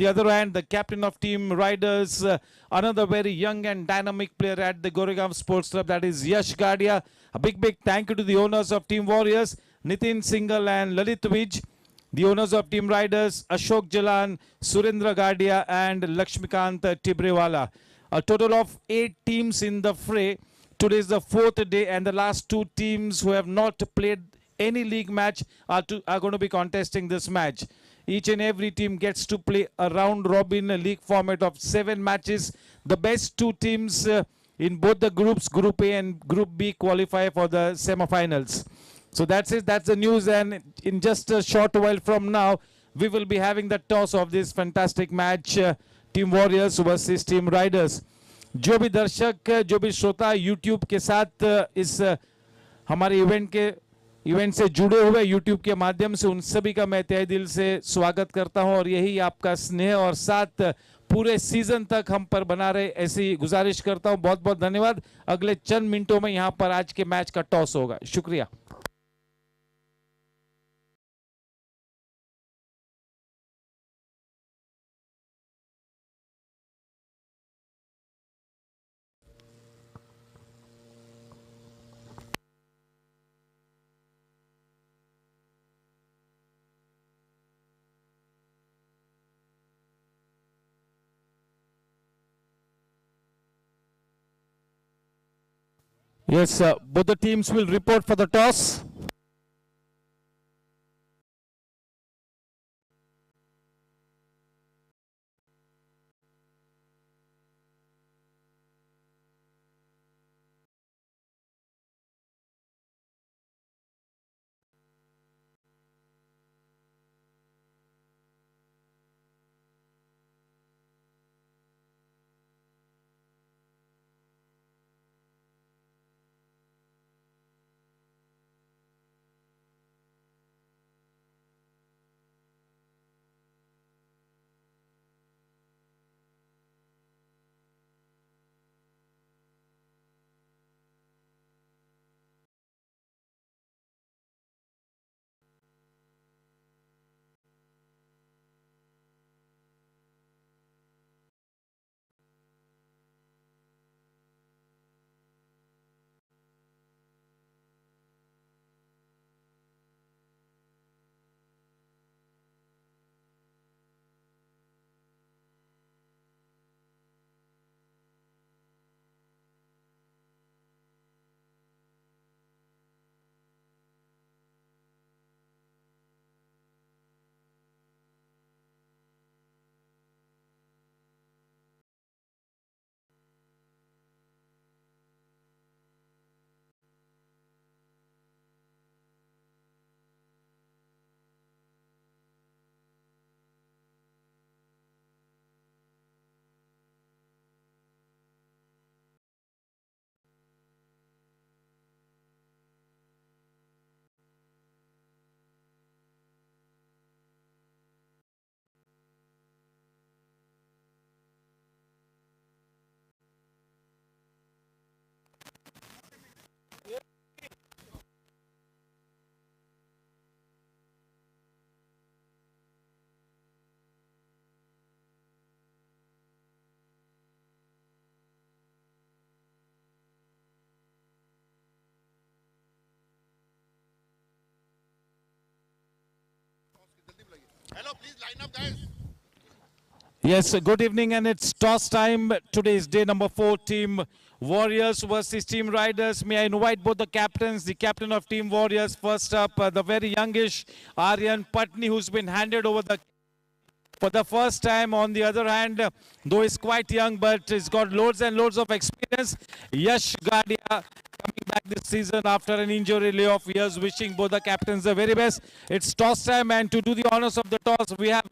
The other hand, the captain of Team Riders, another very young and dynamic player at the Goregaon Sports Club, that is Yash Gadia. A big thank you to the owners of Team Warriors, Nitin Singhal and Lalit Vij. The owners of Team Riders, Ashok Jalan, Surendra Gadia and Lakshmikant Tibrewala. A total of 8 teams in the fray. Today is the 4th day and the last 2 teams who have not played any league match are going to be contesting this match. Each and every team gets to play a round robin league format of 7 matches. The best 2 teams in both the groups, Group A and Group B, qualify for the semifinals. So that's it. That's the news. And in just a short while from now, we will be having the toss of this fantastic match, Team Warriors versus Team Riders. जो भी दर्शक, जो भी श्रोता YouTube के साथ इस हमारे इवेंट से जुड़े हुए YouTube के माध्यम से, उन सभी का मैं तहे दिल से स्वागत करता हूं और यही आपका स्नेह और साथ पूरे सीजन तक हम पर बना रहे, ऐसी गुजारिश करता हूं. बहुत बहुत धन्यवाद. अगले चंद मिनटों में यहां पर आज के मैच का टॉस होगा. शुक्रिया. Yes, both the teams will report for the toss. Hello, please line up, guys. Yes, good evening, and it's toss time. Today is day number 4, Team Warriors versus Team Riders. May I invite both the captains, the captain of Team Warriors, first up, the very youngish Aryan Patni, who's been handed over for the first time. On the other hand, though he's quite young, but he's got loads and loads of experience, Yash Gadia, coming back this season after an injury layoff. Years wishing both the captains the very best. It's toss time, and to do the honors of the toss, we have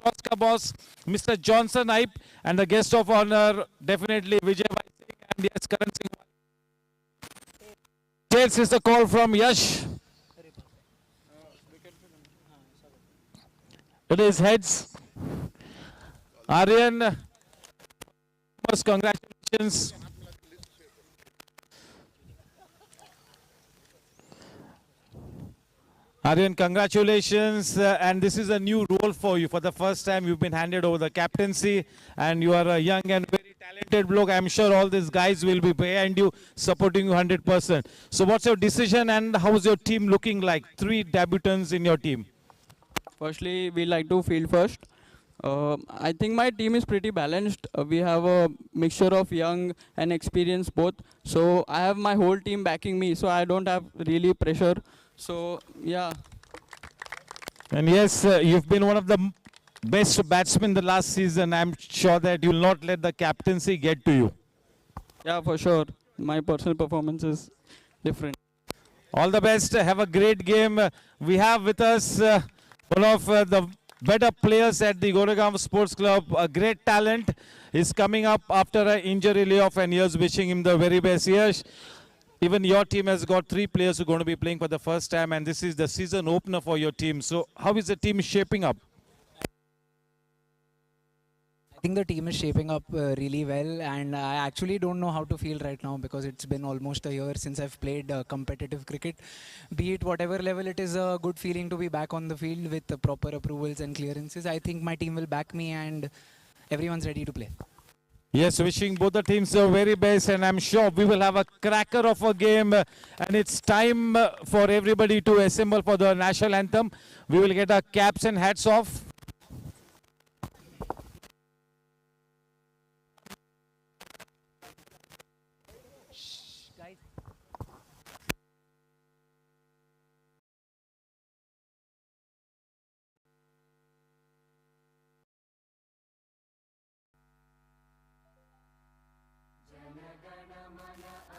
toss ka boss, Mr. Johnson Ipe, and the guest of honor, definitely Vijay Bhai Singh and yes, Karan Singh. Tails is the call from Yash. It is heads. Aryan, first congratulations. Aryan, congratulations. And this is a new role for you. For the first time, you've been handed over the captaincy, and you are a young and very talented bloke. I'm sure all these guys will be behind you, supporting you 100%. So, what's your decision, and how's your team looking like? Three debutants in your team. Firstly, we like to field first. I think my team is pretty balanced. We have a mixture of young and experienced both. So I have my whole team backing me. So I don't have really pressure. So yeah, And yes, you've been one of the best batsmen the last season. I'm sure that you'll not let the captaincy get to you. yeah, for sure. My personal performance is different. All the best. Have a great game. We have with us one of the better players at the Goregaon Sports Club. A great talent is coming up after an injury layoff, and here's wishing him the very best. Yes, even your team has got three players who are going to be playing for the first time, and this is the season opener for your team. So, how is the team shaping up? I think the team is shaping up really well, and I actually don't know how to feel right now because it's been almost a year since I've played competitive cricket. Be it whatever level, it is a good feeling to be back on the field with the proper approvals and clearances. I think my team will back me, and everyone's ready to play. Yes, wishing both the teams the very best, and I'm sure we will have a cracker of a game. And it's time for everybody to assemble for the national anthem. We will get our caps and hats off.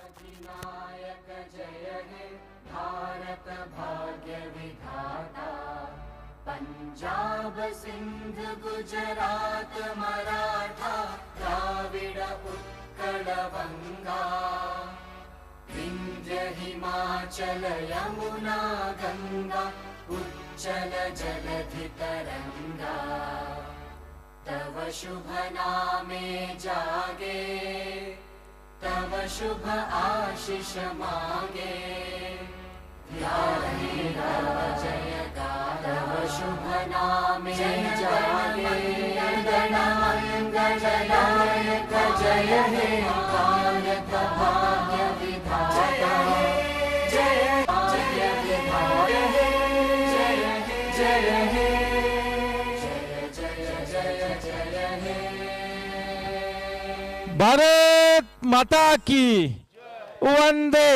अधिनायक जय हे भारत भाग्य विधाता पंजाब सिंध गुजरात मराठा द्राविड उत्कल गंगा विंध्य हिमाचल यमुना गंगा उच्चल जलधि तरंगा तव शुभ नामे जागे तव शुभ आशीष मांगे ध्यान तव जय गाथा तव शुभ नामे जागे गणमंगल नायक जय हे भारत भाग्य विधाता जय भाग्य विधाता जय जय हे जय जय जय हे भारत माता की वंदे।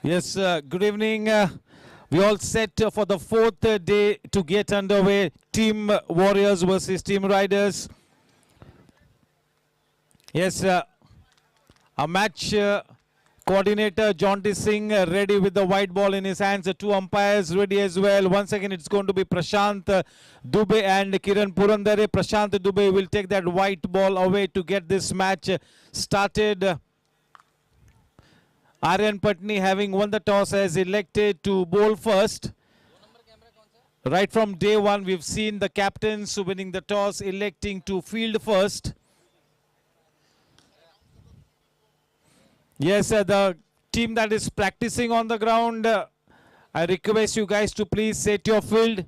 Yes, good evening. We all set for the fourth day to get underway. Team Warriors versus Team Riders. Yes, a match coordinator John T. Singh ready with the white ball in his hands. Two umpires ready as well. Once again, it's going to be Prashant Dubey and Kiran Purandare. Prashant Dubey will take that white ball away to get this match started. Aryan Patni, having won the toss, has elected to bowl first. Right from day one, we've seen the captains winning the toss, electing to field first. Yes, the team that is practicing on the ground, I request you guys to please set your field.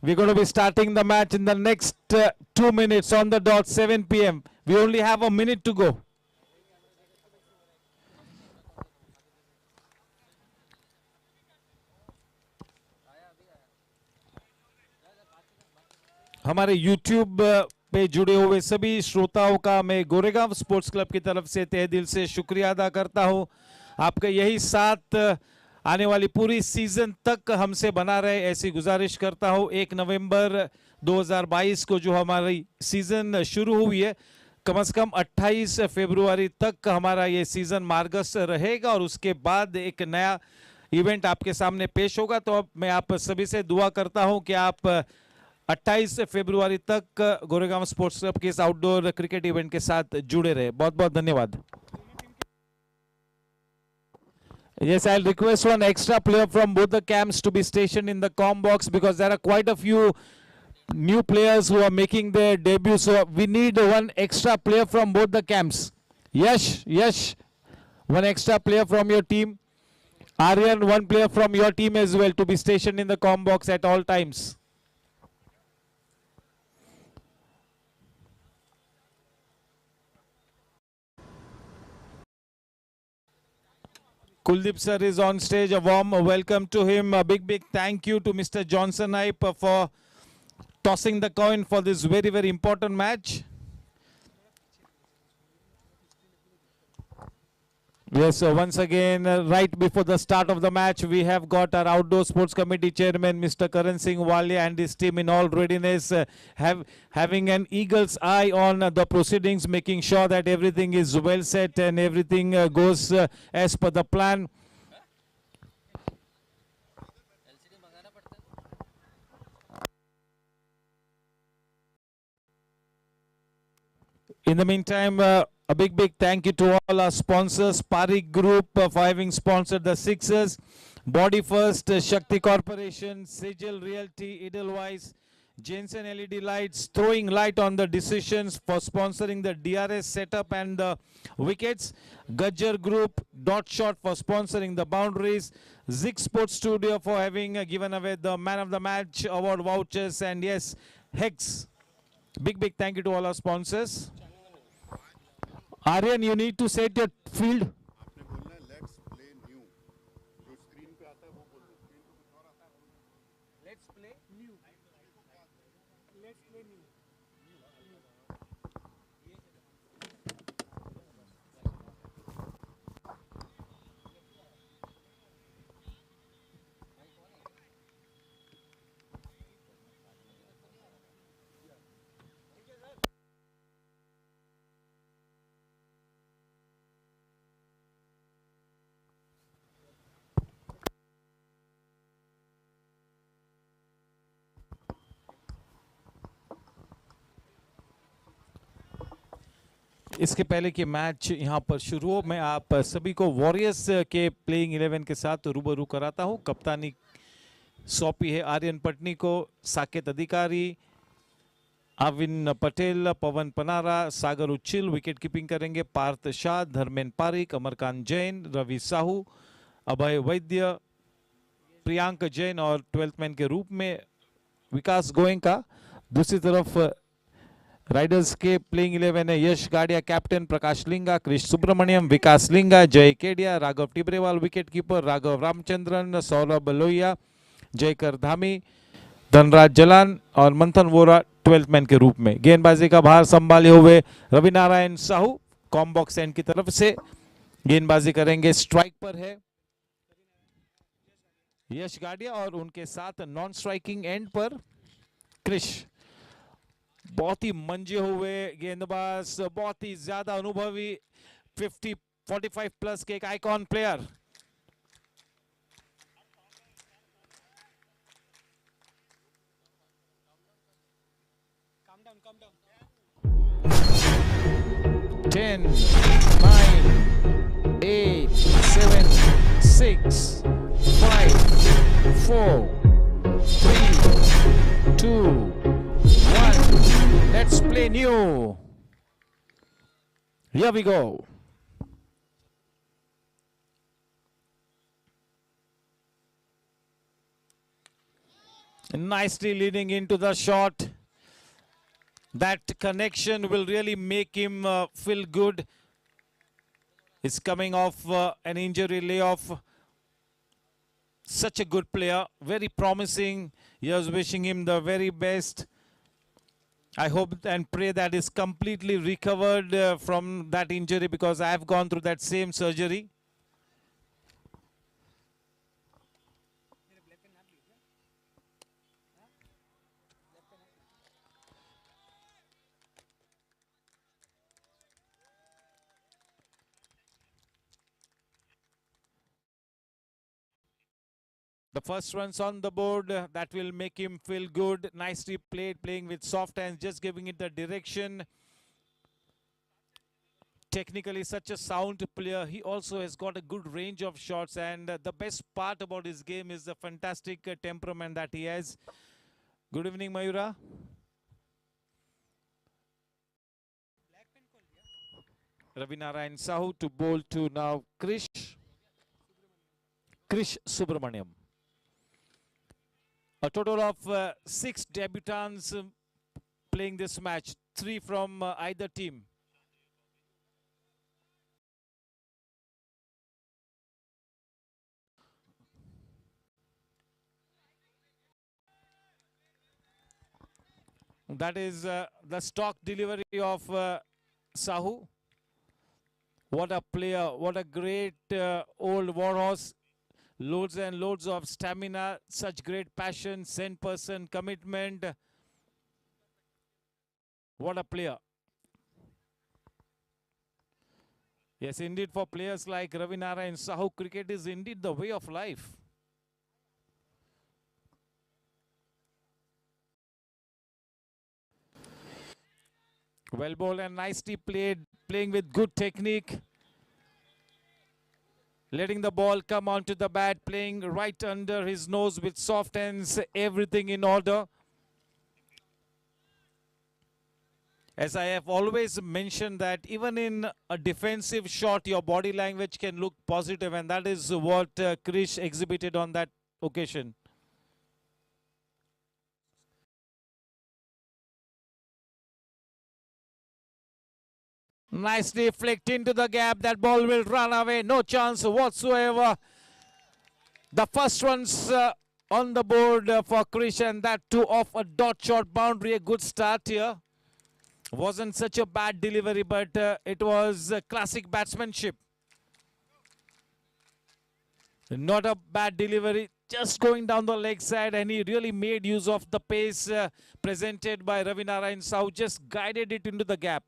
We're going to be starting the match in the next 2 minutes on the dot, 7 p.m. We only have a minute to go. हमारे YouTube पे जुड़े हुए सभी श्रोताओं का मैं Goregaon sports club की तरफ से तहे दिल से शुक्रिया अदा करता हूं। आपका यही साथ आने वाली पूरी सीजन तक हमसे बना रहे ऐसी गुजारिश करता हूं। 1 नवंबर 2022 को जो हमारी सीजन शुरू हुई है, कम से कम 28 फरवरी तक हमारा ये सीजन मार्गस रहेगा और उसके बाद एक नया इवेंट आपके सामने पेश होगा। तो अब मैं आप सभी से दुआ करता हूं कि आप 28 फरवरी तक गोरेगांव स्पोर्ट्स क्लब के इस आउटडोर क्रिकेट इवेंट के साथ जुड़े रहे। बहुत बहुत धन्यवाद। Yes, I'll request one extra player from both the camps to be stationed in the comm box because there are quite a few new players who are making their debut. So we need one extra player from both the camps. Yes, one extra player from your team. Aryan, one player from your team as well to be stationed in the comm box at all times. Kuldeep sir is on stage. A warm welcome to him. A big thank you to Mr. Johnson Hype for tossing the coin for this very important match. Yes, so once again, right before the start of the match, we have got our outdoor sports committee chairman, Mr. Karan Singh Walia, and his team in all readiness, having an eagle's eye on the proceedings, making sure that everything is well set and everything goes as per the plan. In the meantime, a big thank you to all our sponsors. Parik Group for having sponsored the Sixers. Body First, Shakti Corporation, Sejal Realty, Edelweiss, Jensen LED Lights, throwing light on the decisions for sponsoring the DRS setup and the wickets. Gajjar Group, Dot Shot for sponsoring the boundaries. Zig Sports Studio for having given away the Man of the Match award vouchers. And yes, Hex. Big thank you to all our sponsors. Aryan, you need to set your field. आपने बोलना है let's play new, जो screen पे आता है वो बोल दो। स्क्रीन पे कुछ और आता है, let's play new, let's play new. इसके पहले कि मैच यहाँ पर शुरू हो, मैं आप सभी को वॉरियर्स के प्लेइंग 11 के साथ रूबरू कराता हूँ। कप्तानी सौंपी है आर्यन पटनी को, साकेत अधिकारी, आविन पटेल, पवन पनारा, सागर उच्चिल विकेट कीपिंग करेंगे। पार्थ शाह, धर्मेंद्र पारिक, अमरकांत जैन, रवि साहू, अभय वैद्य, प्रियांक जैन और 12th मैन के रूप में विकास गोयंका। दूसरी तरफ राइडर्स के प्लेइंग 11 है यश गाडिया कैप्टन, प्रकाश लिंगा, क्रिश सुब्रमण्यम, विकास लिंगा, जय केडिया, राघव टिब्रेवाल विकेट कीपर, राघव रामचंद्रन, सौरभ लोहिया, जयकर धामी, धनराज जलान और मंथन वोरा 12th मैन के रूप में। गेंदबाजी का भार संभाले हुए Ravi Narayan Sahu comm box end की तरफ से गेंदबाजी करेंगे। स्ट्राइक पर है यश गाडिया और उनके साथ नॉन स्ट्राइकिंग एंड पर क्रिश। बहुत ही मंजे हुए गेंदबाज, बहुत ही ज्यादा अनुभवी 45 प्लस के एक icon player. Calm down. 10, 9, 8, 7, 6, 5, 4, 3, 2, 1. Let's play new. Here we go. Nicely leading into the shot. That connection will really make him feel good. He's coming off an injury layoff. Such a good player, very promising. Here's wishing him the very best. I hope and pray that he's completely recovered from that injury, because I've gone through that same surgery. The first runs on the board, that will make him feel good. Nicely played, playing with soft hands, just giving it the direction. Technically such a sound player. He also has got a good range of shots, and the best part about his game is the fantastic temperament that he has. Good evening, Mayura. Ravi Narayan Sahu to bowl to now Krish Subramaniam. A total of 6 debutants playing this match, 3 from either team. That is the stock delivery of Sahu. What a player, what a great old warhorse. Loads and loads of stamina, such great passion, 100% commitment. What a player. Yes, indeed, for players like Ravi Narayan Sahu, cricket is indeed the way of life. Well bowled and nicely played, playing with good technique. Letting the ball come onto the bat, playing right under his nose with soft hands, everything in order. As I have always mentioned, that even in a defensive shot, your body language can look positive, and that is what Krish exhibited on that occasion. Nicely flicked into the gap. That ball will run away. No chance whatsoever. The first one's on the board for Krish, and that too off a dot shot boundary. A good start here. Wasn't such a bad delivery, but it was classic batsmanship. Not a bad delivery. Just going down the leg side, and he really made use of the pace presented by Ravi Narayan Sahu. Just guided it into the gap.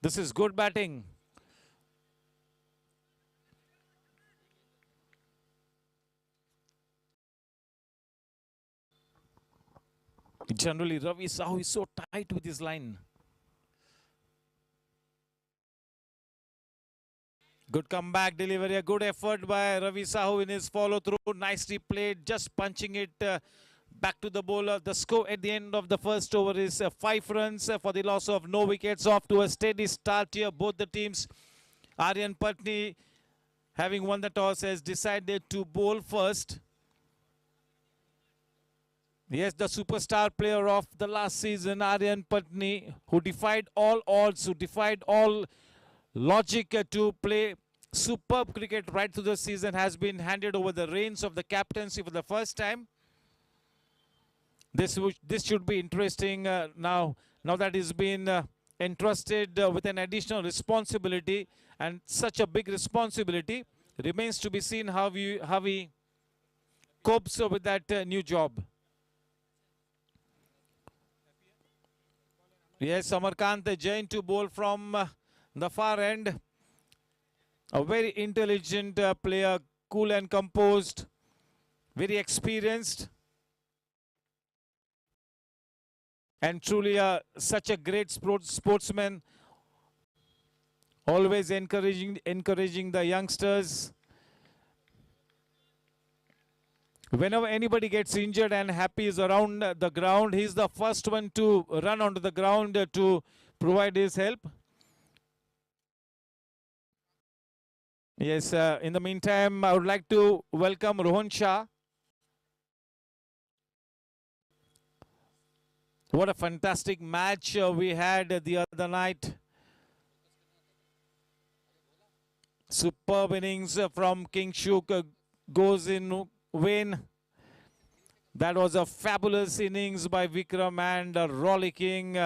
This is good batting. Generally, Ravi Sahu is so tight with his line. Good comeback delivery, a good effort by Ravi Sahu in his follow through. Nicely played, just punching it back to the bowler. The score at the end of the first over is 5 runs for the loss of no wickets. Off to a steady start here. Both the teams. Aryan Patni, having won the toss, has decided to bowl first. Yes, the superstar player of the last season, Aryan Patni, who defied all odds, who defied all logic to play superb cricket right through the season, has been handed over the reins of the captaincy for the first time. This should be interesting now that he's been entrusted with an additional responsibility, and such a big responsibility. Remains to be seen how he copes with that new job. Yes, Amarkant Jain to bowl from the far end. A very intelligent player, cool and composed, very experienced, and truly such a great sportsman. Always encouraging the youngsters. Whenever anybody gets injured and Happy is around the ground, he's the first one to run onto the ground to provide his help. Yes, in the meantime, I would like to welcome Rohan Shah. What a fantastic match we had the other night. Superb innings from King Shuk goes in vain. That was a fabulous innings by Vikram and a rollicking,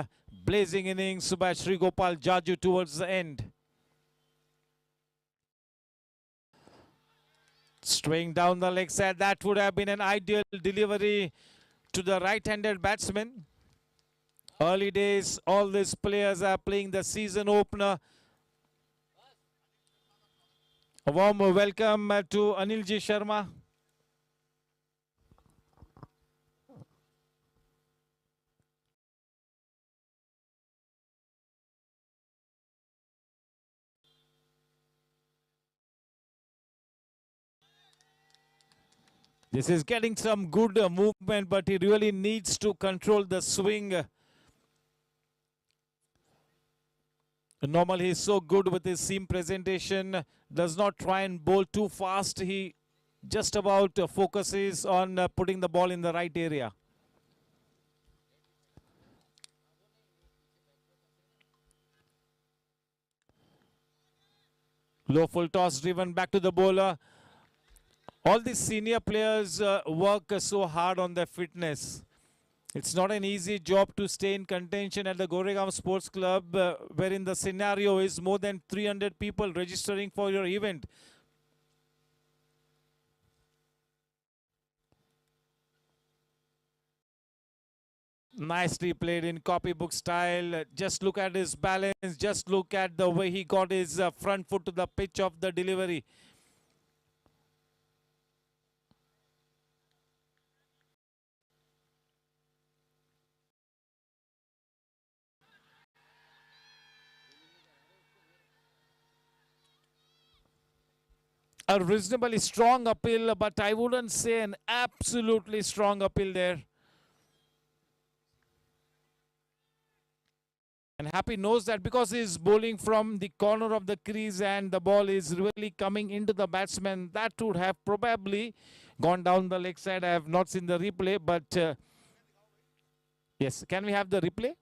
blazing innings by Sri Gopal Jaju towards the end. Straying down the leg side, that would have been an ideal delivery to the right-handed batsman. Early days, all these players are playing the season opener. A warm welcome to Anilji Sharma. This is getting some good movement, but he really needs to control the swing. Normally, he's so good with his seam presentation, does not try and bowl too fast. He just about focuses on putting the ball in the right area. Low full toss driven back to the bowler. All these senior players work so hard on their fitness. It's not an easy job to stay in contention at the Goregaon Sports Club, wherein the scenario is more than 300 people registering for your event. Nicely played in copybook style. Just look at his balance. Just look at the way he got his front foot to the pitch of the delivery. A reasonably strong appeal, but I wouldn't say an absolutely strong appeal there. And Happy knows that because he's bowling from the corner of the crease and the ball is really coming into the batsman, that would have probably gone down the leg side. I have not seen the replay, but yes, can we have the replay?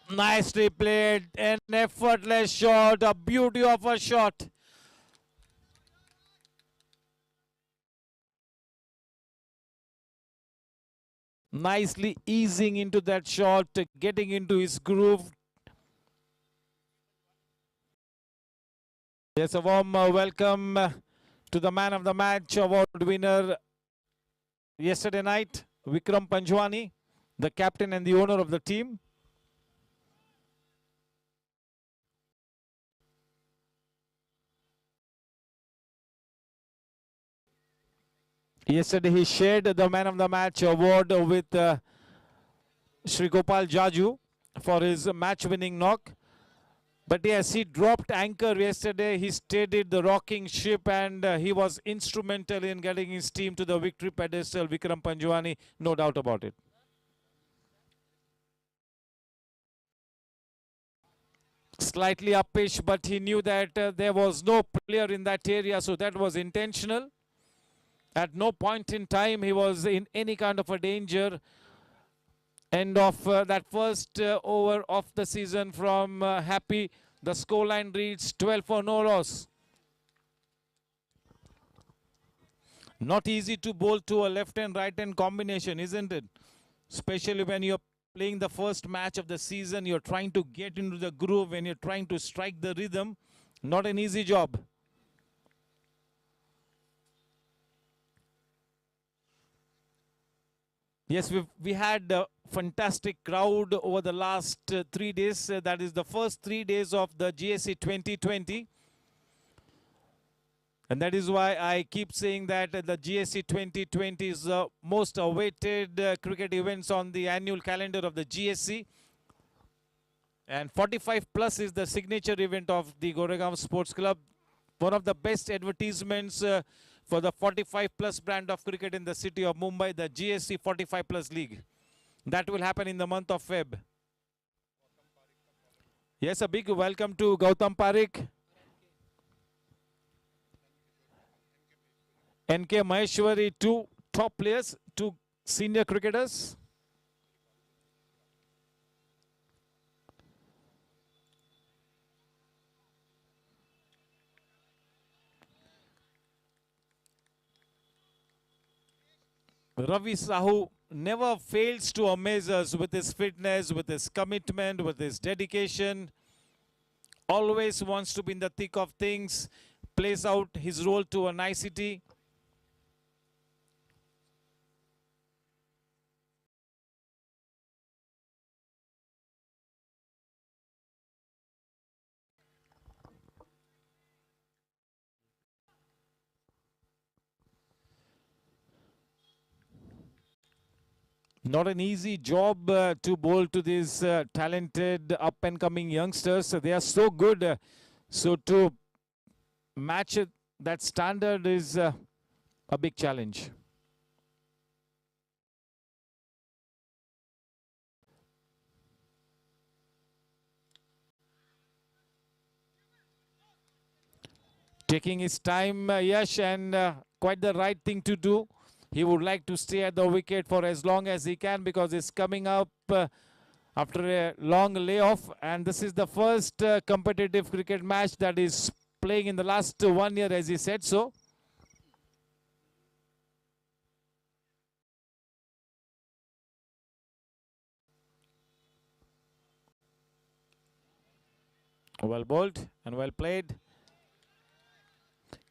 Nicely played, an effortless shot, a beauty of a shot. Nicely easing into that shot, getting into his groove. Yes, a warm welcome to the man of the match award winner yesterday night, Vikram Panjwani, the captain and the owner of the team. Yesterday he shared the man of the match award with Sri Gopal Jaju for his match-winning knock. But yes, he dropped anchor yesterday. He steadied the rocking ship and he was instrumental in getting his team to the victory pedestal. Vikram Panjwani, no doubt about it. Slightly uppish, but he knew that there was no player in that area, so that was intentional. At no point in time he was in any kind of a danger. End of that first over of the season from Happy. The scoreline reads 12 for no loss. Not easy to bowl to a left and right hand combination, isn't it? especially when you're playing the first match of the season. You're trying to get into the groove, when you're trying to strike the rhythm. Not an easy job. Yes, we had a fantastic crowd over the last 3 days. That is the first 3 days of the GSC 2020. And that is why I keep saying that the GSC 2020 is the most awaited cricket events on the annual calendar of the GSC. And 45 plus is the signature event of the Goregaon Sports Club. One of the best advertisements for the 45 plus brand of cricket in the city of Mumbai, the GSC 45 plus league. That will happen in the month of Feb. Yes, a big welcome to Gautam Parekh, NK Maheshwari, two top players, two senior cricketers. Ravi Sahu never fails to amaze us with his fitness, with his commitment, with his dedication. Always wants to be in the thick of things, plays out his role to a nicety. Not an easy job to bowl to these talented up-and-coming youngsters. They are so good. So to match that standard is a big challenge. Taking his time, Yash, and quite the right thing to do. He would like to stay at the wicket for as long as he can, because it's coming up after a long layoff, and this is the first competitive cricket match that is playing in the last 1 year, as he said so. Well bowled and well played.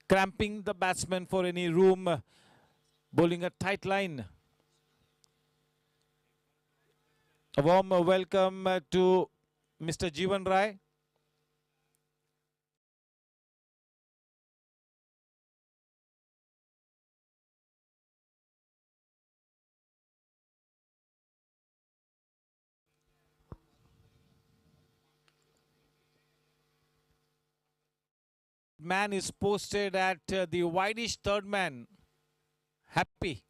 Cramping the batsman for any room, bowling a tight line. A warm welcome to Mr. Jeevan Rai. Man is posted at the wideish third man. Happy.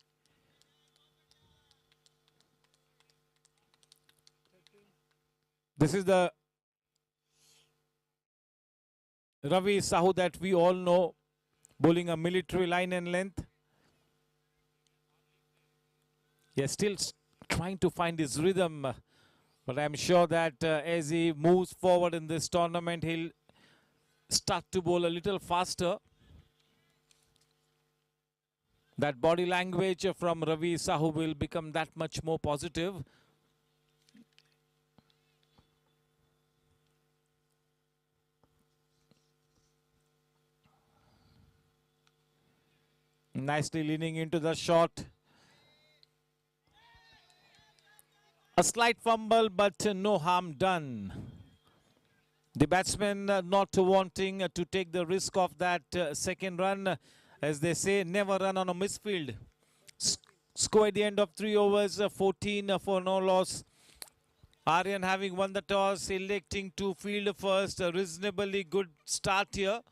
This is the Ravi Sahu that we all know, bowling a military line and length. Yes, still trying to find his rhythm, but I'm sure that as he moves forward in this tournament, he'll start to bowl a little faster. That body language from Ravi Sahu will become that much more positive. Nicely leaning into the shot. A slight fumble, but no harm done. The batsman not wanting to take the risk of that second run. As they say, never run on a misfield. Score at the end of 3 overs, 14 for no loss. Aryan having won the toss, electing to field first. A reasonably good start here.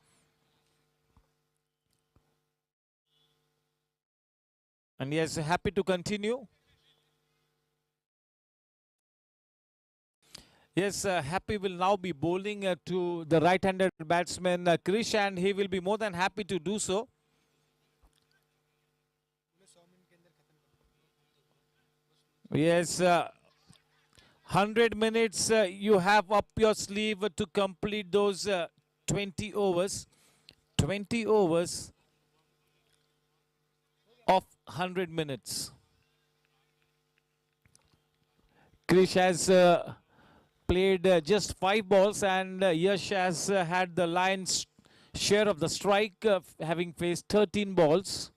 And yes, happy to continue. Yes, Happy will now be bowling to the right-handed batsman Krish, and he will be more than happy to do so. Yes, 100 minutes you have up your sleeve to complete those 20 overs. 20 overs of 100 minutes. Krish has played just 5 balls, and Yash has had the Lions' share of the strike, having faced 13 balls.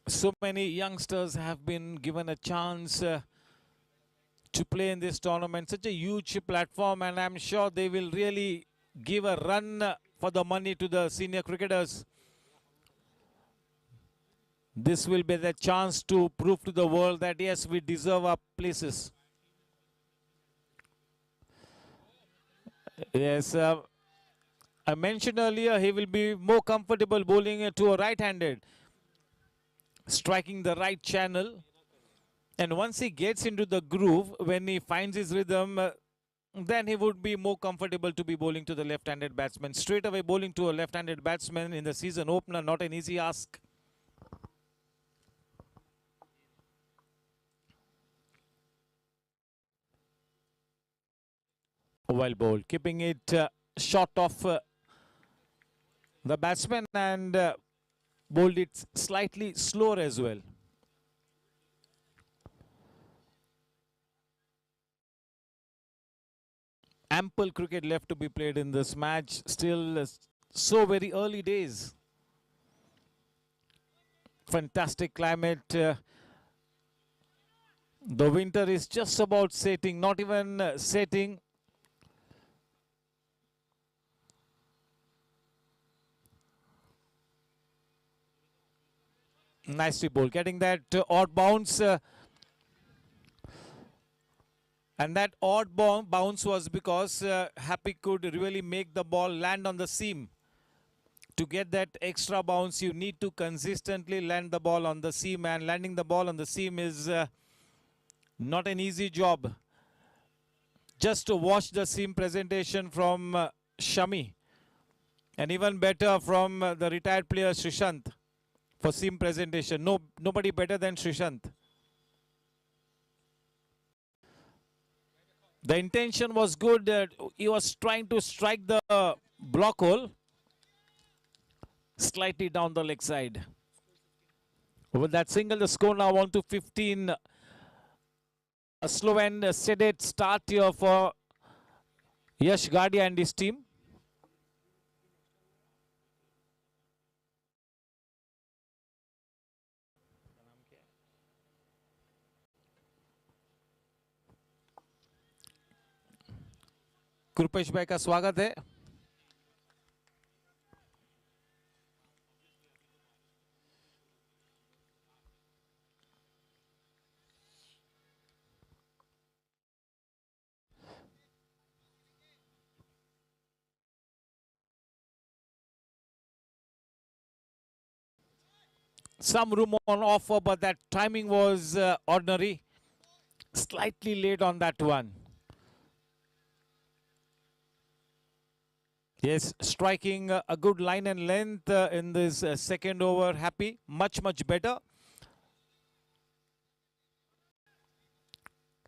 So many youngsters have been given a chance to play in this tournament, such a huge platform, and I'm sure they will really give a run for the money to the senior cricketers. This will be the chance to prove to the world that yes, we deserve our places. Yes, I mentioned earlier he will be more comfortable bowling to a right-handed, striking the right channel. And once he gets into the groove, when he finds his rhythm, then he would be more comfortable to be bowling to the left-handed batsman. Straight away bowling to a left-handed batsman in the season opener, not an easy ask. Well bowled, keeping it short of the batsman, and bowled it slightly slower as well. Ample cricket left to be played in this match. Still so very early days. Fantastic climate. The winter is just about setting, not even setting. Nicely bowled, getting that odd bounce. And that odd bounce was because Happy could really make the ball land on the seam. To get that extra bounce, you need to consistently land the ball on the seam, and landing the ball on the seam is not an easy job. Just to watch the seam presentation from Shami, and even better from the retired player Srishant for seam presentation. Nobody better than Srishant. The intention was good. He was trying to strike the block hole slightly down the leg side. With that single, the score now on to 15. A slow and sedate start here for Yash Gadia and his team. Kripesh भाई का स्वागत है. Some room on offer, but that timing was ordinary. Slightly late on that one. Yes, striking a good line and length in this second over. Happy, much better.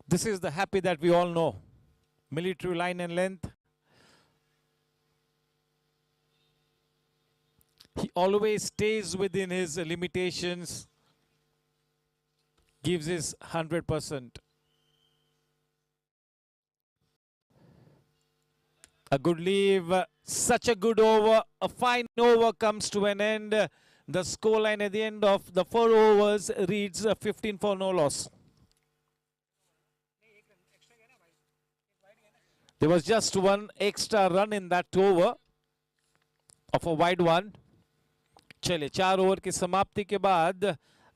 This is the Happy that we all know. Military line and length. He always stays within his limitations. Gives his 100%. A good leave, such a good over, a fine over comes to an end. The scoreline at the end of the 4 overs reads 15 for no loss. There was just one extra run in that over of a wide one. चलिए 4 over की समाप्ति के बाद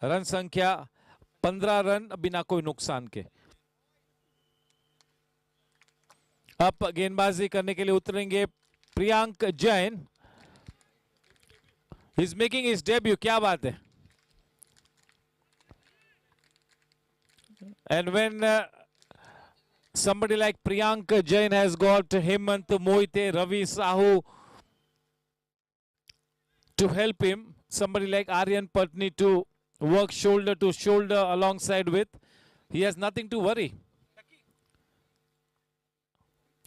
run संख्या 15 run बिना कोई नुकसान के. अब गेंदबाजी करने के लिए उतरेंगे Priyank Jain. He's making his debut. क्या बात है. And when somebody like Priyank Jain has got Hemant Moite, Ravi Sahu to help him, somebody like Aryan Patni to work shoulder to shoulder alongside with, he has nothing to worry.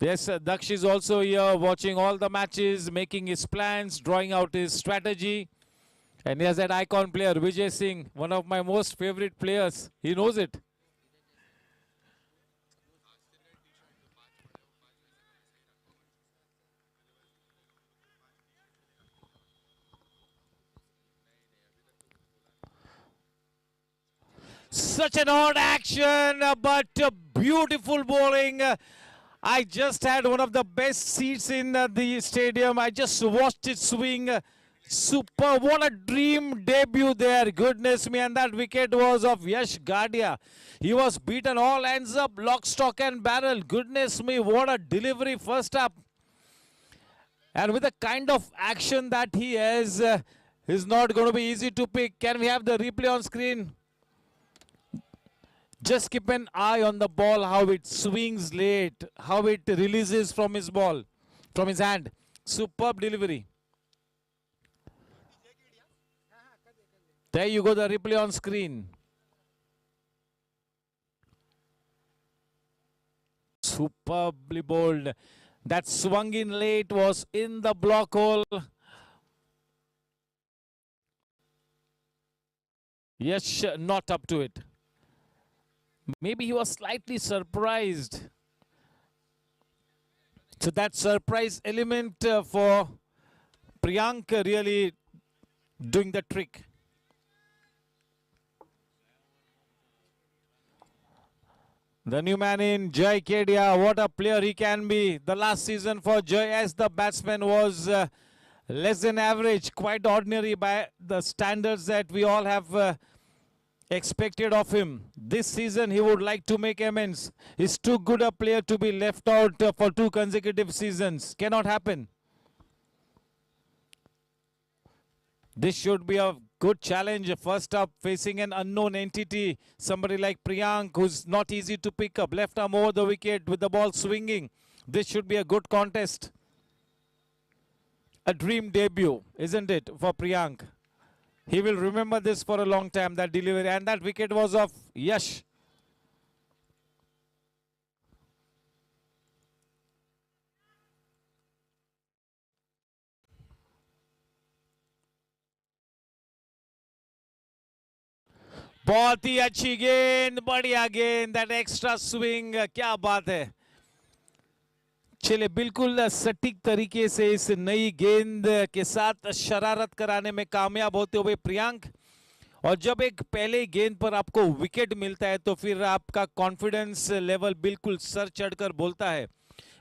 Yes, Daksh is also here watching all the matches, making his plans, drawing out his strategy. And he has that icon player, Vijay Singh, one of my most favorite players. He knows it. Such an odd action, but beautiful bowling. I just had one of the best seats in the stadium. I just watched it swing. Super. What a dream debut there. Goodness me. And that wicket was of Yash Gadia. He was beaten all ends up, lock, stock and barrel. Goodness me. What a delivery first up. And with the kind of action that he has, is not going to be easy to pick. Can we have the replay on screen? Just keep an eye on the ball, how it swings late, how it releases from his ball, from his hand. Superb delivery. There you go, the replay on screen. Superbly bowled. That swung in late was in the block hole. Yes, not up to it. Maybe he was slightly surprised. So that surprise element for Priyank really doing the trick. The new man in Jai Kedia, what a player he can be. The last season for Jai as the batsman was less than average, quite ordinary by the standards that we all have expected of him. This season he would like to make amends. He's too good a player to be left out for 2 consecutive seasons. Cannot happen. This should be a good challenge. First up, facing an unknown entity. Somebody like Priyank, who's not easy to pick up. Left arm over the wicket with the ball swinging. This should be a good contest. A dream debut, isn't it, for Priyank? He will remember this for a long time, that delivery. And that wicket was of Yash. बहुत ही अच्छी गेंद, बढ़िया गेंद, that extra swing, क्या बात है. चले बिल्कुल सटीक तरीके से इस नई गेंद के साथ शरारत कराने में कामयाब होते हुए प्रियांक. और जब एक पहले गेंद पर आपको विकेट मिलता है तो फिर आपका कॉन्फिडेंस लेवल बिल्कुल सर चढ़कर बोलता है.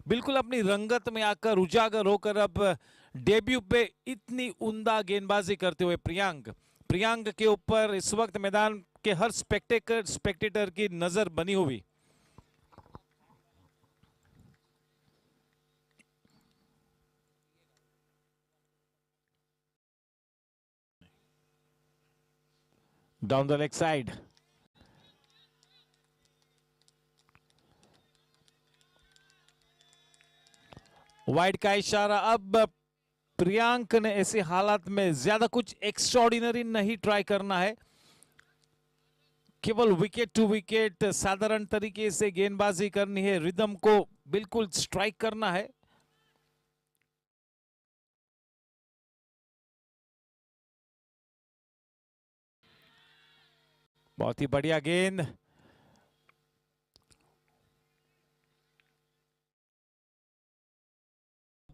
बिल्कुल अपनी रंगत में आकर उजागर होकर अब डेब्यू पे इतनी उम्दा गेंदबाजी करते हुए प्रियांक के ऊपर इस वक्त मैदान के हर स्पेक्टेटर की नजर बनी हुई. Down the leg side. Wide का इशारा. अब प्रियांक ने ऐसे हालात में ज्यादा कुछ एक्स्ट्राऑर्डिनरी नहीं ट्राई करना है. केवल विकेट टू विकेट साधारण तरीके से गेंदबाजी करनी है. रिदम को बिल्कुल स्ट्राइक करना है. बहुत ही बढ़िया गेंद. अब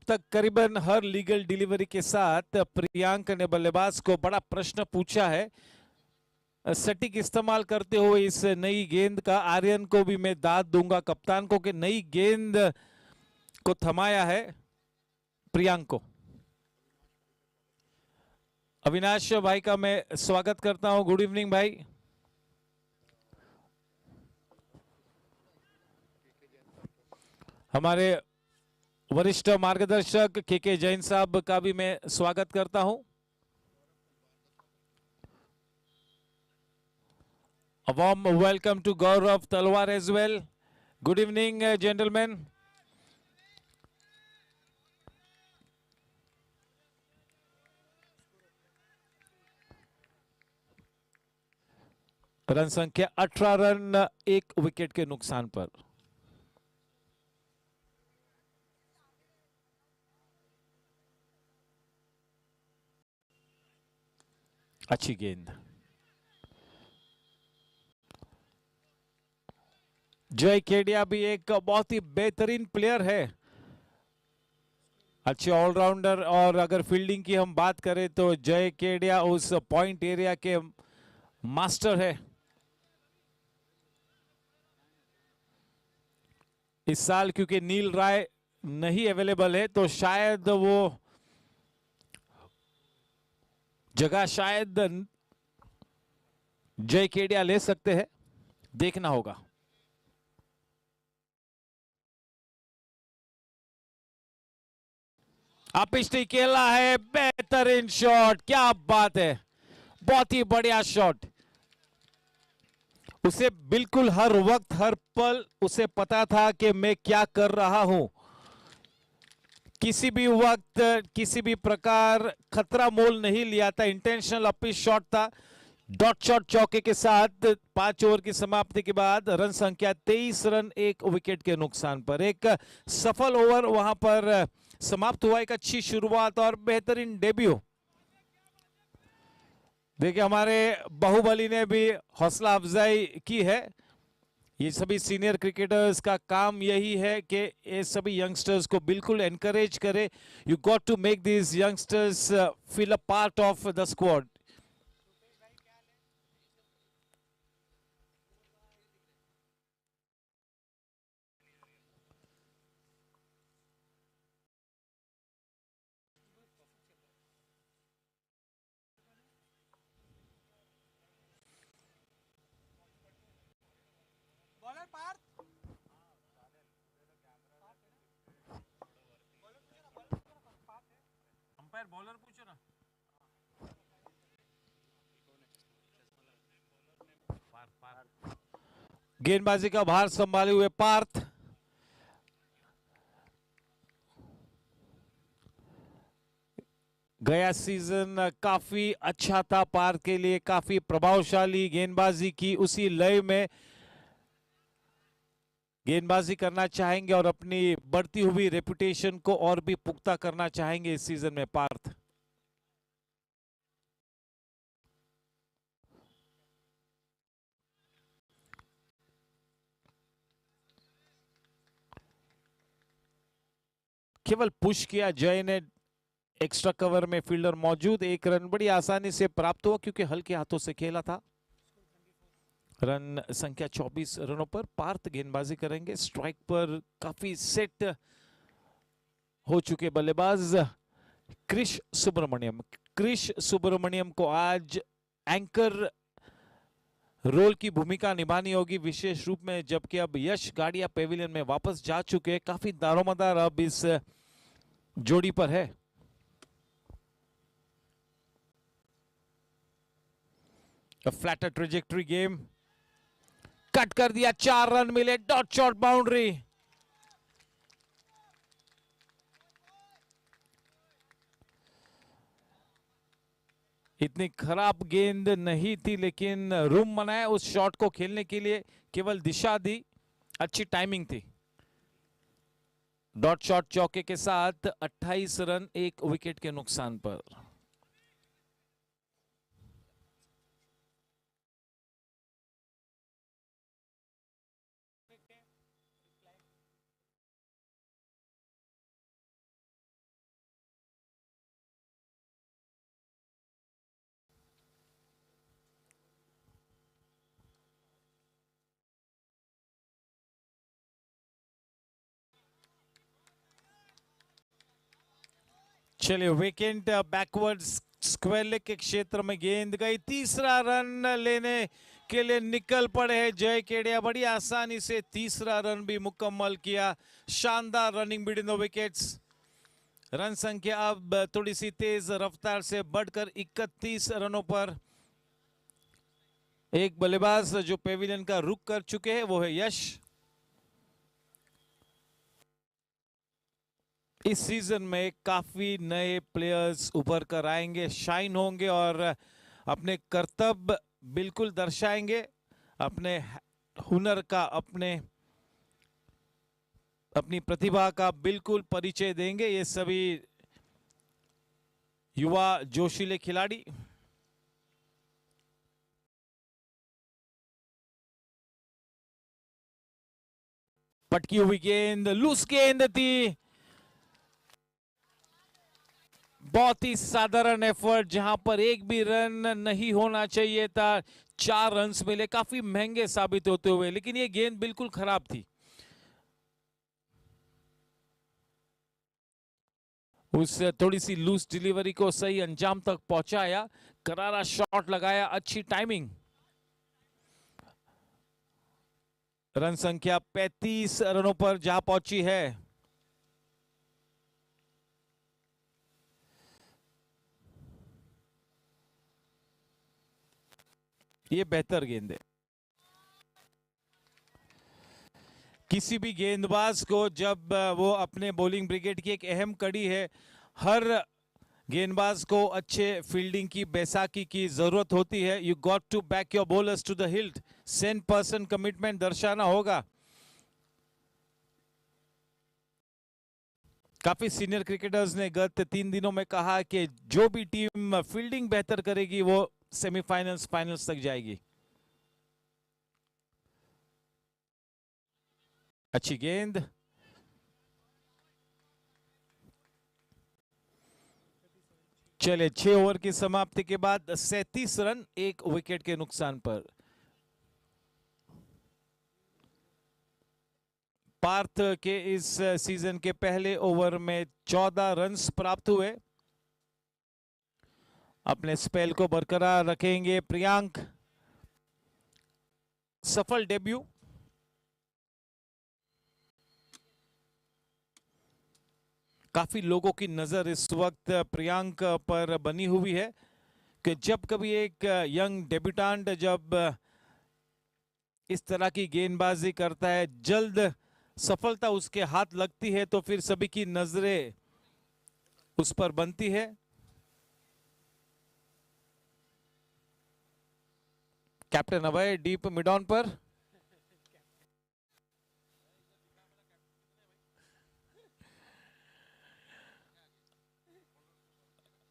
तक करीबन हर लीगल डिलीवरी के साथ प्रियांक ने बल्लेबाज को बड़ा प्रश्न पूछा है. सटीक इस्तेमाल करते हुए इस नई गेंद का आर्यन को भी मैं दाद दूंगा, कप्तान को, कि नई गेंद को थमाया है प्रियांक को. अविनाश भाई का मैं स्वागत करता हूं. गुड इवनिंग भाई. हमारे वरिष्ठ मार्गदर्शक के जैन साहब का भी मैं स्वागत करता हूं. A warm welcome to Gaurav Talwar as well. Good evening, gentlemen. Run संख्या 18 रन, 1 विकेट के नुकसान पर. अच्छी गेंद। जय केडिया भी एक बहुत ही बेहतरीन प्लेयर है, अच्छे ऑलराउंडर। और अगर फील्डिंग की हम बात करें तो जय केडिया उस पॉइंट एरिया के मास्टर है। इस साल क्योंकि नील राय नहीं अवेलेबल है तो शायद वो जगह शायद जय केडिया ले सकते हैं, देखना होगा। अपिष्टी खेला है, बेहतरीन शॉट, क्या बात है, बहुत ही बढ़िया शॉट। उसे बिल्कुल हर वक्त हर पल उसे पता था कि मैं क्या कर रहा हूं, किसी भी वक्त किसी भी प्रकार खतरा मोल नहीं लिया था, इंटेंशनल अपिश शॉट था। डॉट शॉट चौके के साथ 5 ओवर की समाप्ति के बाद रन संख्या 23 रन 1 विकेट के नुकसान पर एक सफल ओवर वहां पर समाप्त हुआ। एक अच्छी शुरुआत और बेहतरीन डेब्यू। देखिए हमारे बाहुबली ने भी हौसला अफजाई की है। ये सभी सीनियर क्रिकेटर्स का काम यही है कि ये सभी यंगस्टर्स को बिल्कुल एनकरेज करे। You got to make this youngsters feel a part of the squad. Bowler पूछो ना। गेंदबाजी का भार संभाले हुए पार्थ। गया सीजन काफी अच्छा था पार्थ के लिए, काफी प्रभावशाली गेंदबाजी की, उसी लय में गेंदबाजी करना चाहेंगे और अपनी बढ़ती हुई रेपुटेशन को और भी पुख्ता करना चाहेंगे इस सीजन में पार्थ। केवल पुश किया जय ने, एक्स्ट्रा कवर में फील्डर मौजूद, 1 रन बड़ी आसानी से प्राप्त हुआ क्योंकि हल्के हाथों से खेला था। रन संख्या 24 रनों पर पार्थ गेंदबाजी करेंगे। स्ट्राइक पर काफी सेट हो चुके बल्लेबाज क्रिश सुब्रमण्यम। क्रिश सुब्रमण्यम को आज एंकर रोल की भूमिका निभानी होगी विशेष रूप में, जबकि अब यश गाड़िया पेविलियन में वापस जा चुके हैं। काफी दारोमदार अब इस जोड़ी पर है। फ्लैटर ट्रेजेक्टरी गेम, कट कर दिया, 4 रन मिले, डॉट शॉट बाउंड्री। इतनी खराब गेंद नहीं थी लेकिन रूम बनाया उस शॉट को खेलने के लिए, केवल दिशा दी, अच्छी टाइमिंग थी। डॉट शॉट चौके के साथ 28 रन 1 विकेट के नुकसान पर। चलिए विकेट बैकवर्ड स्क्वायर लेग के क्षेत्र में गेंद गई, तीसरा रन लेने के लिए निकल पड़े हैं जय केडिया। बड़ी आसानी से तीसरा रन भी मुकम्मल किया, शानदार running between the wickets. Run संख्या अब थोड़ी सी तेज रफ्तार से बढ़कर 31 रनों पर। एक बल्लेबाज जो पेविलियन का रुख कर चुके हैं वो है यश। इस सीजन में काफी नए प्लेयर्स उभर कर आएंगे, शाइन होंगे और अपने कर्तव्य बिल्कुल दर्शाएंगे, अपने हुनर का, अपनी प्रतिभा का बिल्कुल परिचय देंगे ये सभी युवा जोशीले खिलाड़ी। पटकी हुई गेंद, लूज गेंद थी। बहुत ही साधारण एफर्ट, जहां पर एक भी रन नहीं होना चाहिए था, 4 रन्स मिले, काफी महंगे साबित होते हुए, लेकिन ये गेंद बिल्कुल खराब थी। उस थोड़ी सी लूज डिलीवरी को सही अंजाम तक पहुंचाया, करारा शॉट लगाया, अच्छी टाइमिंग। रन संख्या 35 रनों पर जा पहुंची है। ये बेहतर गेंद है। किसी भी गेंदबाज को जब वो अपने बॉलिंग ब्रिगेड की एक अहम कड़ी है, हर गेंदबाज को अच्छे फील्डिंग की, बैसाखी की जरूरत होती है। You got to back your bowlers to the hilt, 100% commitment दर्शाना होगा। काफी सीनियर क्रिकेटर्स ने गत 3 दिनों में कहा कि जो भी टीम फील्डिंग बेहतर करेगी वो सेमीफाइनल्स, फाइनल्स तक जाएगी। अच्छी गेंद, चले 6 ओवर की समाप्ति के बाद 37 रन, 1 विकेट के नुकसान पर। पार्थ के इस सीजन के पहले ओवर में 14 रन्स प्राप्त हुए। अपने स्पेल को बरकरार रखेंगे प्रियांक। सफल डेब्यू। काफी लोगों की नजर इस वक्त प्रियांक पर बनी हुई है कि जब कभी एक यंग डेब्यूटेंट जब इस तरह की गेंदबाजी करता है, जल्द सफलता उसके हाथ लगती है, तो फिर सभी की नजरें उस पर बनती है। Captain Abhay deep mid on पर।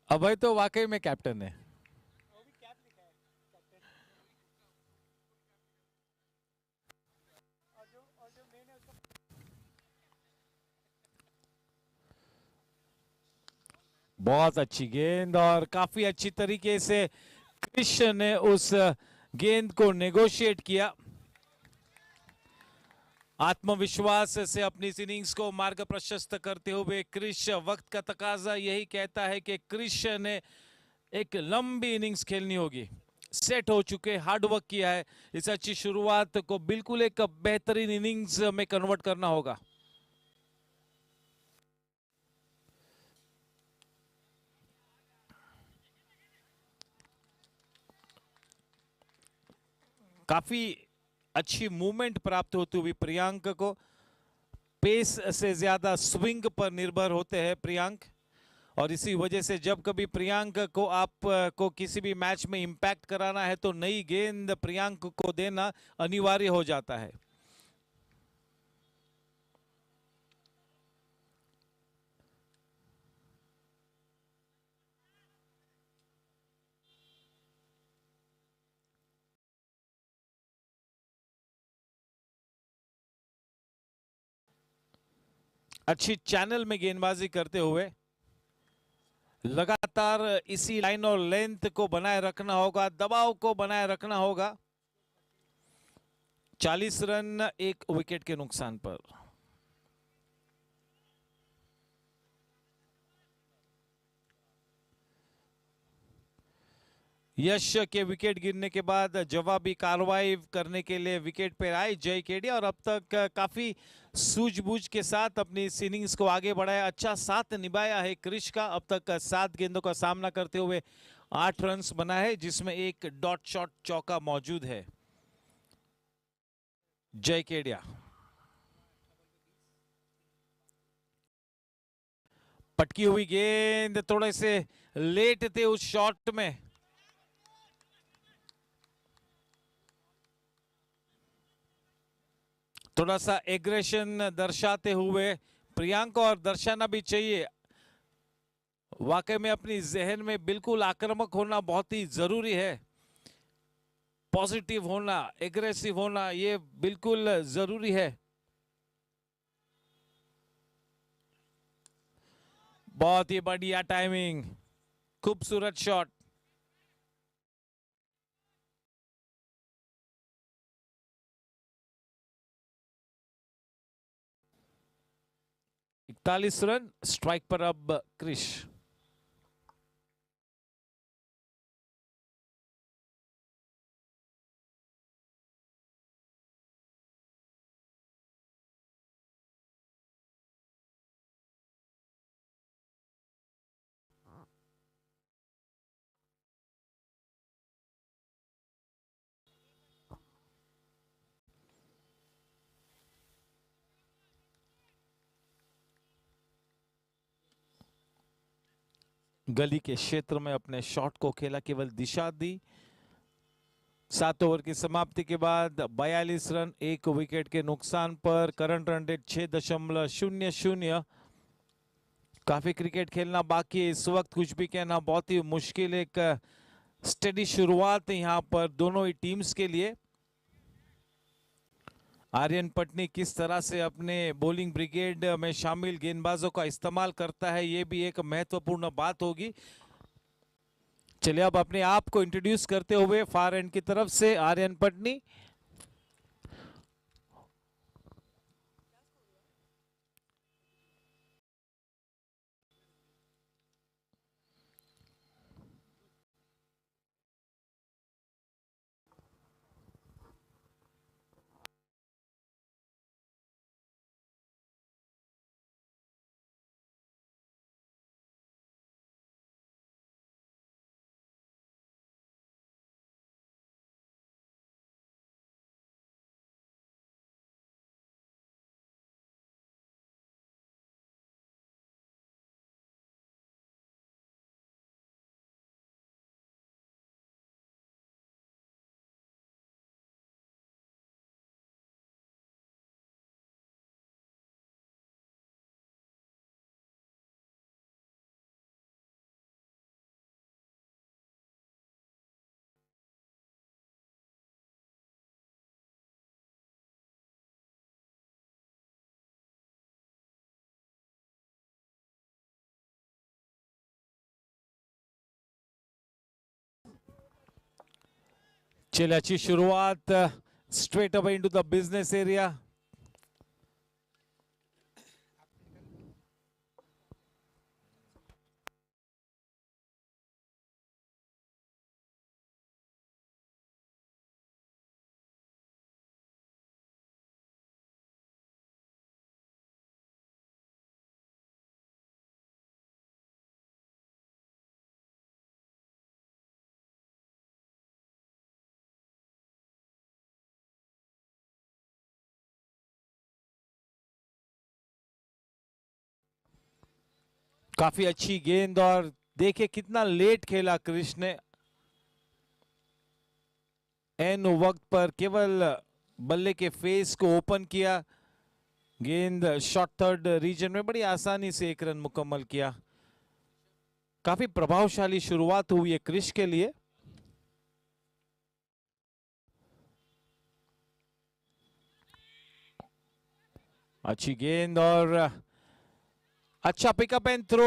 अभय तो वाकई में कैप्टन है। बहुत अच्छी गेंद और काफी अच्छी तरीके से क्रिश ने उस गेंद को नेगोशिएट किया। आत्मविश्वास से अपनी इस इनिंग्स को मार्ग प्रशस्त करते हुए क्रिश, वक्त का तकाजा यही कहता है कि क्रिश ने एक लंबी इनिंग्स खेलनी होगी। सेट हो चुके, हार्डवर्क किया है, इस अच्छी शुरुआत को बिल्कुल एक बेहतरीन इनिंग्स में कन्वर्ट करना होगा। काफी अच्छी मूवमेंट प्राप्त होती हुई प्रियांक को। पेस से ज्यादा स्विंग पर निर्भर होते हैं प्रियांक, और इसी वजह से जब कभी प्रियांक को आप को किसी भी मैच में इंपैक्ट कराना है तो नई गेंद प्रियांक को देना अनिवार्य हो जाता है। अच्छी चैनल में गेंदबाजी करते हुए लगातार इसी लाइन और लेंथ को बनाए रखना होगा, दबाव को बनाए रखना होगा। 40 रन, 1 विकेट के नुकसान पर। यश के विकेट गिरने के बाद जवाबी कार्रवाई करने के लिए विकेट पर आए जय केडिया, और अब तक काफी सूझबूझ के साथ अपनी इस इनिंग्स को आगे बढ़ाया। अच्छा साथ निभाया है क्रिश का। अब तक 7 गेंदों का सामना करते हुए 8 रन्स बना है, जिसमें एक डॉट शॉट चौका मौजूद है। जय केडिया पटकी हुई गेंद, थोड़े से लेट थे उस शॉट में। थोड़ा सा एग्रेशन दर्शाते हुए प्रियांक, और दर्शाना भी चाहिए। वाकई में अपनी जहन में बिल्कुल आक्रामक होना बहुत ही जरूरी है। पॉजिटिव होना, एग्रेसिव होना, ये बिल्कुल जरूरी है। बहुत ही बढ़िया टाइमिंग, खूबसूरत शॉट। इकतालीस रन, स्ट्राइक पर अब क्रिश। गली के क्षेत्र में अपने शॉट को खेला, केवल दिशा दी। 7 ओवर की समाप्ति के बाद 42 रन, 1 विकेट के नुकसान पर करंट रन रेट 6.00। काफी क्रिकेट खेलना बाकी है इस वक्त, कुछ भी कहना बहुत ही मुश्किल। एक स्टेडी शुरुआत है यहाँ पर दोनों ही टीम्स के लिए। आर्यन पटनी किस तरह से अपने बॉलिंग ब्रिगेड में शामिल गेंदबाजों का इस्तेमाल करता है, ये भी एक महत्वपूर्ण बात होगी। चलिए अब अपने आप को इंट्रोड्यूस करते हुए फार एंड की तरफ से आर्यन पटनी। चलिए अच्छी शुरुआत, straight away into the business area. काफी अच्छी गेंद, और देखिए कितना लेट खेला कृष्ण ने। एन वक्त पर केवल बल्ले के फेस को ओपन किया, गेंद शॉर्ट थर्ड रीजन में बड़ी आसानी से 1 रन मुकम्मल किया। काफी प्रभावशाली शुरुआत हुई है क्रिश के लिए। अच्छी गेंद और अच्छा पिकअप एंड थ्रो।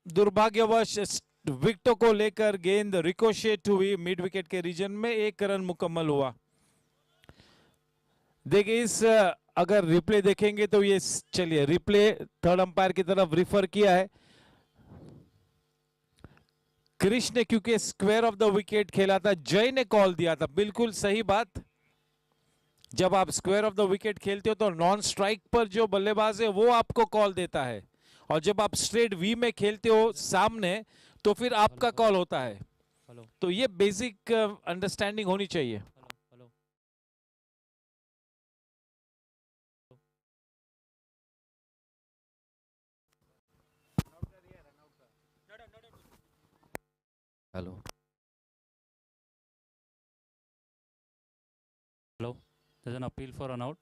दुर्भाग्यवश विकेटों को लेकर गेंद रिकोशेट हुई मिड विकेट के रीजन में, 1 रन मुकम्मल हुआ। देखिए इस अगर रिप्ले देखेंगे तो ये, चलिए रिप्ले थर्ड अंपायर की तरफ रिफर किया है। क्रिश ने क्योंकि स्क्वायर ऑफ द विकेट खेला था, जय ने कॉल दिया था, बिल्कुल सही बात। जब आप स्क्वायर ऑफ द विकेट खेलते हो तो नॉन स्ट्राइक पर जो बल्लेबाज है वो आपको कॉल देता है, और जब आप स्ट्रेट वी में खेलते हो सामने तो फिर आपका कॉल होता है। तो ये बेसिक अंडरस्टैंडिंग होनी चाहिए। Hello. Hello. There's an appeal for an out.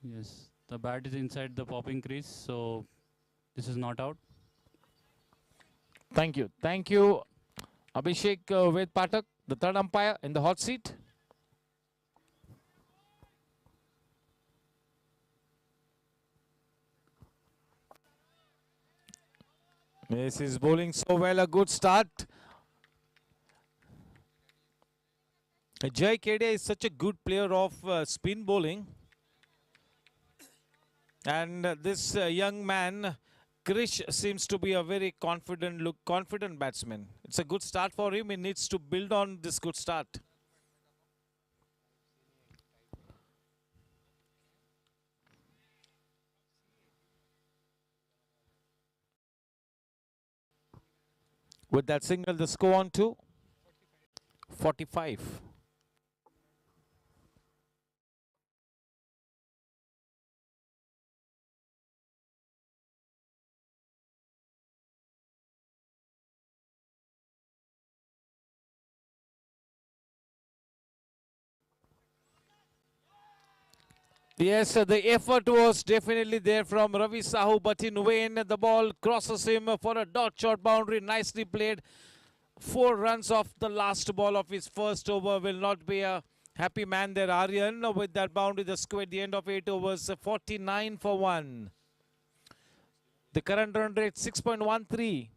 Yes, the bat is inside the popping crease, so this is not out. Thank you. Thank you, Abhishek Ved Patak, the third umpire in the hot seat. Yes, he's bowling so well. A good start. Jay Kedia is such a good player of spin bowling. And this young man, Krish, seems to be a very confident batsman. It's a good start for him. He needs to build on this good start. With that single, the score on to 45. Yes, the effort was definitely there from Ravi Sahu, but in vain. The ball crosses him for a dot shot boundary. Nicely played. 4 runs off the last ball of his first over. Will not be a happy man there, Aryan. With that boundary, the score at the end of 8 overs, 49 for 1. The current run rate 6.13.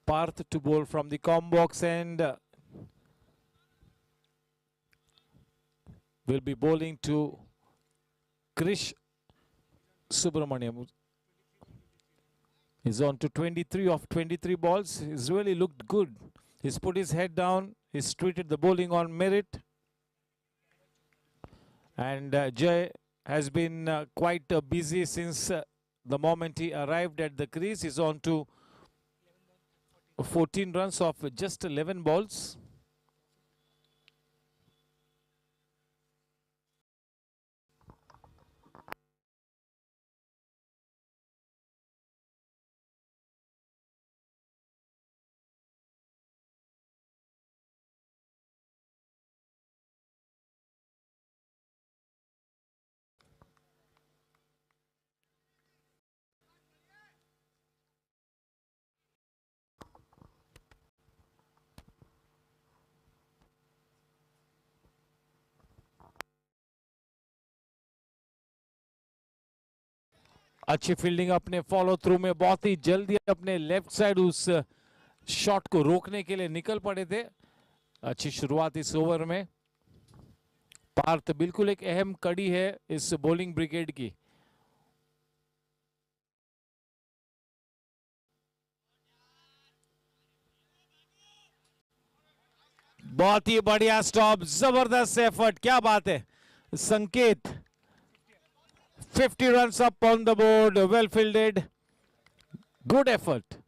Parth to bowl from the com box and will be bowling to Krish Subramaniam. He's on to 23 of 23 balls. He's really looked good. He's put his head down. He's treated the bowling on merit. And Jay has been quite busy since the moment he arrived at the crease. He's on to 14 runs off just 11 balls. अच्छी fielding अपने follow through में बहुत ही जल्दी अपने left side उस shot को रोकने के लिए निकल पड़े थे. अच्छी शुरुआत इस ओवर में. पार्थ बिल्कुल एक अहम कड़ी है इस बॉलिंग ब्रिगेड की. बहुत ही बढ़िया स्टॉप, जबरदस्त एफर्ट, क्या बात है संकेत. 50 runs up on the board, well fielded, good effort.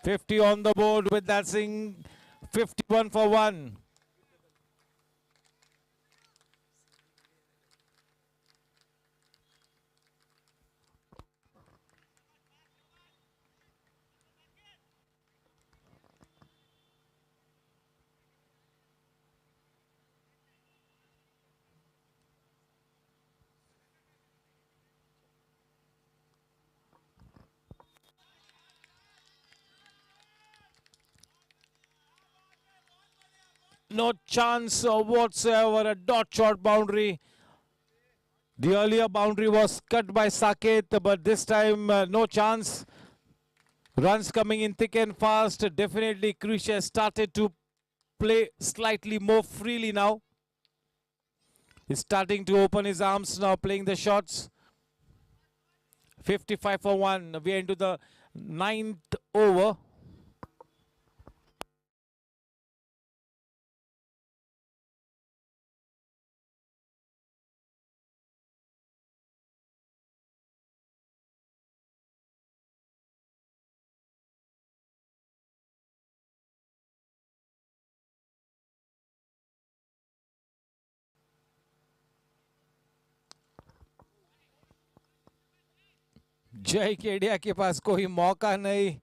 50 on the board with that Singh. 51 for 1. No chance whatsoever, a dot shot boundary. The earlier boundary was cut by Saket, but this time no chance. Runs coming in thick and fast. Definitely Krish has started to play slightly more freely now. He's starting to open his arms now, playing the shots. 55 for 1. We are into the 9th over. जय केडिया के पास कोई मौका नहीं.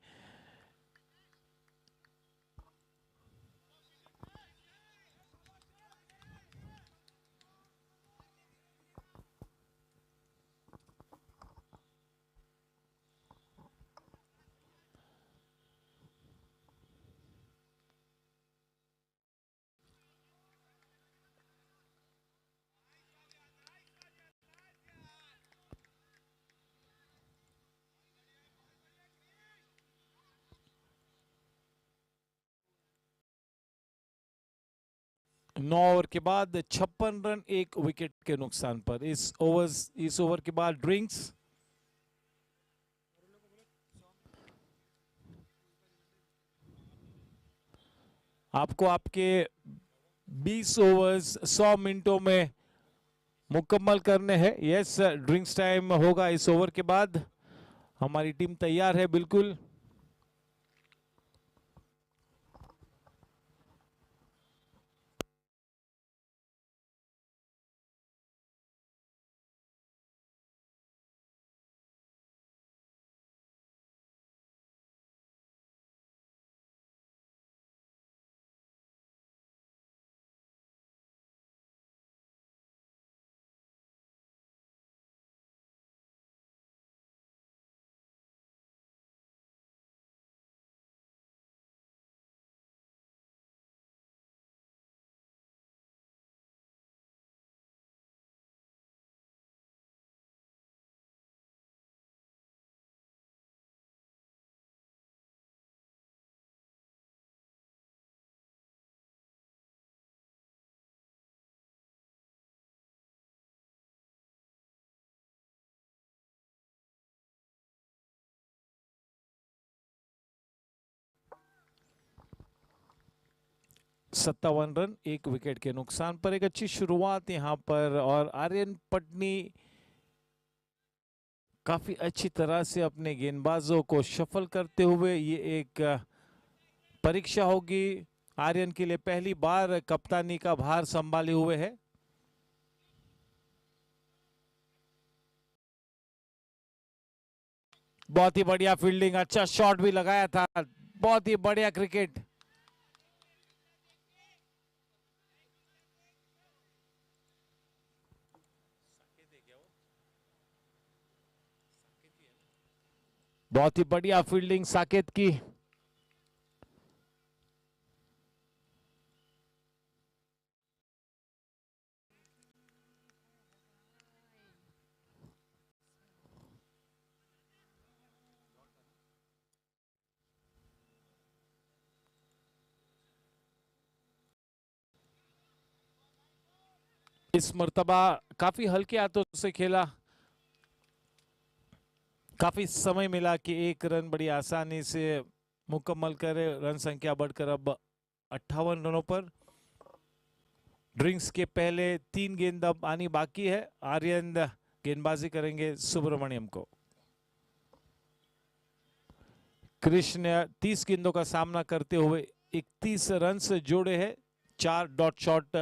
नौ over के बाद 56 run एक wicket के नुकसान पर. इस ओवर के बाद ड्रिंक्स. आपको आपके 20 ओवर्स 100 मिनटों में मुकम्मल करने हैं. यस, ड्रिंक्स टाइम होगा इस ओवर के बाद. हमारी टीम तैयार है बिल्कुल. सत्तावन रन एक विकेट के नुकसान पर. एक अच्छी शुरुआत यहां पर, और आर्यन पटनी काफी अच्छी तरह से अपने गेंदबाजों को शफल करते हुए. ये एक परीक्षा होगी आर्यन के लिए. पहली बार कप्तानी का भार संभाले हुए है. बहुत ही बढ़िया फील्डिंग, अच्छा शॉट भी लगाया था. बहुत ही बढ़िया क्रिकेट. बहुत ही बढ़िया फील्डिंग साकेत की. इस मर्तबा काफी हल्के हाथों से खेला. काफी समय मिला कि एक रन बड़ी आसानी से मुकम्मल करे. रन संख्या बढ़कर अब 58 रनों पर। ड्रिंक्स के पहले 3 गेंद अब आनी बाकी है। आर्यन गेंदबाजी करेंगे सुब्रमण्यम को। कृष्ण 30 गेंदों का सामना करते हुए 31 रन से जोड़े हैं, 4 डॉट शॉट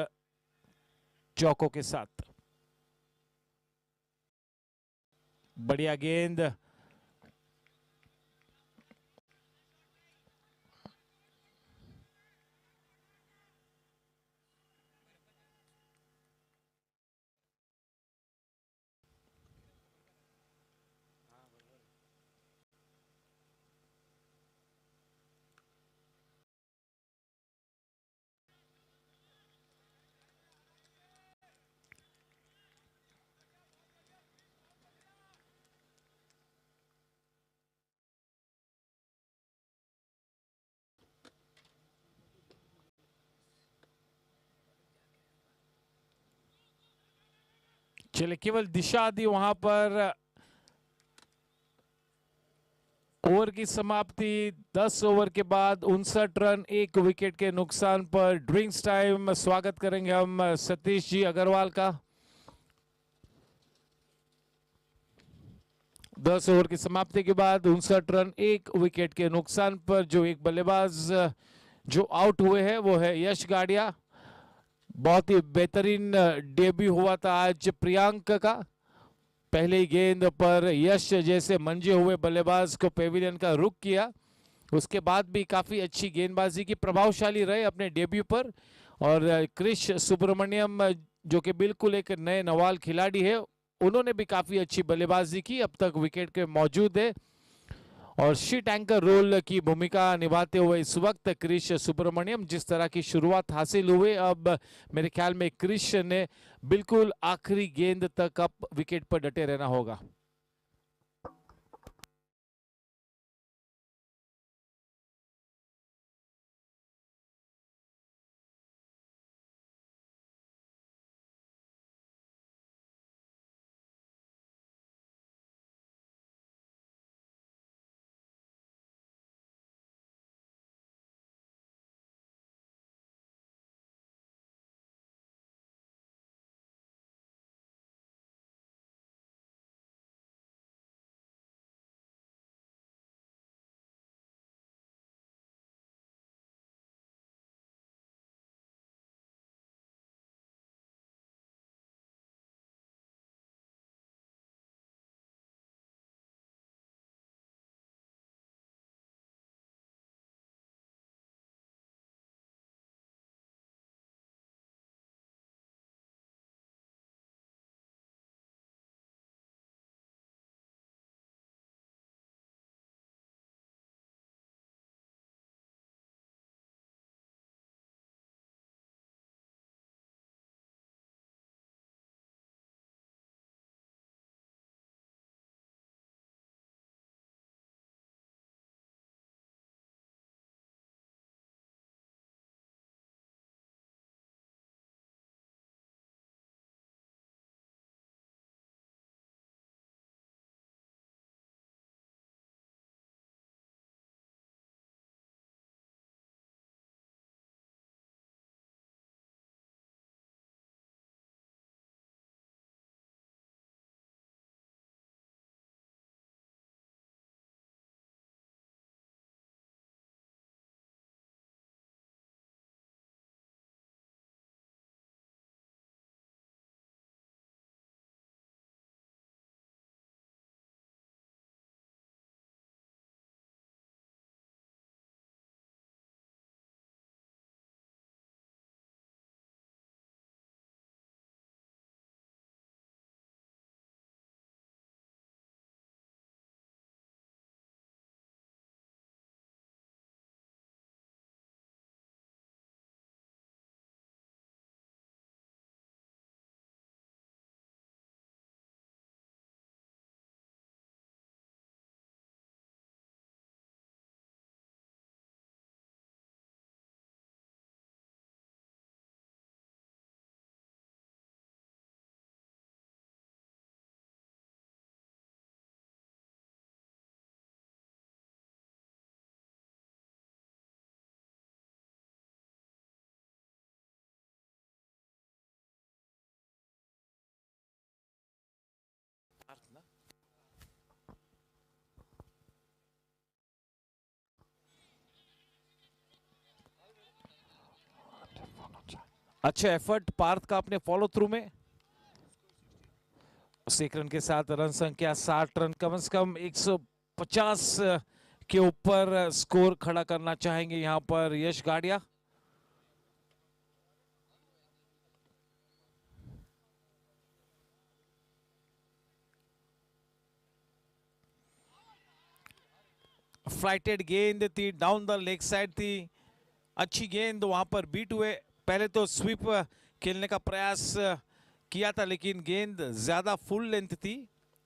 चौकों के साथ। बढ़िया गेंद, चले केवल दिशा दी वहां पर। ओवर की समाप्ति 10 ओवर के बाद 59 रन 1 विकेट के नुकसान पर। ड्रिंक्स टाइम स्वागत करेंगे हम सतीश जी अग्रवाल का। 10 ओवर की समाप्ति के बाद 59 रन 1 विकेट के नुकसान पर जो एक बल्लेबाज जो आउट हुए हैं वो है यश गाडिया। बहुत ही बेहतरीन डेब्यू हुआ था आज प्रियांक का। पहली गेंद पर यश जैसे मंजे हुए बल्लेबाज को पेविलियन का रुख किया। उसके बाद भी काफी अच्छी गेंदबाजी की, प्रभावशाली रहे अपने डेब्यू पर। और क्रिश सुब्रमण्यम जो कि बिल्कुल एक नए नवाल खिलाड़ी है, उन्होंने भी काफी अच्छी बल्लेबाजी की, अब तक विकेट के मौजूद है। और शीट एंकर रोल की भूमिका निभाते हुए इस वक्त क्रिश सुब्रमण्यम, जिस तरह की शुरुआत हासिल हुई, अब मेरे ख्याल में क्रिश ने बिल्कुल आखिरी गेंद तक अब विकेट पर डटे रहना होगा। अच्छा एफर्ट पार्थ का अपने फॉलो थ्रू में। 1 रन के साथ रन संख्या 60 रन, कम से कम 150 के ऊपर स्कोर खड़ा करना चाहेंगे यहां पर यश गाडिया। फ्लाइटेड गेंद थी, डाउन द लेग साइड थी, अच्छी गेंद वहां पर बीट हुए। पहले तो स्वीप खेलने का प्रयास किया था लेकिन गेंद ज्यादा फुल लेंथ थी,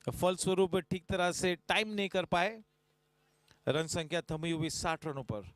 फलस्वरूप ठीक तरह से टाइम नहीं कर पाए। रन संख्या थमी हुई 60 रनों पर।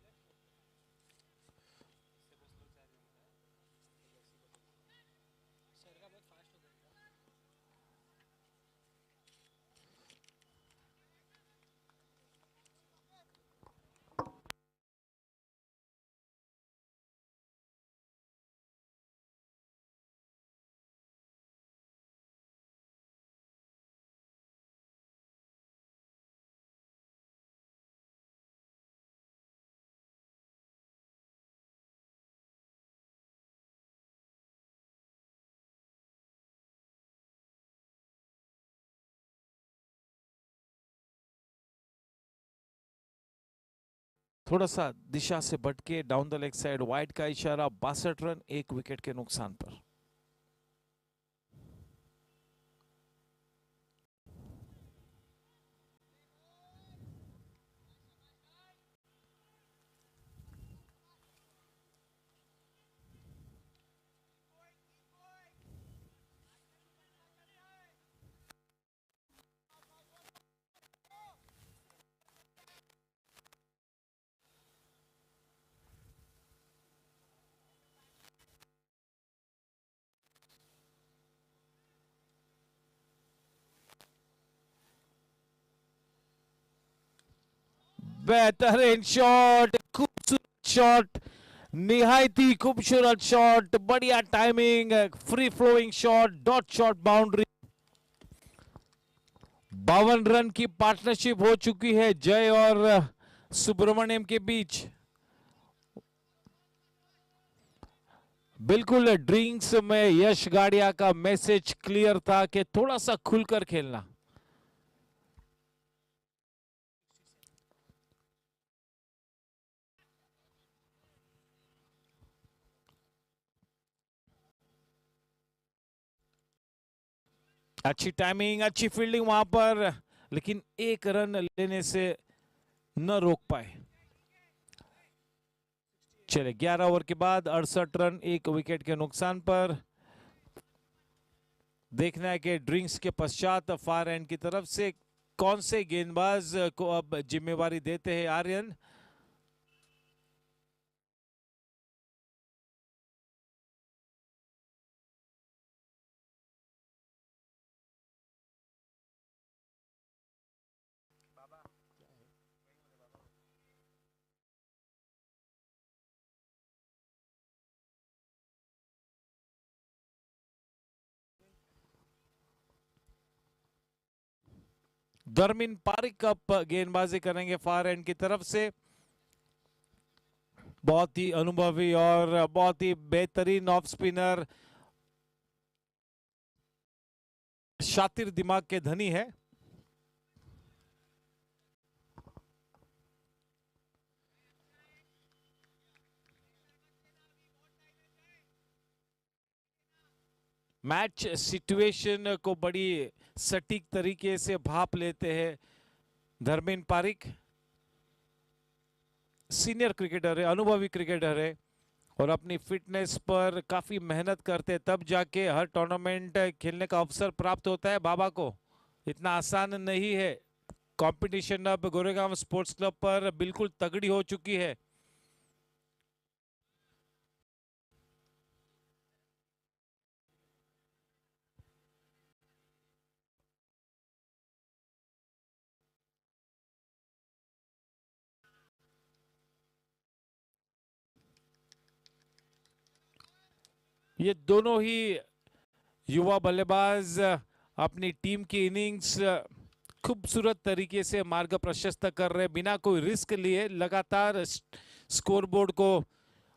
थोड़ा सा दिशा से भटके, down the leg side, wide का इशारा, 62 रन 1 विकेट के नुकसान पर। बेटर इन शॉट, खूबसूरत शॉट, निहायती खूबसूरत शॉट, बढ़िया timing, free flowing shot, dot shot boundary. 52 run की पार्टनरशिप हो चुकी है जय और सुब्रमण्यम के बीच। बिल्कुल ड्रिंक्स में यश गाडिया का मैसेज क्लियर था कि थोड़ा सा खुलकर खेलना। अच्छी टाइमिंग, अच्छी फील्डिंग वहां पर, लेकिन 1 रन लेने से न रोक पाए। चले 11 ओवर के बाद 68 रन 1 विकेट के नुकसान पर। देखना है कि ड्रिंक्स के पश्चात फार एंड की तरफ से कौन से गेंदबाज को अब जिम्मेवारी देते हैं आर्यन। दरमिन पारिक अब गेंदबाजी करेंगे फार एंड की तरफ से। बहुत ही अनुभवी और बहुत ही बेहतरीन ऑफ स्पिनर, शातिर दिमाग के धनी है। मैच सिचुएशन को बड़ी सटीक तरीके से भाप लेते हैं धर्मेंद्र पारिक। सीनियर क्रिकेटर है, अनुभवी क्रिकेटर है और अपनी फिटनेस पर काफी मेहनत करते हैं, तब जाके हर टूर्नामेंट खेलने का अवसर प्राप्त होता है बाबा को। इतना आसान नहीं है। कंपटीशन अब गोरेगांव स्पोर्ट्स क्लब पर बिल्कुल तगड़ी हो चुकी है। ये दोनों ही युवा बल्लेबाज अपनी टीम की इनिंग्स खूबसूरत तरीके से मार्ग प्रशस्त कर रहे, बिना कोई रिस्क लिए लगातार स्कोरबोर्ड को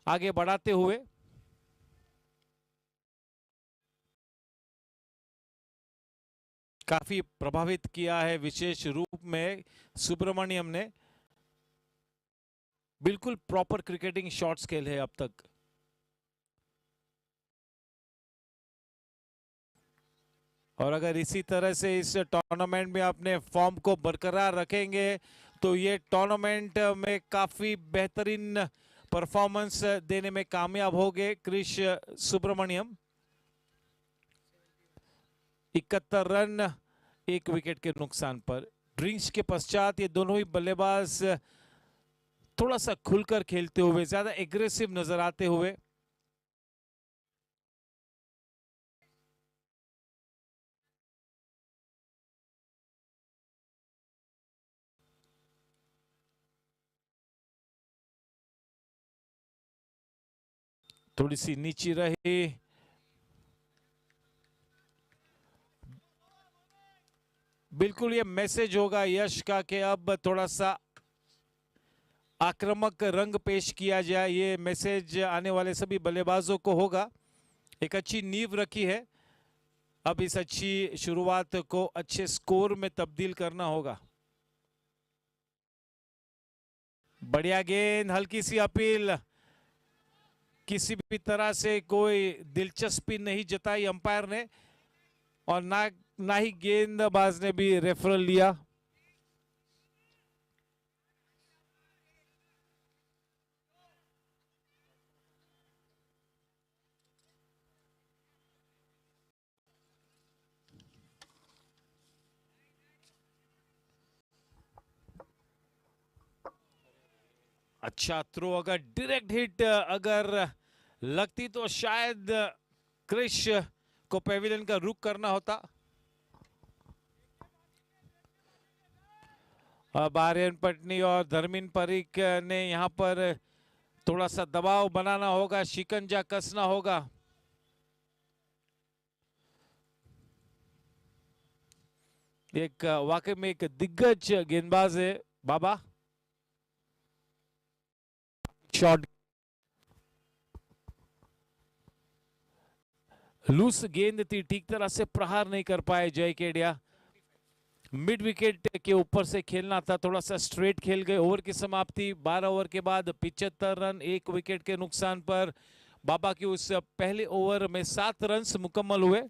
आगे बढ़ाते हुए। काफी प्रभावित किया है विशेष रूप में सुब्रमण्यम ने। बिल्कुल प्रॉपर क्रिकेटिंग शॉट्स खेले हैं अब तक। और अगर इसी तरह से इस टूर्नामेंट में अपने फॉर्म को बरकरार रखेंगे तो ये टूर्नामेंट में काफी बेहतरीन परफॉर्मेंस देने में कामयाब हो गए क्रिश सुब्रमण्यम। 71 रन 1 विकेट के नुकसान पर। ड्रिंक्स के पश्चात ये दोनों ही बल्लेबाज थोड़ा सा खुलकर खेलते हुए, ज्यादा एग्रेसिव नजर आते हुए। थोड़ी सी नीची रही। बिल्कुल ये मैसेज होगा यश का कि अब थोड़ा सा आक्रामक रंग पेश किया जाए। ये मैसेज आने वाले सभी बल्लेबाजों को होगा। एक अच्छी नींव रखी है, अब इस अच्छी शुरुआत को अच्छे स्कोर में तब्दील करना होगा। बढ़िया गेंद, हल्की सी अपील। किसी भी तरह से कोई दिलचस्पी नहीं जताई अंपायर ने और ना ही गेंदबाज ने भी रेफरल लिया। अच्छा थ्रो, अगर डायरेक्ट हिट अगर लगती तो शायद क्रिश को पेविलियन का रुख करना होता। अब आर्यन पटनी और धर्मिन परीख ने यहां पर थोड़ा सा दबाव बनाना होगा, शिकंजा कसना होगा। एक वाकई में एक दिग्गज गेंदबाज है बाबा। शॉट लूस गेंद थी, ठीक तरह से प्रहार नहीं कर पाए जय केडिया। मिड विकेट के ऊपर से खेलना था, थोड़ा सा स्ट्रेट खेल गए। ओवर की समाप्ति 12 ओवर के बाद 75 रन 1 विकेट के नुकसान पर। बाबा की उस पहले ओवर में 7 रन मुकम्मल हुए।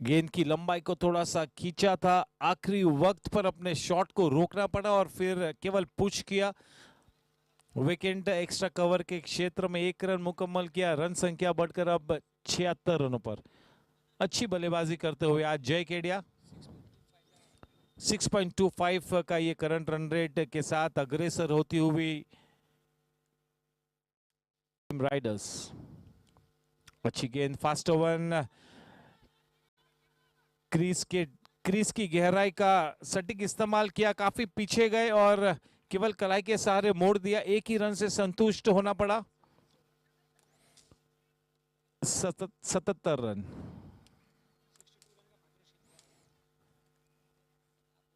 गेंद की लंबाई को थोड़ा सा खींचा था, आखिरी वक्त पर अपने शॉट को रोकना पड़ा और फिर केवल पुश किया। विकेट एक्स्ट्रा कवर के क्षेत्र में 1 रन मुकम्मल किया। रन संख्या बढ़कर अब 76 रनों पर। अच्छी बल्लेबाजी करते हुए आज जय केडिया 6.25 का ये करंट रन रेट के साथ अग्रेसर होती हुई राइडर्स। अच्छी गेंद, फास्ट ओवर। क्रीज की गहराई का सटीक इस्तेमाल किया, काफी पीछे गए और केवल कलाई के सहारे मोड़ दिया। 1 ही रन से संतुष्ट होना पड़ा। 77 रन।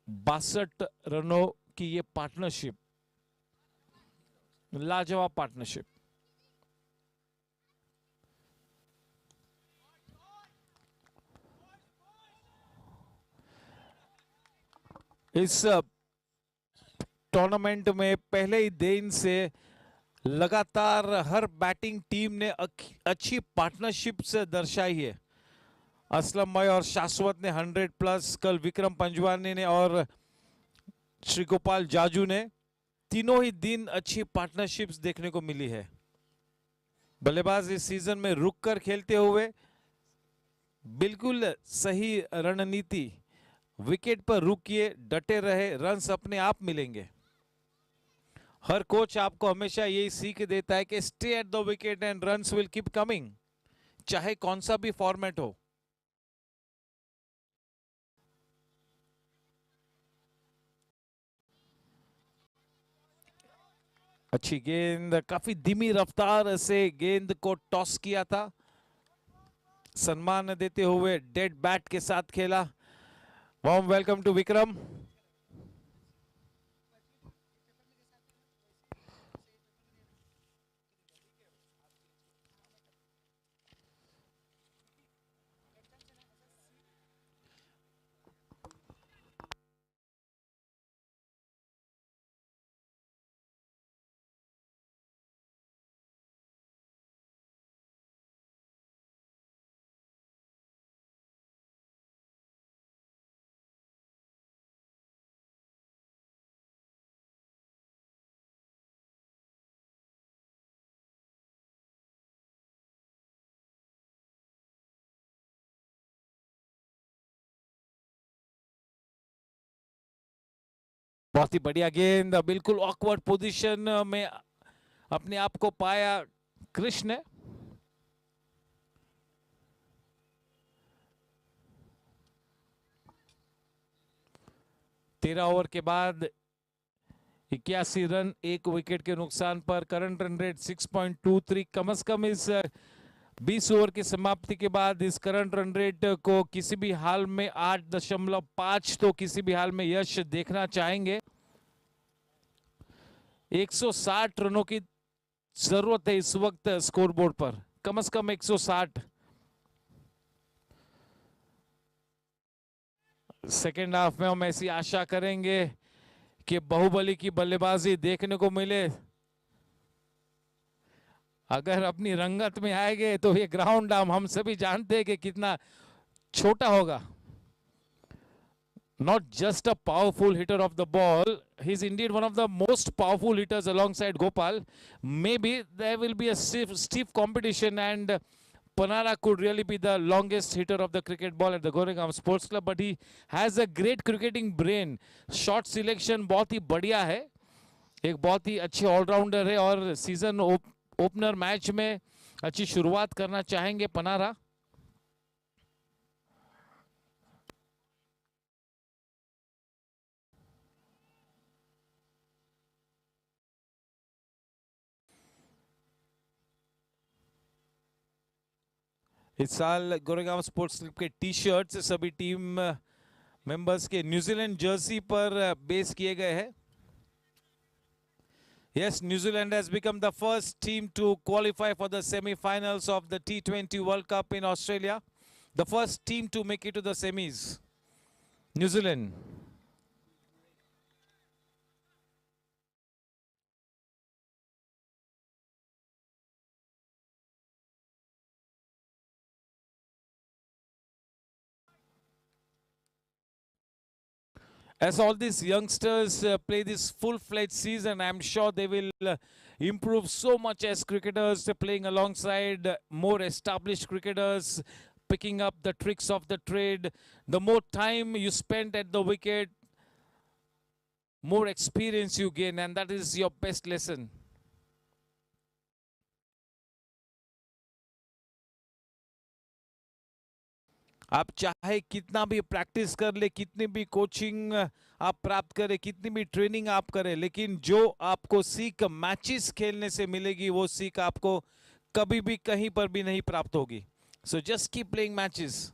62 रनों की ये पार्टनरशिप, लाजवाब पार्टनरशिप। इस टूर्नामेंट में पहले ही दिन से लगातार हर बैटिंग टीम ने अच्छी पार्टनरशिप से दर्शाई है। असलम मय और शाश्वत ने 100 प्लस, कल विक्रम पंजवानी ने और श्री गोपाल जाजू ने, तीनों ही दिन अच्छी पार्टनरशिप्स देखने को मिली है। बल्लेबाज इस सीजन में रुक कर खेलते हुए बिल्कुल सही रणनीति, विकेट पर रुकिए, डटे रहे, रन्स अपने आप मिलेंगे। हर कोच आपको हमेशा यही सीख देता है कि stay at the wicket and runs will keep coming, चाहे कौन सा भी फॉर्मेट हो। अच्छी गेंद, काफी धीमी रफ्तार से गेंद को टॉस किया था, सम्मान देते हुए डेड बैट के साथ खेला। Warm welcome to Vikram. बहुत ही बढ़िया गेंद, बिल्कुल ऑकवर्ड पोजीशन में अपने आप को पाया कृष्ण ने। 13 ओवर के बाद 81 रन, 1 विकेट के नुकसान पर करंट रन रेट 6.23। कम से कम इस 20 ओवर की समाप्ति के बाद इस करंट रन रेट को किसी भी हाल में 8.5 तो किसी भी हाल में यश देखना चाहेंगे। 160 रनों की जरूरत है इस वक्त स्कोरबोर्ड पर, कम से कम 160। सेकेंड हाफ में हम ऐसी आशा करेंगे कि बाहुबली की बल्लेबाजी देखने को मिले। अगर अपनी रंगत में आएंगे तो ये ग्राउंड हम सभी जानते हैं कि कितना छोटा होगा। Not just a powerful hitter of the ball, he's indeed one of the most powerful hitters alongside Gopal. Maybe there will be a stiff competition and Panara could really be the longest hitter of the cricket ball at the Goregaon Sports Club, but he has a great cricketing brain. Shot selection बहुत ही बढ़िया है, एक बहुत ही अच्छे allrounder है और season opener match में अच्छी शुरुआत करना चाहेंगे पनारा। इस साल गोरेगांव स्पोर्ट्स क्लब के टी शर्ट्स सभी टीम मेंबर्स के न्यूजीलैंड जर्सी पर बेस किए गए हैं। Yes, New Zealand has become the first team to qualify for the semi-finals of the T20 World Cup in Australia. The first team to make it to the semis, New Zealand. As all these youngsters play this full-fledged season, I'm sure they will improve so much as cricketers, playing alongside more established cricketers, picking up the tricks of the trade. The more time you spend at the wicket, more experience you gain, and that is your best lesson. आप चाहे कितना भी practice कर ले, कितनी भी coaching आप प्राप्त करें, कितनी भी ट्रेनिंग आप करें, लेकिन जो आपको सीख मैचेस खेलने से मिलेगी वो सीख आपको कभी भी कहीं पर भी नहीं प्राप्त होगी। So just keep playing matches.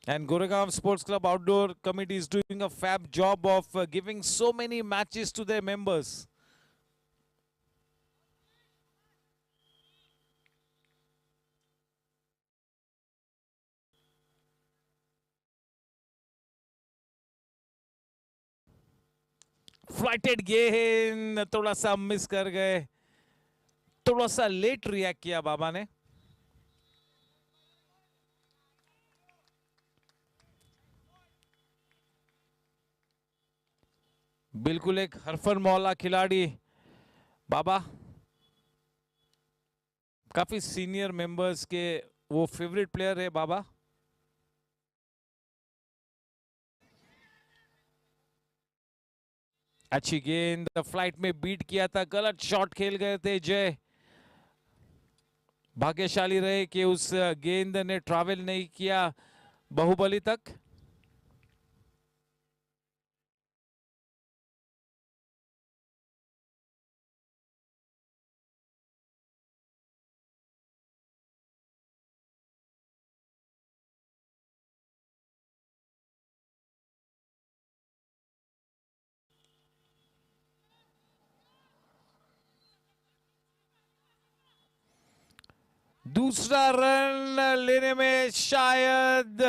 And Goregaon Sports Club Outdoor Committee is doing a fab job of giving so many matches to their members. Flighted गेंद, थोड़ा सा मिस कर गए, थोड़ा सा लेट रिएक्ट किया बाबा ने। बिल्कुल एक हरफन मौला खिलाड़ी बाबा, काफी सीनियर मेंबर्स के वो फेवरेट प्लेयर है बाबा। अच्छी गेंद, फ्लाइट में बीट किया था, गलत शॉट खेल गए थे जय। भाग्यशाली रहे कि उस गेंद ने ट्रैवल नहीं किया बाहुबली तक। दूसरा रन लेने में शायद,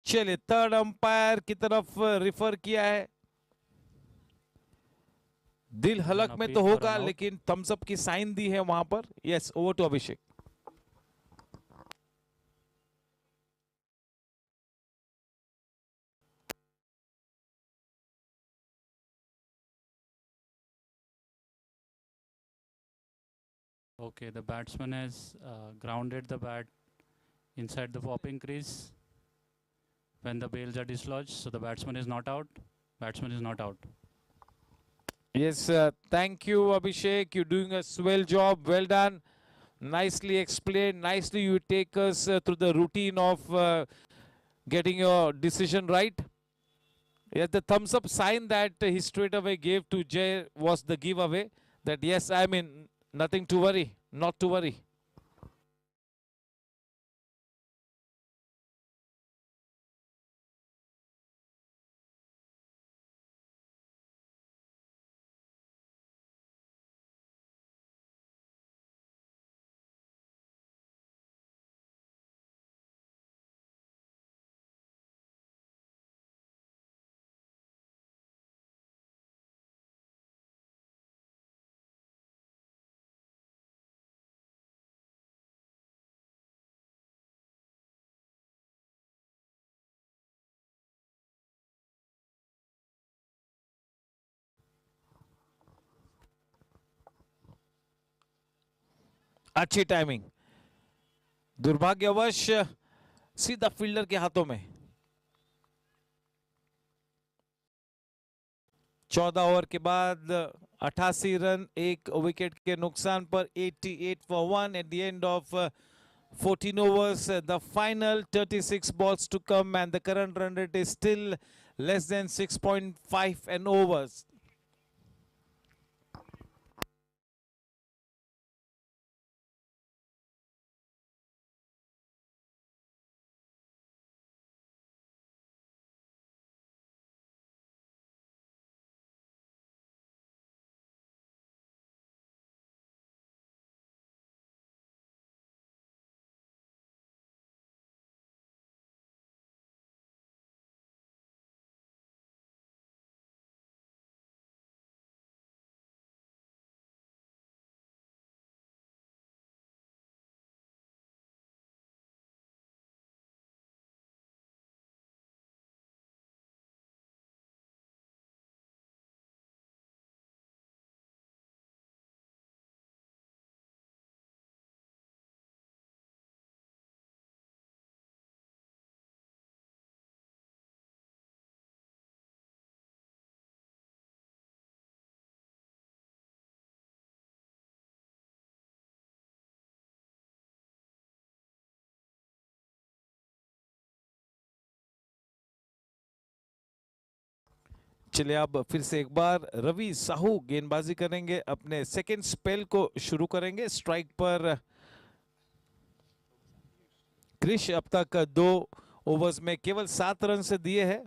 चलिए थर्ड अंपायर की तरफ रिफर किया है। दिल हलक में तो होगा, लेकिन थम्स अप की साइन दी है वहां पर। Yes, over to Abhishek. Okay, the batsman has grounded the bat inside the popping crease when the bails are dislodged. So the batsman is not out. Batsman is not out. Yes, thank you, Abhishek. You're doing a swell job. Well done. Nicely explained. Nicely you take us through the routine of getting your decision right. Yes, the thumbs up sign that he straight away gave to Jay was the giveaway. That yes, I mean, nothing to worry, not to worry. अच्छी timing, दुर्भाग्यवश सीधा fielder के हाथों में। 14 over के बाद 88 run, एक wicket के नुकसान पर 88 for 1 at the end of 14 overs. The final 36 balls to come and the current run rate is still less than 6.5 an overs. चलिए अब फिर से एक बार रवि साहू गेंदबाजी करेंगे, अपने सेकेंड स्पेल को शुरू करेंगे। स्ट्राइक पर क्रिश अब तक 2 ओवर्स में केवल 7 रन से दिए हैं।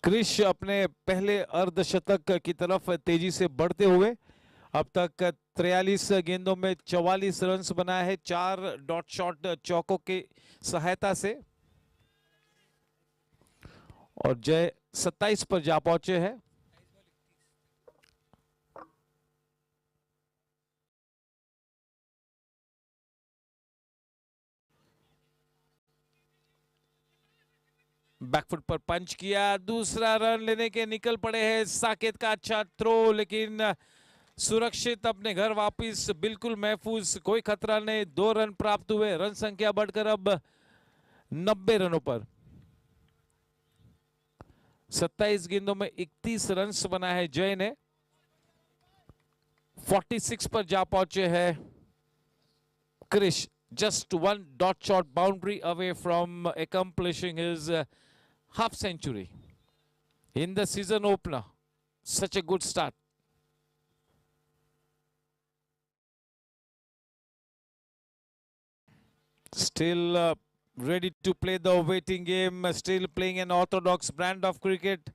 क्रिश अपने पहले अर्धशतक की तरफ तेजी से बढ़ते हुए अब तक 43 गेंदों में 44 रन्स बनाए हैं, 4 डॉट शॉट चौकों की सहायता से, और जय 27 पर जा पहुंचे हैं। बैकफुट पर पंच किया, दूसरा रन लेने के निकल पड़े हैं। साकेत का अच्छा थ्रो, लेकिन सुरक्षित अपने घर वापस, बिल्कुल महफूज, कोई खतरा नहीं। 2 रन प्राप्त हुए, रन संख्या बढ़कर अब 90 रनों पर। 27 गेंदों में 31 रन्स बनाए हैं जय ने। 46 पर जा पहुंचे हैं Krrish, just 1 dot shot boundary away from accomplishing his half century in the season opener. Such a good start. Still ready to play the waiting game, still playing an orthodox brand of cricket.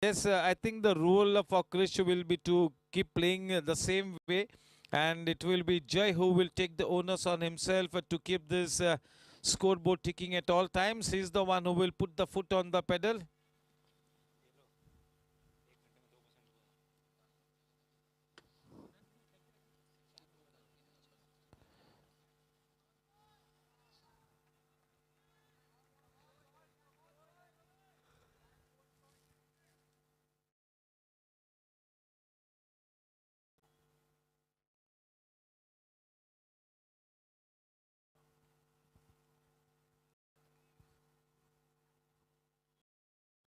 Yes, I think the role for Krish will be to keep playing the same way, and it will be Jai who will take the onus on himself to keep this scoreboard ticking at all times. He's the one who will put the foot on the pedal.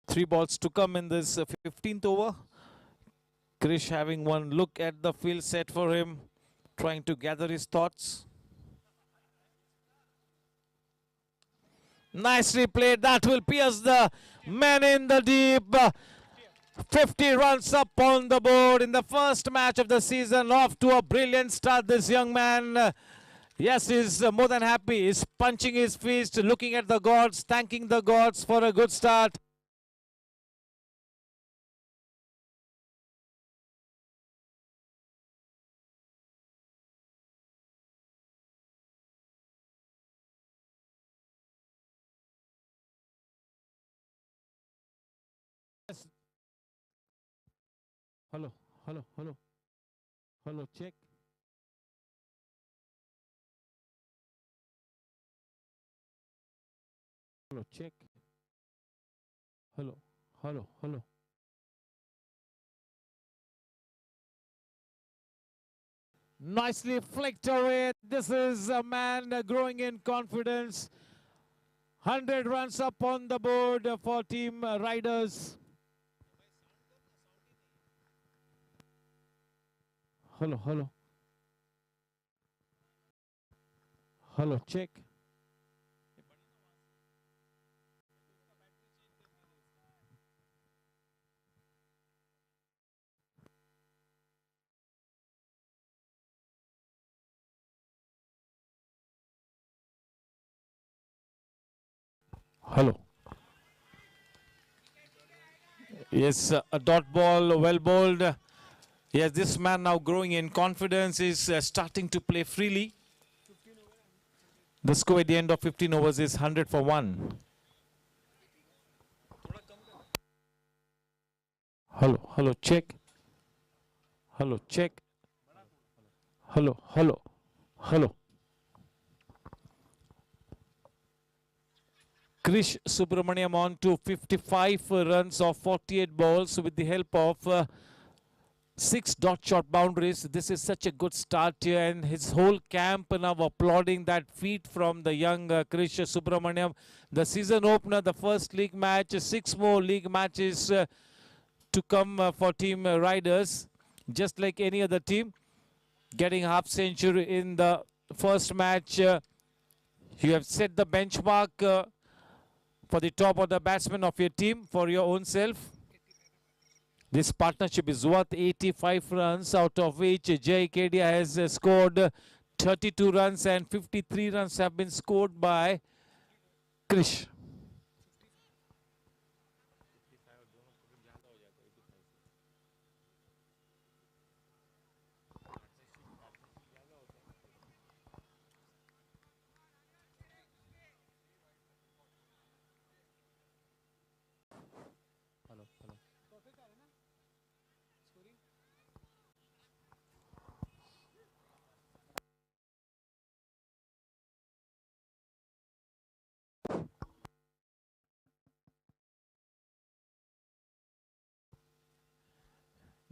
Three balls to come in this 15th over. Krish having one look at the field set for him, trying to gather his thoughts. Nicely played. That will pierce the man in the deep. 50 runs up on the board in the first match of the season. Off to a brilliant start, this young man. Yes, he's more than happy. He's punching his fist, looking at the gods, thanking the gods for a good start. Yes. Hello, hello, hello, hello, check. Hello, check. Hello, hello, hello. Nicely flicked away. This is a man growing in confidence. 100 runs up on the board for Team Riders. Hello, hello. Hello, check. Hello. Yes, a dot ball, well bowled. Yes, this man now growing in confidence is starting to play freely. The score at the end of 15 overs is 100 for 1. Hello, hello, check. Hello, check. Hello, hello, hello. Krish Subramaniam on to 55 runs of 48 balls with the help of 6 dot shot boundaries. This is such a good start here, and his whole camp now applauding that feat from the young Krish Subramaniam. The season opener, the first league match, 6 more league matches to come for Team Riders, just like any other team. Getting half century in the first match. You have set the benchmark for the top of the batsman of your team for your own self. This partnership is worth 85 runs, out of which Jai Kedia has scored 32 runs and 53 runs have been scored by Krish.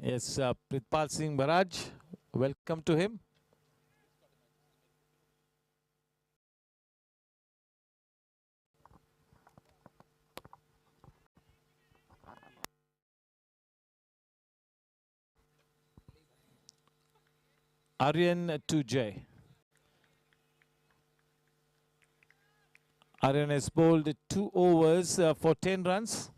Yes, Pritpal Singh Baraj, welcome to him. Aryan to Jay. Aryan has bowled 2 overs for 10 runs.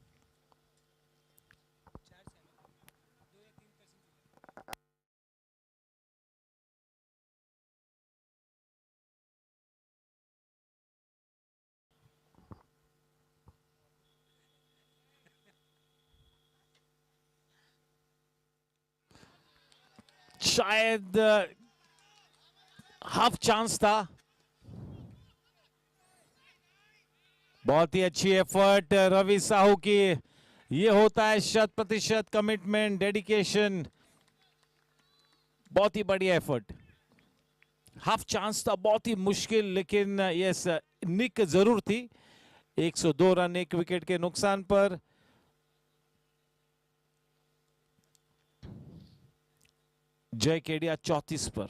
शायद half chance था. बहुत ही अच्छी effort Ravi Sahu की. ये होता है 100% commitment, dedication. बहुत ही बढ़िया एफर्ट. हाफ चांस था, बहुत ही मुश्किल, लेकिन यस निक जरूर थी. 102 रन 1 विकेट के नुकसान पर. जय केडिया 34 पर.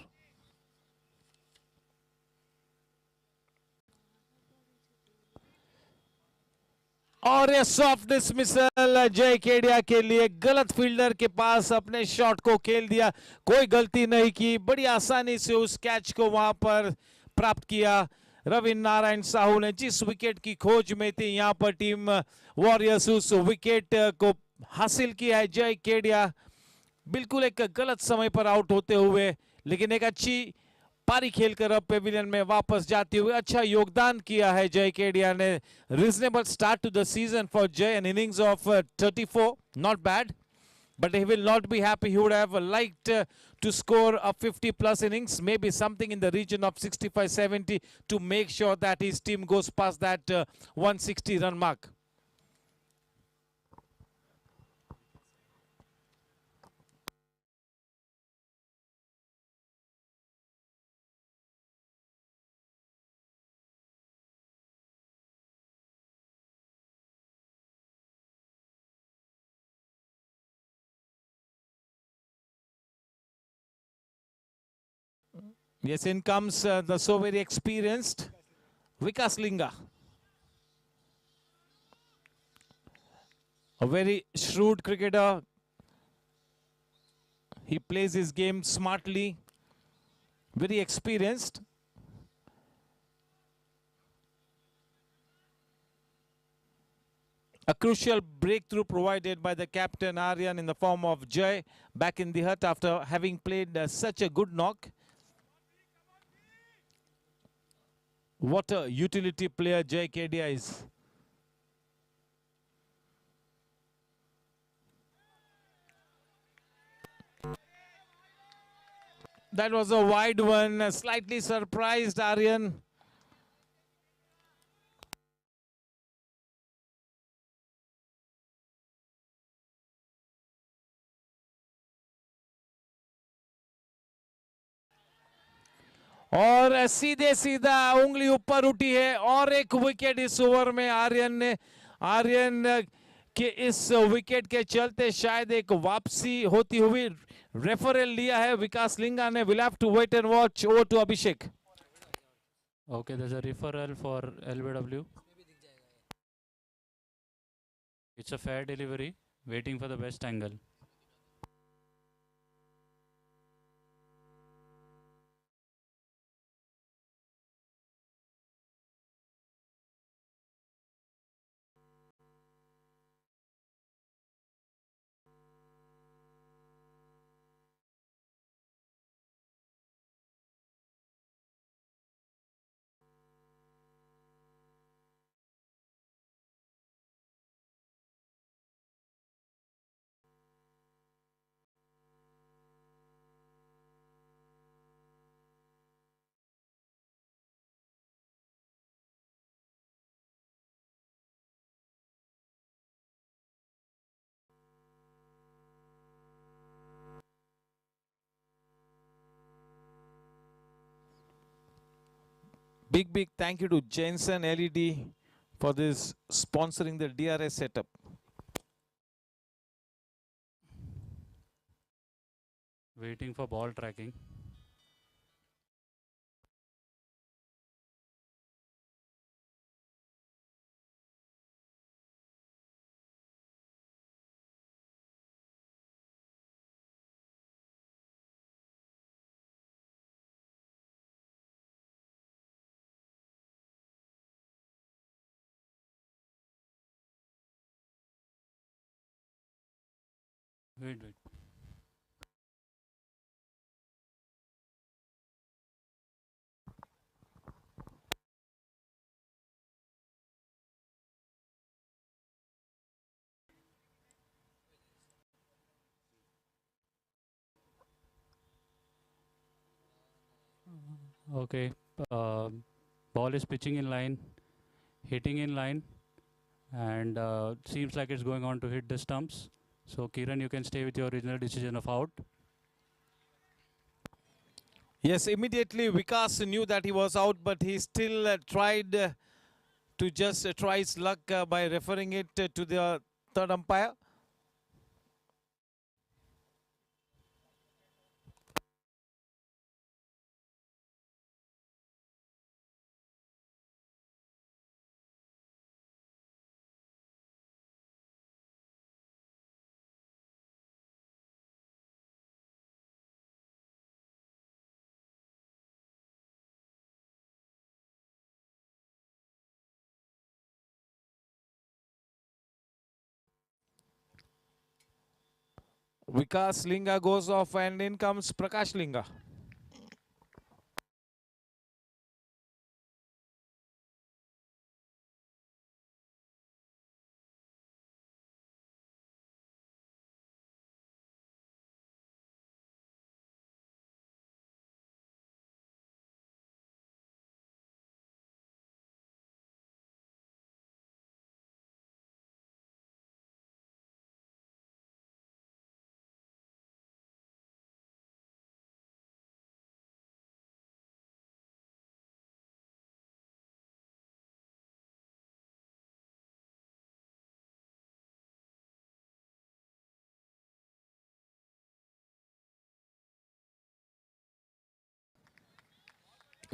और ये सॉफ्ट डिसमिसल जय केडिया के लिए. गलत फील्डर के पास अपने शॉट को खेल दिया. कोई गलती नहीं की, बड़ी आसानी से उस कैच को वहां पर प्राप्त किया. रवि नारायण साहू ने जिस विकेट की खोज में थी, यहां पर टीम वॉरियर्स उस विकेट को हासिल किया है. जय केडिया बिल्कुल एक गलत समय पर आउट होते हुए, लेकिन एक अच्छी पारी खेलकर अब पेविलियन में वापस जाते हुए अच्छा योगदान किया है जय केडिया ने. Reasonable start to the season for Jay. An innings of 34, not bad, but he will not be happy. He would have liked to score a 50 plus innings, maybe something in the region of 65-70 to make sure that his team goes past that 160 run mark. Yes, in comes the so very experienced Vikas Linga. A very shrewd cricketer. He plays his game smartly. Very experienced. A crucial breakthrough provided by the captain Aryan in the form of Jay back in the hut after having played such a good knock. What a utility player Jay Kedia is. That was a wide one, slightly surprised Aryan. और सीधे सीधा उंगली ऊपर उठी है और एक wicket इस ओवर में आर्यन के इस विकेट के चलते शायद एक वापसी होती हुई रेफरल लिया है विकास लिंगा ने. Will have to wait and watch. Over to Abhishek. Okay, there's a referral for LBW. It's a fair delivery, waiting for the best angle. Big thank you to Jensen LED for this sponsoring the DRS setup. Waiting for ball tracking. Wait. Okay. Ball is pitching in line, hitting in line, and seems like it's going on to hit the stumps. So Kiran, you can stay with your original decision of out. Yes, immediately Vikas knew that he was out, but he still tried to just try his luck by referring it to the third umpire. Vikas Linga goes off and in comes Prakash Linga.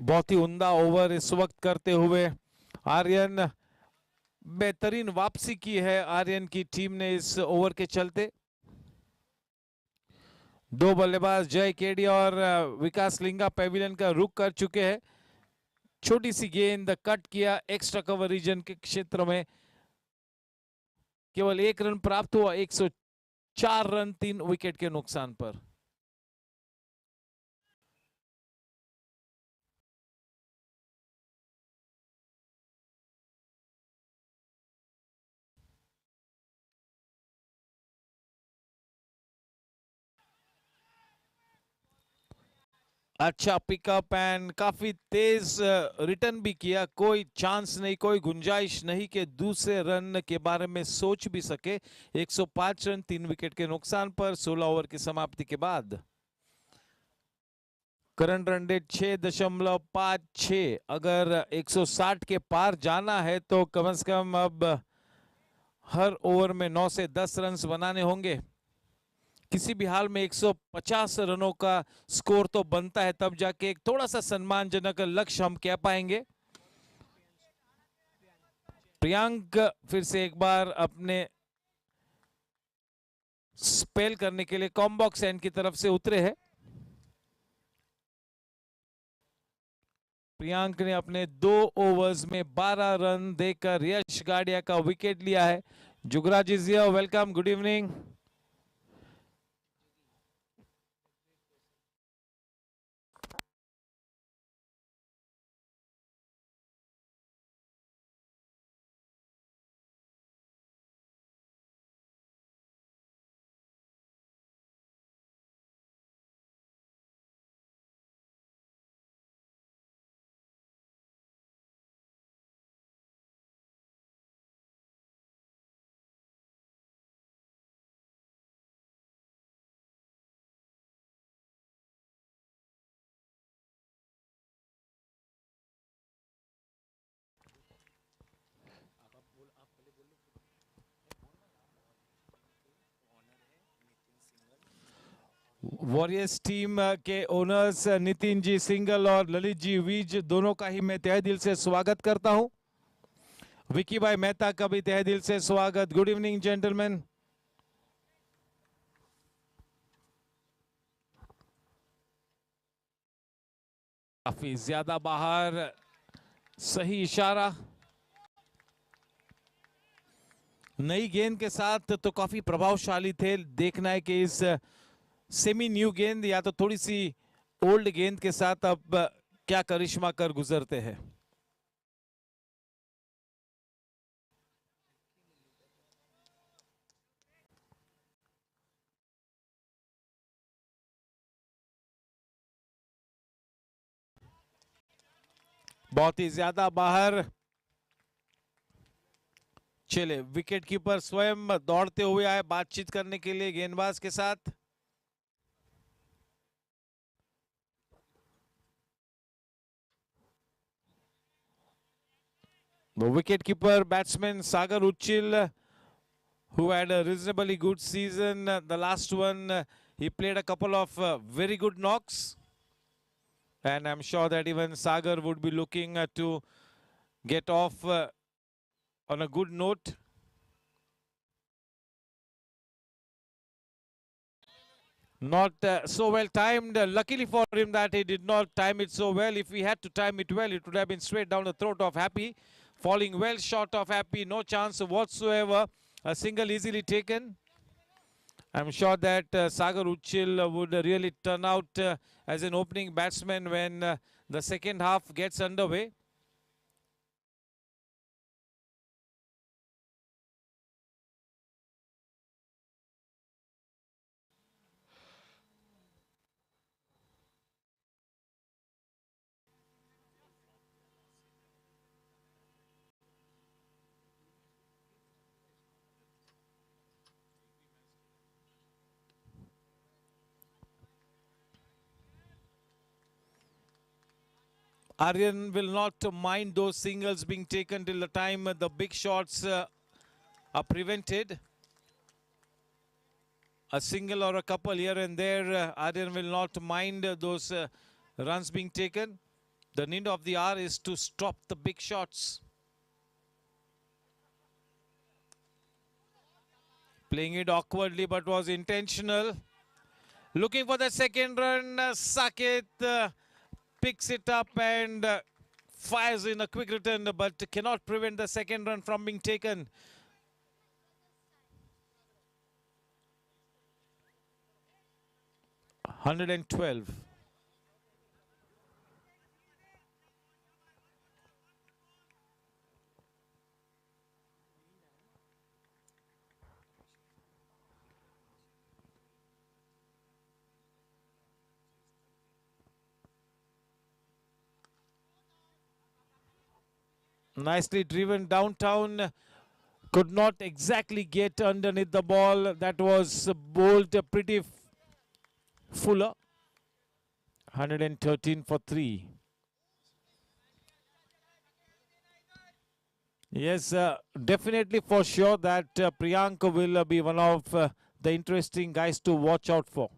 बहुत ही उम्दा over इस वक्त करते हुए आर्यन, बेहतरीन वापसी की है आर्यन की टीम ने इस ओवर के चलते। दो बल्लेबाज जय केडी और विकास लिंगा पेविलियन का रुख कर चुके हैं। छोटी सी गेंद कट किया एक्स्ट्रा कवर रीजन के क्षेत्र में, केवल 1 रन प्राप्त हुआ 104 रन 3 विकेट के नुकसान पर। अच्छा पिकअप एंड काफी तेज रिटर्न भी किया, कोई चांस नहीं, कोई गुंजाइश नहीं कि दूसरे रन के बारे में सोच भी सके। 105 रन 3 विकेट के नुकसान पर 16 ओवर की समाप्ति के बाद। Current run rate 6.56। अगर 160 के पार जाना है तो कम से कम अब हर ओवर में 9 से 10 रन बनाने होंगे। किसी भी हाल में 150 रनों का स्कोर तो बनता है, तब जाके एक थोड़ा सा सम्मानजनक लक्ष्य हम कह पाएंगे। प्रियांक फिर से एक बार अपने स्पेल करने के लिए कॉम्बॉक्स एंड की तरफ से उतरे हैं। प्रियांक ने अपने 2 ओवर्स में 12 रन देकर यश गाडिया का विकेट लिया है। Jugraj is here, welcome, good evening. Warriors team के ओनर्स नितिन जी सिंगल और ललित जी वीज दोनों का ही मैं तहे दिल से स्वागत करता हूं। विकी भाई मेहता का भी तहे दिल से स्वागत। Good evening gentleman. काफी ज्यादा बाहर, सही इशारा। नई गेंद के साथ तो काफी प्रभावशाली थे। देखना है कि इस सेमी न्यू गेंद या तो थोड़ी सी ओल्ड गेंद के साथ अब क्या करिश्मा कर गुजरते हैं। बहुत ही ज्यादा बाहर। चले, विकेट कीपर स्वयं दौड़ते हुए आए बातचीत करने के लिए गेंदबाज के साथ। The wicket-keeper batsman Sagar Uchil, who had a reasonably good season. The last one, he played a couple of very good knocks. And I'm sure that even Sagar would be looking to get off on a good note. Not so well timed. Luckily for him that he did not time it so well. If he had to time it well, it would have been straight down the throat of Happy. Falling well short of Happy. No chance whatsoever. A single easily taken. I'm sure that Sagar Uchil would really turn out as an opening batsman when the second half gets underway. Aryan will not mind those singles being taken till the time the big shots are prevented. A single or a couple here and there, Aryan will not mind those runs being taken. The need of the hour is to stop the big shots. Playing it awkwardly but was intentional. Looking for the second run, Saket picks it up and fires in a quick return, but cannot prevent the second run from being taken. $112. Nicely driven downtown. Could not exactly get underneath the ball. That was bowled pretty fuller. 113 for 3. Yes, definitely for sure that Priyank will be one of the interesting guys to watch out for.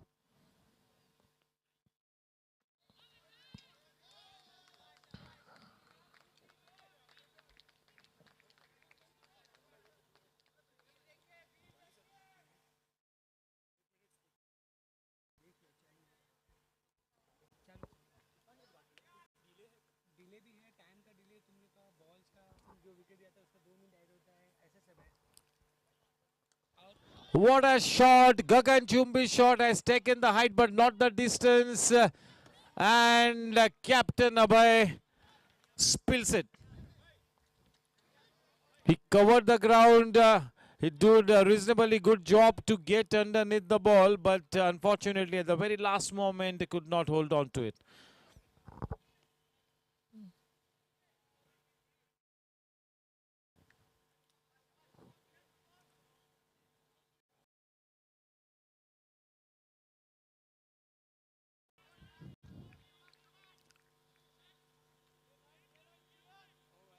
What a shot! Gagan Chumbi shot has taken the height but not the distance. And Captain Abhay spills it. He covered the ground. He did a reasonably good job to get underneath the ball, but unfortunately at the very last moment he could not hold on to it.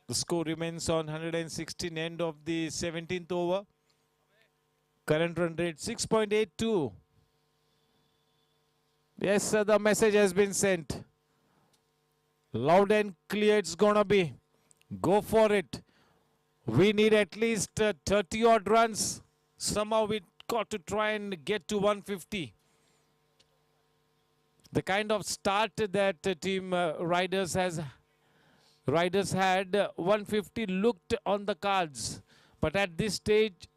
The score remains on 116, end of the 17th over. Current run rate 6.82. Yes, sir, the message has been sent. Loud and clear it's gonna be. Go for it. We need at least 30 odd runs. Somehow we got to try and get to 150. The kind of start that team Riders had 150 looked on the cards, but at this stage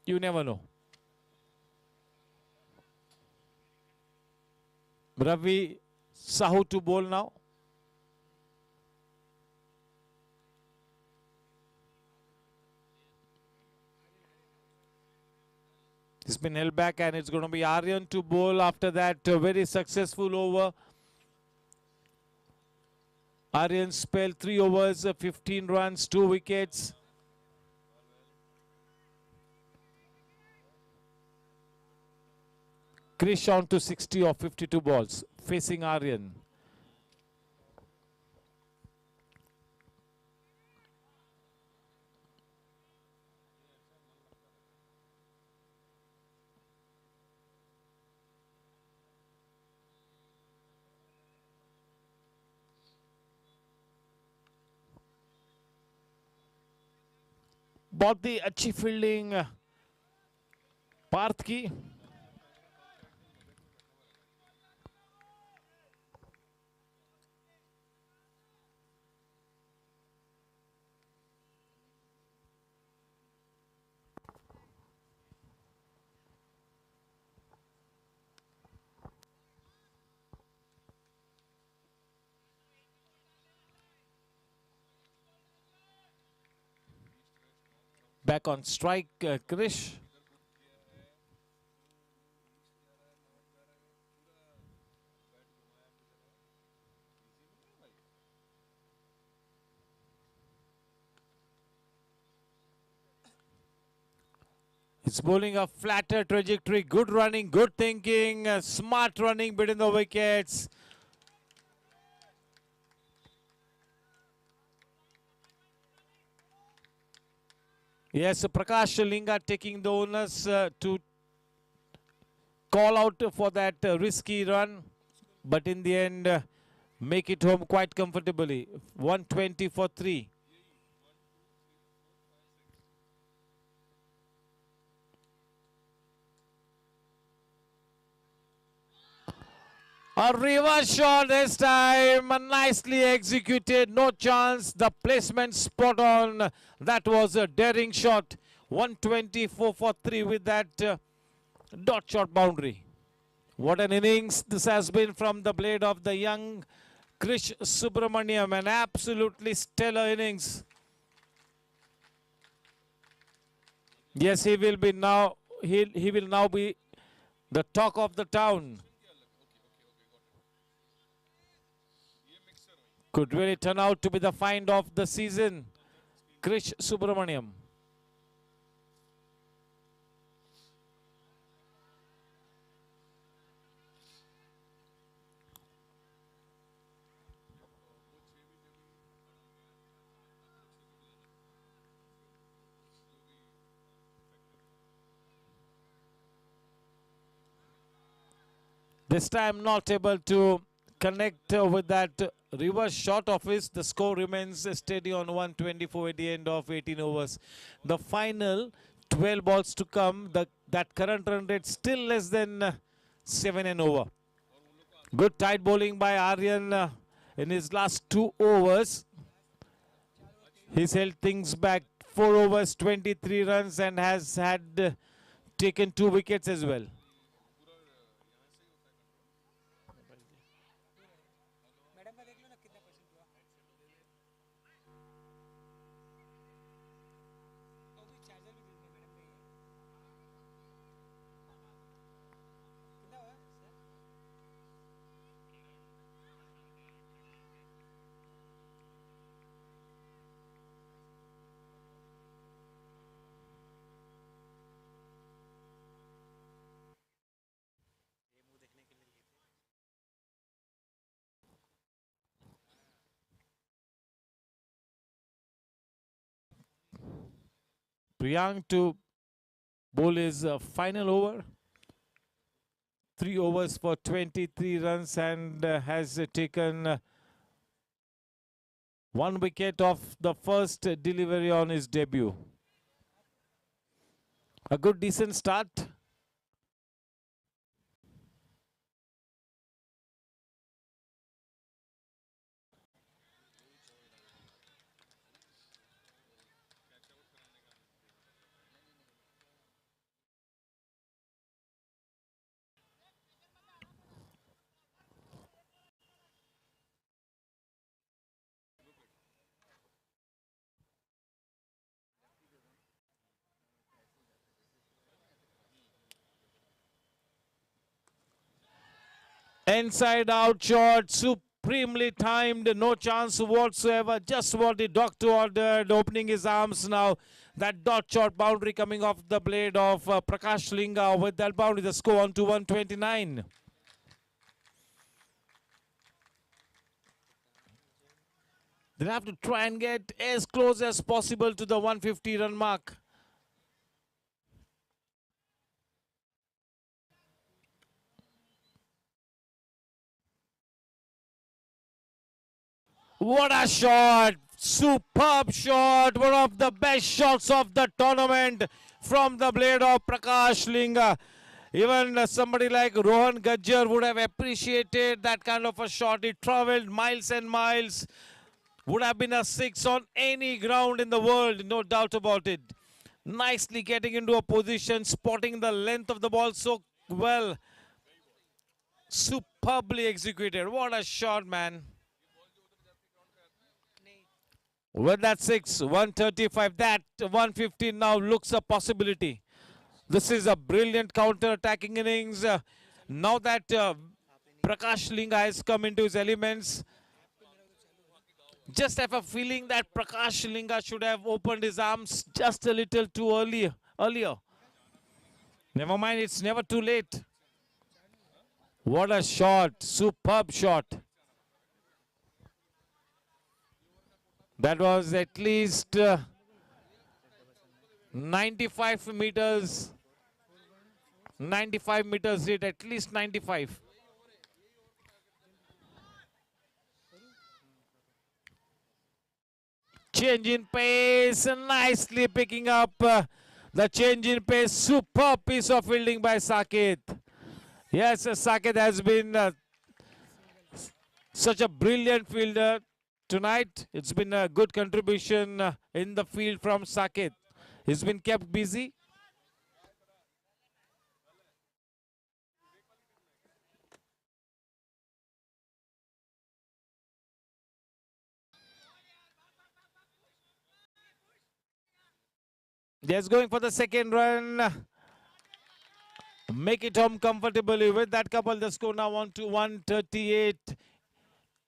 you never know. Ravi Sahu to bowl now. He's been held back and it's going to be Aryan to bowl after that very successful over. Aryan spelled 3 overs, 15 runs, 2 wickets. Krish on to 60 of 52 balls, facing Aryan. बहुत ही अच्छी fielding Partha की. Back on strike, Krish. It's bowling a flatter trajectory, good running, good thinking, smart running between the wickets. Yes, Prakash Linga taking the onus to call out for that risky run, but in the end, make it home quite comfortably. 120 for 3. A reverse shot this time, nicely executed, no chance, the placement spot on. That was a daring shot. 124 for 3 with that dot shot boundary. What an innings this has been from the blade of the young Krish Subramaniam, an absolutely stellar innings. Yes, he will now be the talk of the town. Could really turn out to be the find of the season. Krish Subramaniam. This time not able to connect with that reverse shot of his. The score remains steady on 124 at the end of 18 overs. The final 12 balls to come. That current run rate still less than 7 and over. Good tight bowling by Aryan in his last 2 overs. He's held things back. 4 overs, 23 runs and has had taken 2 wickets as well. Priyank to bowl his final over. 3 overs for 23 runs and has taken 1 wicket off the first delivery on his debut. A good decent start. Inside out shot, supremely timed, no chance whatsoever. Just what the doctor ordered, opening his arms now. That dot shot boundary coming off the blade of Prakash Linga. With that boundary, the score on to 129. They'll have to try and get as close as possible to the 150 run mark. What a shot! Superb shot! One of the best shots of the tournament from the blade of Prakash Linga. Even somebody like Rohan Gajjar would have appreciated that kind of a shot. It travelled miles and miles. Would have been a 6 on any ground in the world, no doubt about it. Nicely getting into a position, spotting the length of the ball so well. Superbly executed. What a shot, man. With that 6, 135, that 150 now looks a possibility. This is a brilliant counter-attacking innings. Now that Prakash Linga has come into his elements, just have a feeling that Prakash Linga should have opened his arms just a little too earlier. Never mind, it's never too late. What a shot, superb shot. That was at least 95 meters. 95 meters hit, at least 95. Change in pace, nicely picking up the change in pace. Superb piece of fielding by Saket. Yes, Saket has been such a brilliant fielder tonight. It's been a good contribution in the field from Saket. He's been kept busy. Just going for the second run. Make it home comfortably. With that couple, the score now on to 138.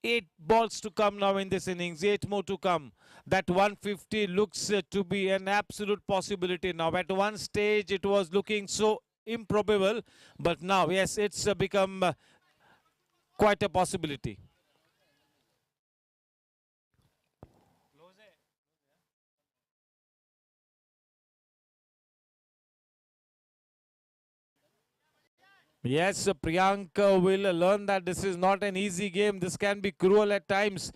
8 balls to come now in this innings. 8 more to come. That 150 looks to be an absolute possibility now. At one stage, it was looking so improbable. But now, yes, it's become quite a possibility. Yes, Priyank will learn that this is not an easy game. This can be cruel at times.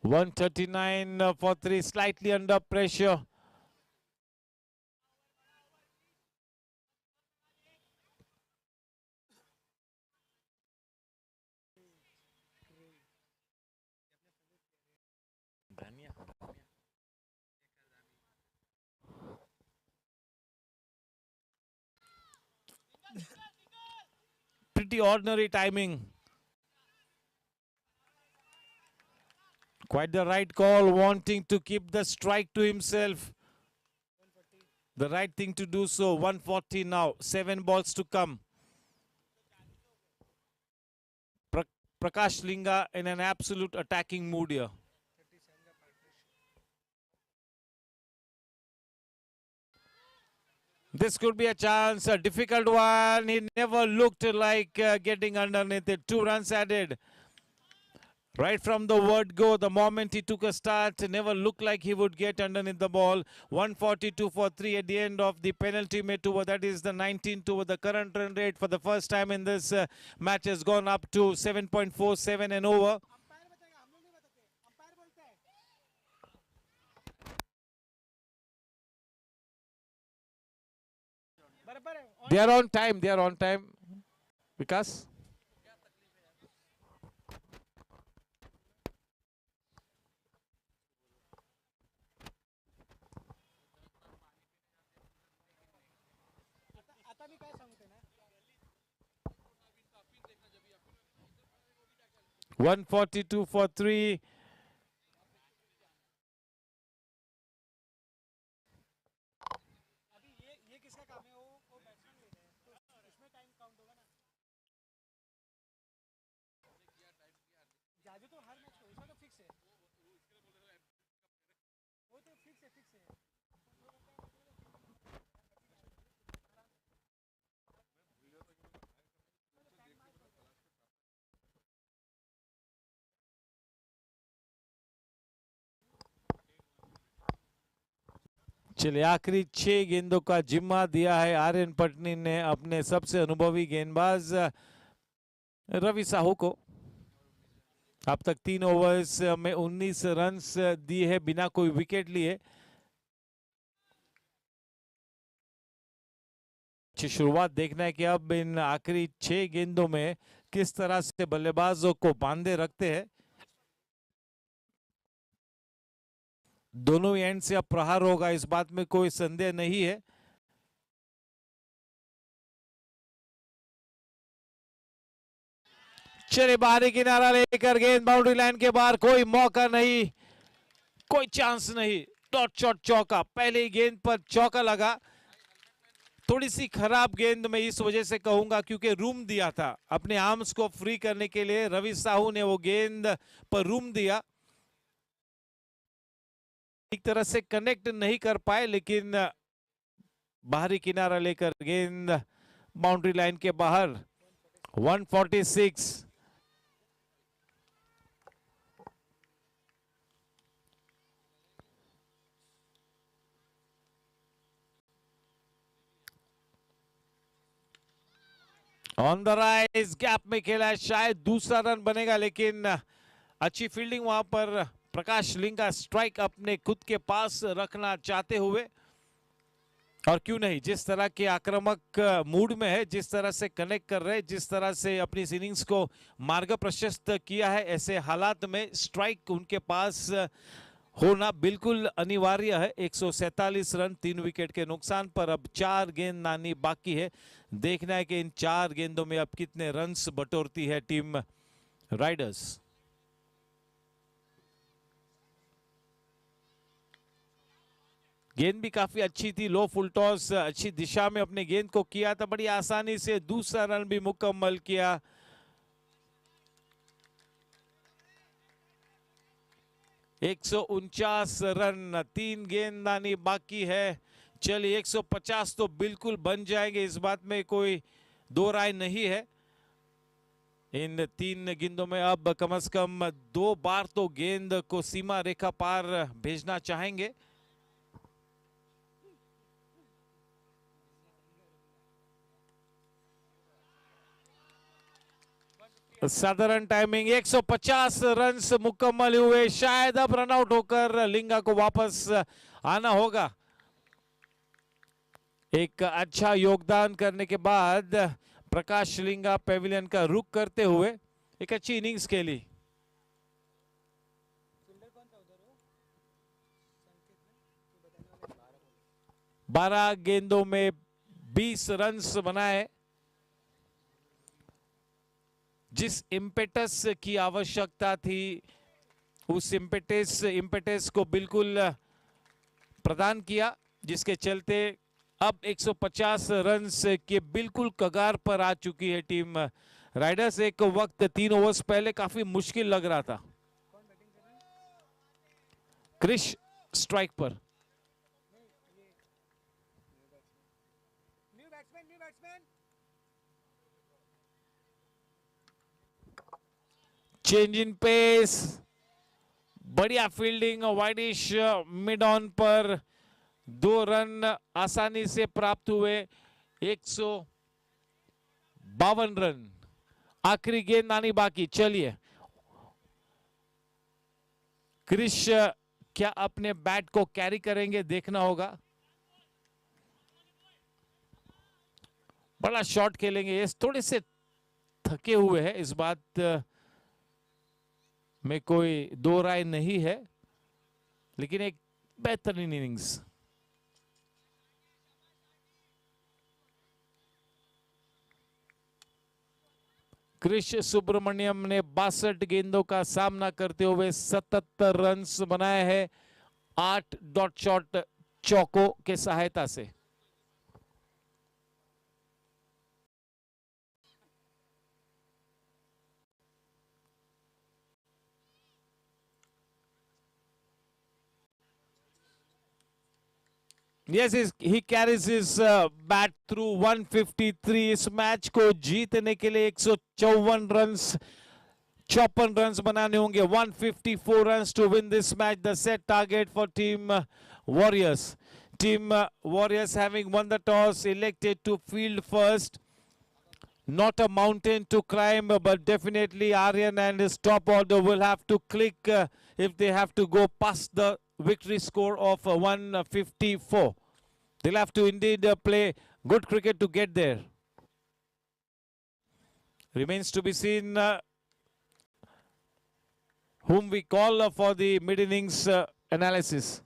$139 for 3, slightly under pressure. Pretty ordinary timing. Quite the right call, wanting to keep the strike to himself. The right thing to do so. 140 now. 7 balls to come. Prakash Linga in an absolute attacking mood here. This could be a chance, a difficult one. He never looked like getting underneath it. 2 runs added. Right from the word go, the moment he took a start, never looked like he would get underneath the ball. 142 for 3 at the end of the penultimate over. That is the 19th over. The current run rate for the first time in this match has gone up to 7.47 and over. They are on time. They are on time. Vikas? One 42 for 3. चलिए आखिरी 6 गेंदों का जिम्मा दिया है आर्यन पटनी ने अपने सबसे अनुभवी गेंदबाज रवि साहू को। अब तक 3 ओवर्स में 19 रन्स दिए हैं बिना कोई विकेट लिए। अच्छी शुरुआत देखना है कि अब इन आखिरी 6 गेंदों में किस तरह से बल्लेबाजों को बांधे रखते हैं। दोनों एंड से अब प्रहार होगा, इस बात में कोई संदेह नहीं है। चले बाहरी किनारा लेकर गेंद बाउंड्री लाइन के बाहर, कोई मौका नहीं, कोई चांस नहीं। डॉट शॉट चौका, पहले ही गेंद पर चौका लगा। थोड़ी सी खराब गेंद में इस वजह से कहूंगा क्योंकि रूम दिया था अपने आर्म्स को फ्री करने के लिए। रवि साहू ने वो गेंद पर रूम दिया, एक तरह से कनेक्ट नहीं कर पाए, लेकिन बाहरी किनारा लेकर गेंद बाउंड्री लाइन के बाहर। 146। ऑन द राइज, गैप में खेला है, शायद दूसरा रन बनेगा, लेकिन अच्छी फील्डिंग वहां पर प्रकाश लिंग का स्ट्राइक अपने खुद के पास रखना चाहते हुए। और क्यों नहीं, जिस तरह के आक्रामक मूड में है, जिस तरह से कनेक्ट कर रहे, जिस तरह से अपनी इनिंग्स को मार्ग प्रशस्त किया है, ऐसे हालात में स्ट्राइक उनके पास होना बिल्कुल अनिवार्य है। 147 रन 3 विकेट के नुकसान पर अब 4 गेंद नानी बाकी है। देखना है कि इन 4 गेंदों में अब कितने रन्स बटोरती है टीम राइडर्स। गेंद भी काफी अच्छी थी, लो फुल टॉस, अच्छी दिशा में अपने गेंद को किया था, बड़ी आसानी से दूसरा रन भी मुकम्मल किया। एक 149 रन, 3 गेंदबाजी बाकी है। चलिए 150 तो बिल्कुल बन जाएंगे, इस बात में कोई दो राय नहीं है। इन 3 गेंदों में अब कम से कम 2 बार तो गेंद को सीमा रेखा पार भेजना चाहेंगे। साधारण टाइमिंग, 150 रन मुकम्मल हुए। शायद अब रनआउट होकर लिंगा को वापस आना होगा। एक अच्छा योगदान करने के बाद प्रकाश लिंगा पेविलियन का रुख करते हुए एक अच्छी इनिंग्स खेली। बारह गेंदों में 20 रन बनाए। जिस इम्पेटस की आवश्यकता थी, उस इम्पेटस को बिल्कुल प्रदान किया, जिसके चलते अब 150 रन के बिल्कुल कगार पर आ चुकी है टीम राइडर्स। एक वक्त 3 ओवर्स पहले काफी मुश्किल लग रहा था। क्रिश स्ट्राइक पर। चेंज इन पेस, बढ़िया फील्डिंग, वाइडिश मिड ऑन पर 2 रन आसानी से प्राप्त हुए। 152 रन, आखिरी गेंद आनी बाकी। चलिए क्रिश क्या अपने बैट को कैरी करेंगे, देखना होगा। बड़ा शॉट खेलेंगे, ये थोड़े से थके हुए हैं, इस बात में कोई दो राय नहीं है, लेकिन एक बेहतरीन इनिंग्स। कृष सुब्रमण्यम ने 62 गेंदों का सामना करते हुए 77 रन्स बनाए हैं, 8 डॉट शॉट चौकों के सहायता से। Yes, he carries his bat through 153. इस मैच को जीतने के लिए 154 रन्स 54 रन्स बनाने होंगे। 154 runs to win this match, the set target for Team Warriors. Team Warriors, having won the toss, elected to field first. Not a mountain to climb, but definitely Aryan and his top order will have to click if they have to go past the victory score of 154. They'll have to indeed play good cricket to get there. Remains to be seen whom we call for the mid-innings analysis.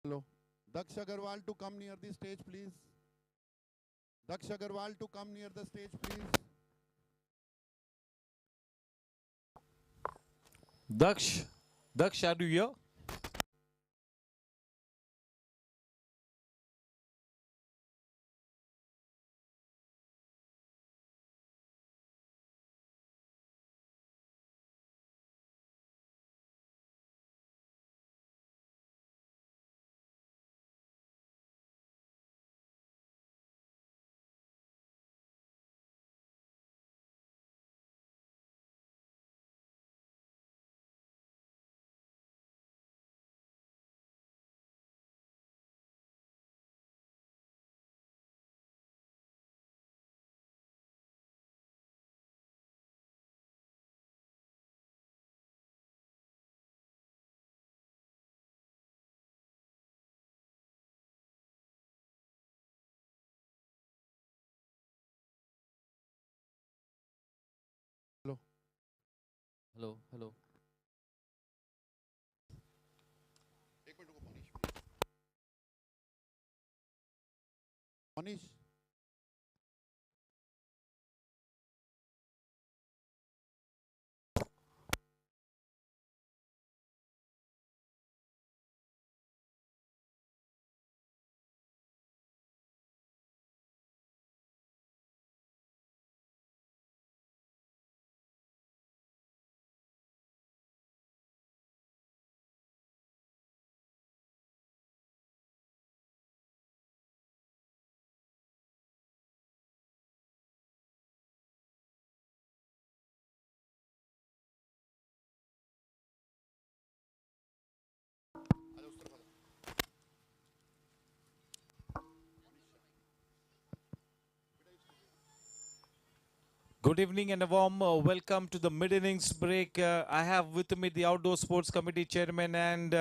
Hello. Daksh Agarwal to come near the stage, please. Daksh Agarwal to come near the stage, please. Daksh, are you here? Hello hello एक minute रुको Manish. Good evening and a warm welcome to the mid innings break. I have with me the Outdoor Sports Committee Chairman and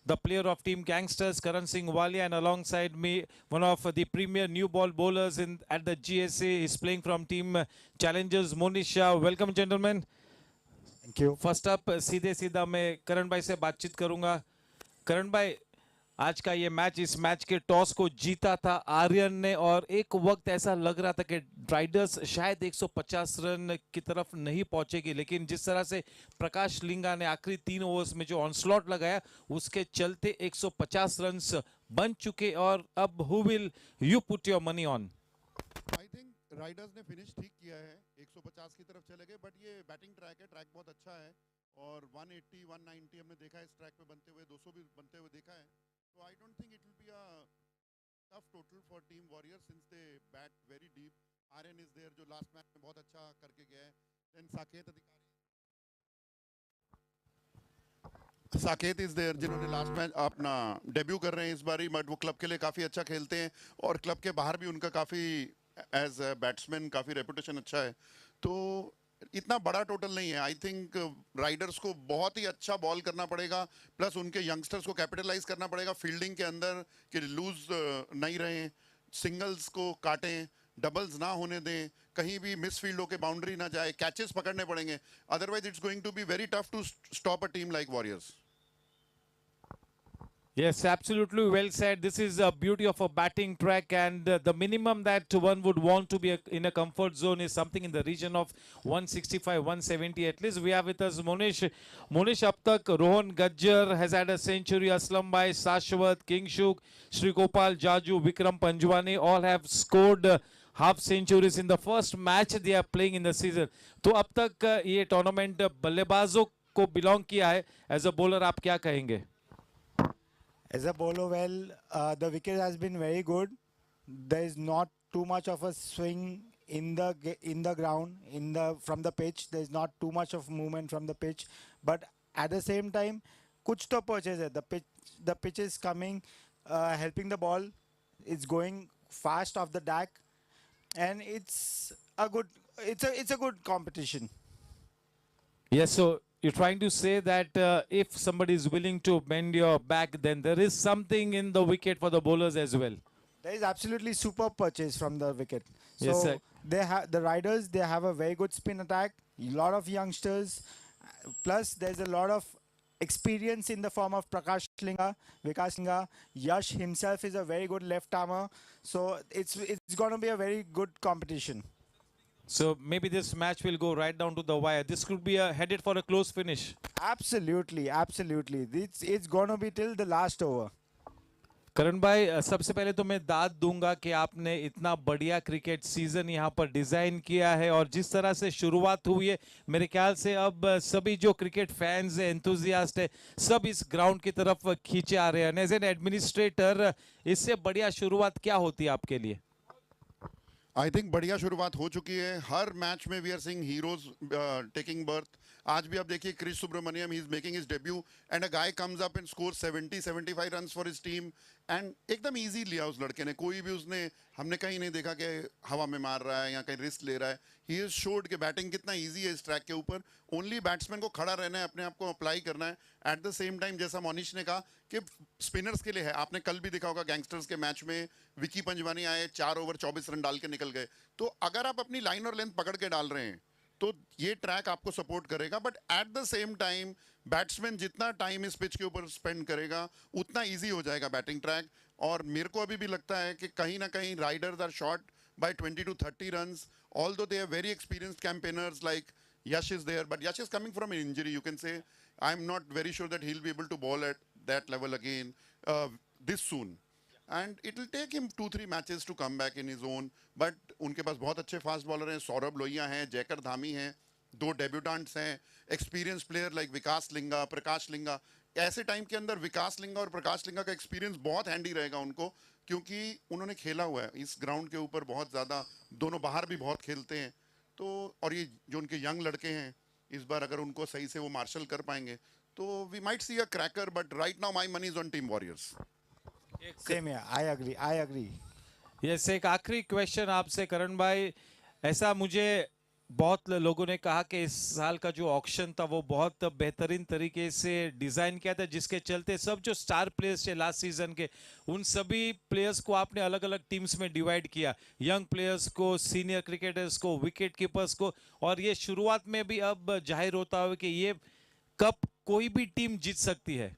the player of Team Gangsters, Karan Singh Walia, and alongside me, one of the premier new ball bowlers in at the GSA is playing from Team Challengers, Monish Shah. Welcome, gentlemen. Thank you. First up सीधे सीधा मैं करण भाई से बातचीत करूंगा। करण भाई, आज का ये मैच, इस मैच के टॉस को जीता था आर्यन ने और एक वक्त ऐसा लग रहा था कि राइडर्स शायद 150 रन की तरफ नहीं पहुंचेगी, लेकिन जिस तरह से प्रकाश लिंगा ने आखिरी 3 ओवर्स में जो ऑनस्लॉट लगाया उसके चलते 150 रन बन चुके। और अब who will you put your money on? I think Riders ने फिनिश ठीक किया है, 150 की तरफ चले गए, बट ये बैटिंग ट्रैक है, ट्रैक बहुत अच्छा है और 180 190 हमने देखा है इस ट्रैक पे बनते हुए, 200 भी बनते हुए देखा है। So I don't think it will be a tough total for Team Warriors since they bat very deep. Aryan is there जो लास्ट मैच में बहुत अच्छा करके गया है। Then साकेत इज देयर जिन्होंने लास्ट मैच अपना डेब्यू कर रहे हैं इस बारी, बट वो क्लब के लिए काफ़ी अच्छा खेलते हैं और क्लब के बाहर भी उनका काफ़ी एज बैट्समैन काफ़ी रेपुटेशन अच्छा है। तो इतना बड़ा टोटल नहीं है। आई थिंक राइडर्स को बहुत ही अच्छा बॉल करना पड़ेगा, प्लस उनके यंगस्टर्स को कैपिटलाइज करना पड़ेगा फील्डिंग के अंदर कि लूज नहीं रहें, सिंगल्स को काटें, डबल्स ना होने दें, कहीं भी मिस फील्ड होकर बाउंड्री ना जाए, कैचेस पकड़ने पड़ेंगे, otherwise it's going to be very tough to stop a team like Warriors. Yes, absolutely well said. This is a beauty of a batting track, and the minimum that one would want to be in a comfort zone is something in the region of 165, 170 at least. We have with us Monish. Monish, ab tak Rohan Gajjar has had a century, Aslam Bhai, Sashwat, Kingshuk, Sri Gopal Jaju, Vikram Panjwani all have scored half centuries in the first match they are playing in the season. तो अब तक ये tournament बल्लेबाजों को belong किया है। As a bowler आप क्या कहेंगे? As a bowler, well, the wicket has been very good. There is not too much of a swing in the ground from the pitch. There is not too much of movement from the pitch, but at the same time, kuch to purchase hai. The pitch is coming, helping the ball. It's going fast off the deck, and it's a good competition. Yes, so you're trying to say that if somebody is willing to bend your back, then there is something in the wicket for the bowlers as well. There is absolutely superb purchase from the wicket. Yes, sir. So they have the riders. They have a very good spin attack. A lot of youngsters. Plus, there's a lot of experience in the form of Prakash Linga, Vikas Linga. Yash himself is a very good left armer. So it's going to be a very good competition. So maybe this match will go right down to the wire. This could be headed for a close finish. Absolutely, absolutely. It's going to be till the last over. करण भाई, सबसे पहले तो मैं दाद दूंगा कि आपने इतना बढ़िया क्रिकेट सीजन यहाँ पर डिजाइन किया है और जिस तरह से शुरुआत हुई है, मेरे ख्याल से अब सभी जो क्रिकेट फैंस है, एंथुजियास्ट है, सब इस ग्राउंड की तरफ खींचे आ रहे हैं। एज एन एडमिनिस्ट्रेटर, इससे बढ़िया शुरुआत क्या होती है आपके लिए? आई थिंक बढ़िया शुरुआत हो चुकी है। हर मैच में we are seeing heroes taking birth. आज भी आप देखिए Chris Subramaniam, he is making his debut and a guy comes up and score 70-75 runs for his team and एकदम इजी लिया उस लड़के ने। कोई भी उसने हमने कहीं नहीं देखा कि हवा में मार रहा है या कहीं रिस्क ले रहा है। ही इज शोड कि बैटिंग कितना इजी है इस ट्रैक के ऊपर। ओनली बैट्समैन को खड़ा रहना है, अपने आप को अप्लाई करना है। एट द सेम टाइम जैसा मोनिश ने कहा कि स्पिनर्स के लिए है, आपने कल भी देखा होगा गैंगस्टर्स के मैच में विकी पंजवानी आए, 4 ओवर 24 रन डाल के निकल गए। तो अगर आप अपनी लाइन और लेंथ पकड़ के डाल रहे हैं तो ये ट्रैक आपको सपोर्ट करेगा, but at the same time batsman जितना टाइम इस पिच के ऊपर स्पेंड करेगा उतना इजी हो जाएगा बैटिंग ट्रैक। और मेरे को अभी भी लगता है कि कहीं ना कहीं Riders are short by 20 to 30 runs, although they are very experienced campaigners like Yash is there, but Yash is coming from an injury. You can say I'm not very sure that he'll be able to bowl at that level again this soon. And it will take him 2-3 matches to come back in his own. But उनके पास बहुत अच्छे fast bowler हैं, सौरभ लोहिया हैं, जयकर धामी हैं, 2 debutantes हैं, experience player like विकास लिंगा, प्रकाश लिंगा। ऐसे time के अंदर विकास लिंगा और प्रकाश लिंगा का एक्सपीरियंस बहुत हैंडी रहेगा उनको, क्योंकि उन्होंने खेला हुआ है इस ग्राउंड के ऊपर बहुत ज़्यादा, दोनों बाहर भी बहुत खेलते हैं। तो और ये जो उनके यंग लड़के हैं, इस बार अगर उनको सही से वो मार्शल कर पाएंगे तो we might see a cracker, but right now my money is on team Warriors. Same here. I agree. Yes, एक आखिरी क्वेश्चन आपसे करण भाई। ऐसा मुझे बहुत लोगों ने कहा कि इस साल का जो ऑक्शन था वो बहुत बेहतरीन तरीके से डिजाइन किया था, जिसके चलते सब जो स्टार प्लेयर्स थे लास्ट सीजन के, उन सभी प्लेयर्स को आपने अलग अलग टीम्स में डिवाइड किया, यंग प्लेयर्स को, सीनियर क्रिकेटर्स को, विकेट कीपर्स को। और ये शुरुआत में भी अब जाहिर होता है कि ये कप कोई भी टीम जीत सकती है।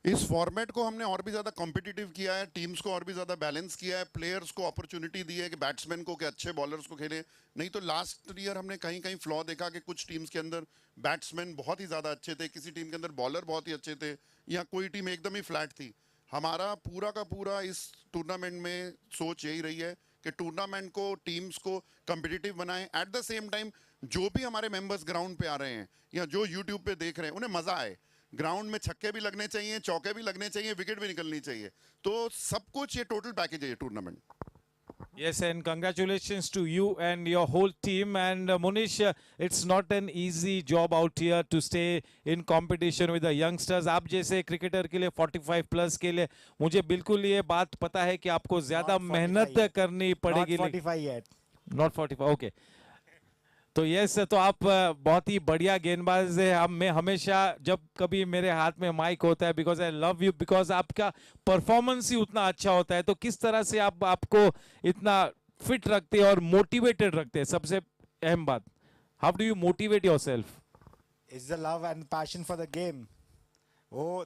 इस फॉर्मेट को हमने और भी ज़्यादा कॉम्पिटिटिव किया है, टीम्स को और भी ज़्यादा बैलेंस किया है, प्लेयर्स को अपॉर्चुनिटी दी है कि बैट्समैन को कि अच्छे बॉलर्स को खेले। नहीं तो लास्ट ईयर हमने कहीं कहीं फ्लॉ देखा कि कुछ टीम्स के अंदर बैट्समैन बहुत ही ज़्यादा अच्छे थे, किसी टीम के अंदर बॉलर बहुत ही अच्छे थे, या कोई टीम एकदम ही फ्लैट थी। हमारा पूरा का पूरा इस टूर्नामेंट में सोच यही रही है कि टूर्नामेंट को, टीम्स को कम्पिटिटिव बनाएं, एट द सेम टाइम जो भी हमारे मेंबर्स ग्राउंड पे आ रहे हैं या जो यूट्यूब पे देख रहे हैं उन्हें मज़ा आए। ग्राउंड में छक्के भी लगने चाहिए, चौके भी लगने चाहिए, विकेट भी निकलनी चाहिए, तो सब कुछ ये टोटल पैकेज है ये tournament. Yes, and congratulations to you and your whole team. And Munish, it's not an easy job out here to stay in competition with the youngsters. आप जैसे क्रिकेटर के लिए 45 प्लस के लिए मुझे बिल्कुल ये बात पता है कि आपको ज्यादा Not 45 मेहनत yet. करनी Not पड़ेगी। 45 yet. Not 45, okay. तो यस, तो आप बहुत ही बढ़िया गेंदबाज है। हम मैं हमेशा जब कभी मेरे हाथ में माइक होता है, because I love you, because आपका परफॉर्मेंस ही उतना अच्छा होता है। तो किस तरह से आप आपको इतना फिट रखते हैं और मोटिवेटेड रखते हैं, सबसे अहम बात, how do you motivate yourself? It's the love and passion for the game. वो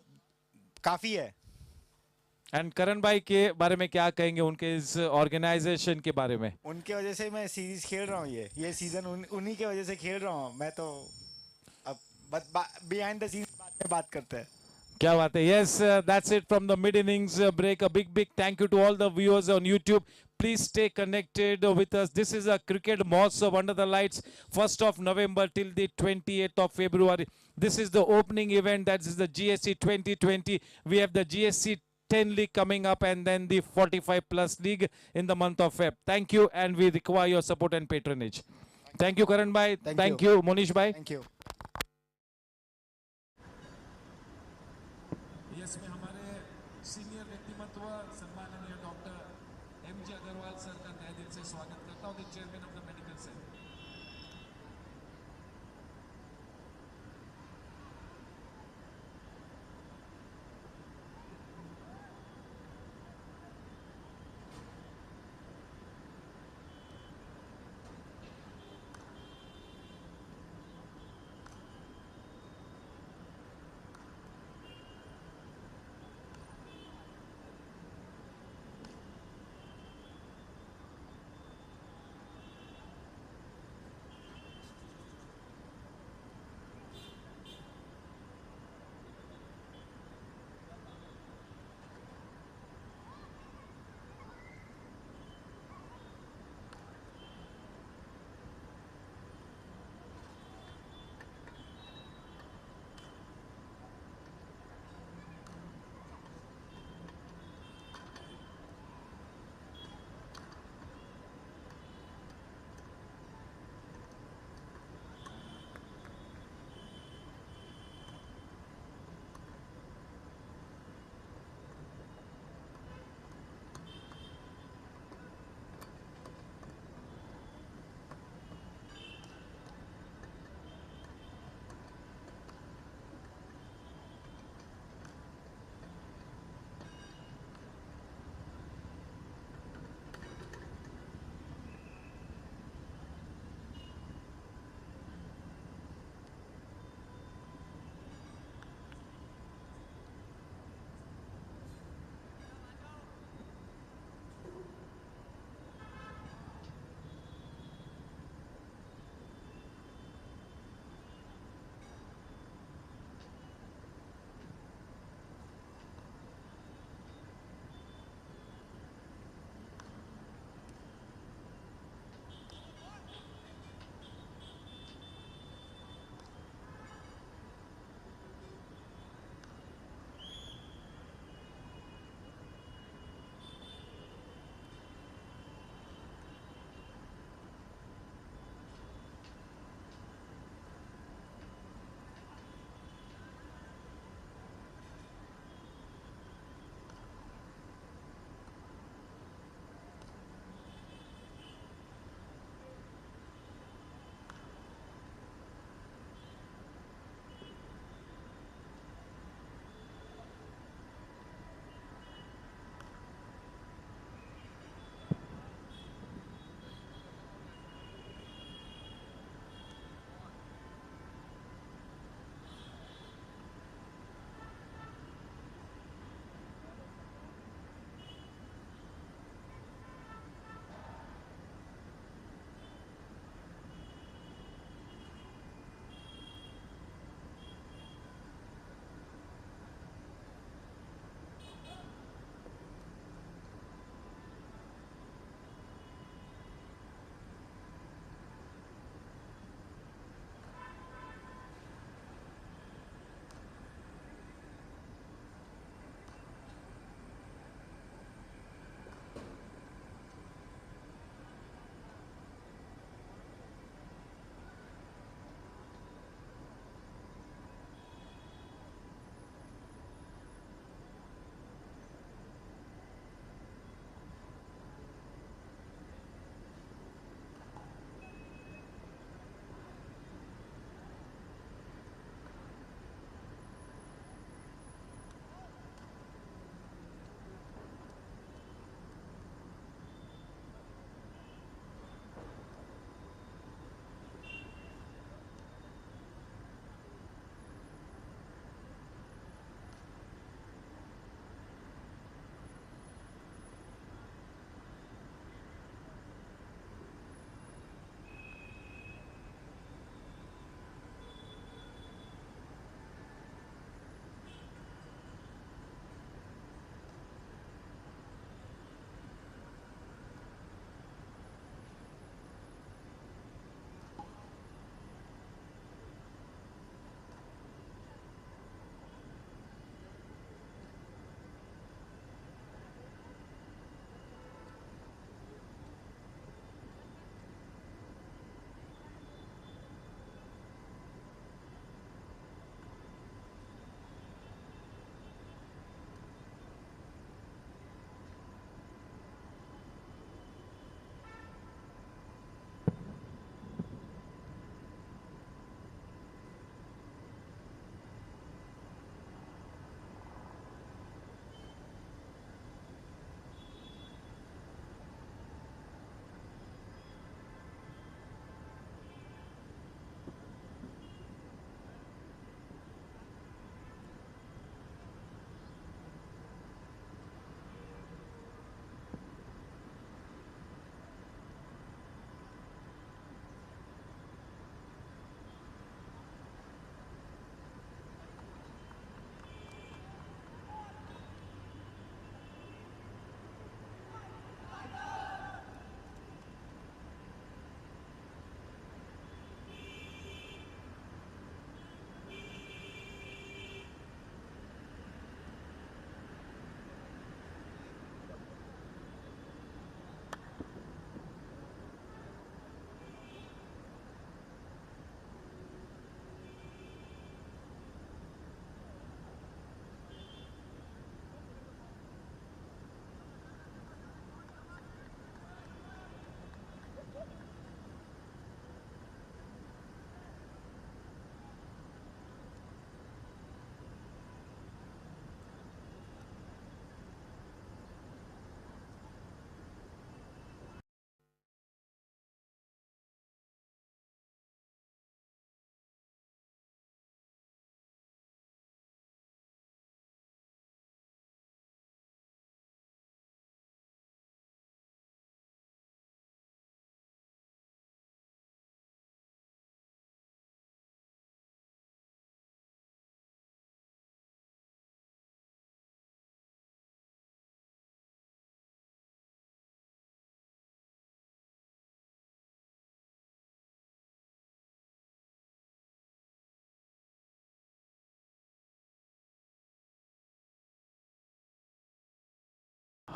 काफी है। एंड करण भाई के बारे में क्या कहेंगे, उनके इस ऑर्गेनाइजेशन के बारे में? उनके वजह से मैं सीरीज खेल रहा हूँ, ये सीजन उन्हीं के वजह से खेल रहा हूँ मैं तो। अब बिहाइंड द सीन्स बाद में बात करते हैं। क्या बात है। Yes, that's it from the mid innings break. A big thank you to all the viewers on YouTube. Please stay connected with us. This is a cricket Mahotsav under the lights, 1st of November till the 28th of February. This is the opening event. That is the GSC 2020. We have the GSC 10 league coming up, and then the 45 plus league in the month of Feb. Thank you, and we require your support and patronage. Thank you, Karan bhai. Thank you, Monish bhai. Thank you. Yes, मैं हमारे senior व्यक्तिमत्व सम्माननीय doctor MJ Agarwal sir का तहे दिल से स्वागत करता हूँ, the chairman of the medical centre.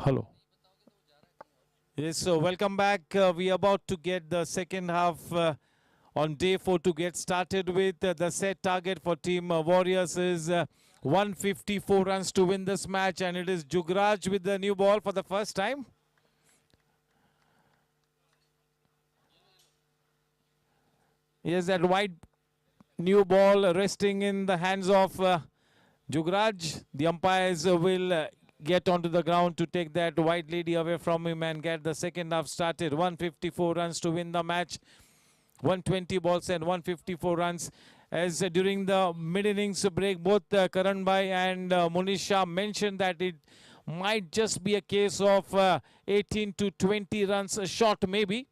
Hello. Yes, so welcome back. We are about to get the second half on day 4 to get started with. The set target for Team Warriors is 154 runs to win this match, and it is Jugraj with the new ball for the first time. Yes, that wide new ball resting in the hands of Jugraj. The umpires will get onto the ground to take that white lady away from him and get the second half started. 154 runs to win the match. 120 balls and 154 runs. As during the mid-innings break, both Karan Bhai and Munish Shah mentioned that it might just be a case of 18 to 20 runs short maybe.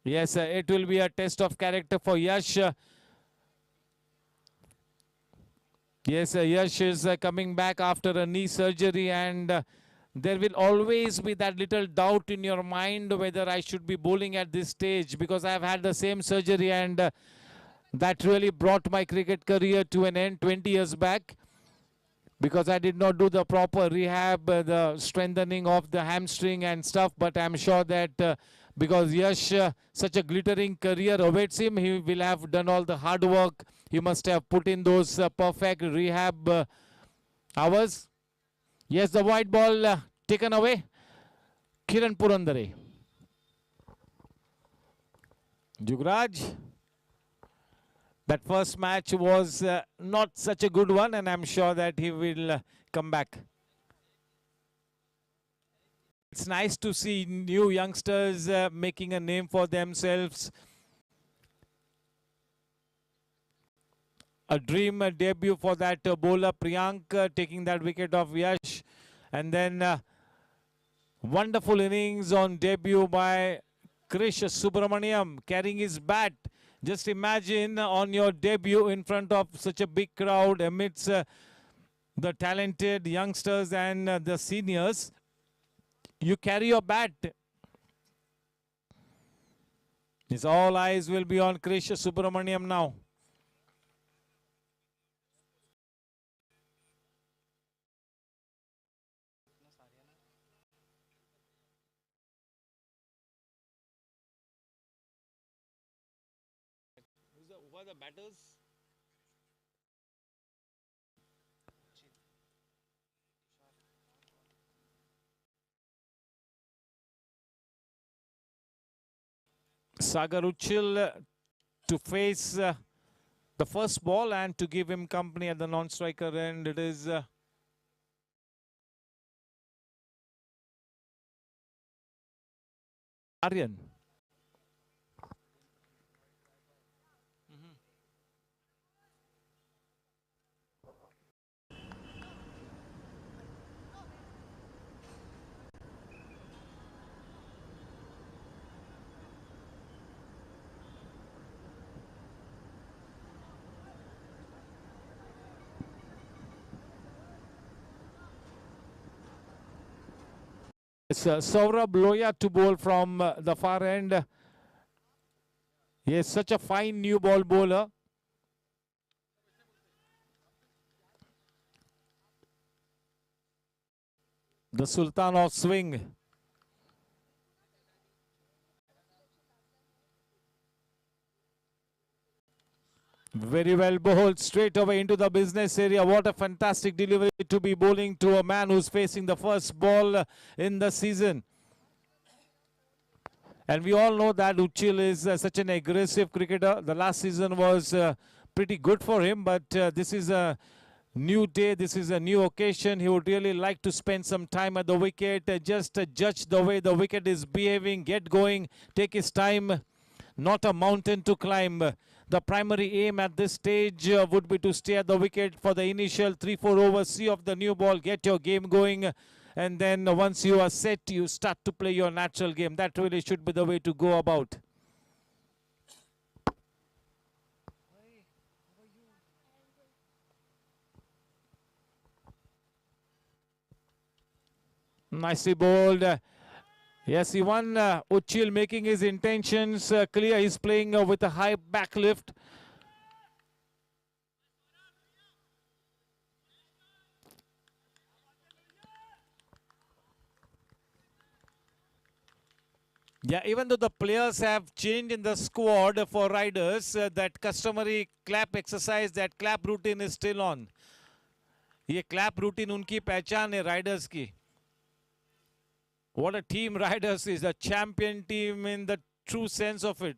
Yes, it will be a test of character for Yash. Yes, Yash is coming back after a knee surgery, and there will always be that little doubt in your mind whether I should be bowling at this stage, because I have had the same surgery, and that really brought my cricket career to an end 20 years back, because I did not do the proper rehab, the strengthening of the hamstring and stuff. But I'm sure that because Yash, such a glittering career awaits him, he will have done all the hard work. He must have put in those perfect rehab hours. Yes, the white ball taken away. Kiran Purandare. Jugraj. That first match was not such a good one, and I'm sure that he will come back. It's nice to see new youngsters making a name for themselves. A dream debut for that bowler Priyank, taking that wicket of Yash. And then wonderful innings on debut by Krish Subramaniam, carrying his bat. Just imagine on your debut in front of such a big crowd amidst the talented youngsters and the seniors. You carry your bat. It's all eyes will be on Krish Subramaniam now. Who are the batters? Sagar Uchil to face the first ball and to give him company at the non-striker end. It is Aryan. It's Saurabh Loya to bowl from the far end. Yes, such a fine new ball bowler. The Sultan of Swing. Very well bowled straight away into the business area. What a fantastic delivery to be bowling to a man who's facing the first ball in the season. And we all know that Uchil is such an aggressive cricketer. The last season was pretty good for him, but this is a new day. This is a new occasion. He would really like to spend some time at the wicket, just judge the way the wicket is behaving, get going, take his time. Not a mountain to climb. The primary aim at this stage would be to stay at the wicket for the initial 3-4 overs, see of the new ball, get your game going, and then once you are set, you start to play your natural game. That really should be the way to go about. Nicely bowled. Yes, he won. Uchil making his intentions clear. He's playing with a high back lift. Yeah, even though the players have changed in the squad for riders, that customary clap exercise, that clap routine is still on. ये clap routine उनकी पहचान है riders की. What a team riders is, a champion team in the true sense of it.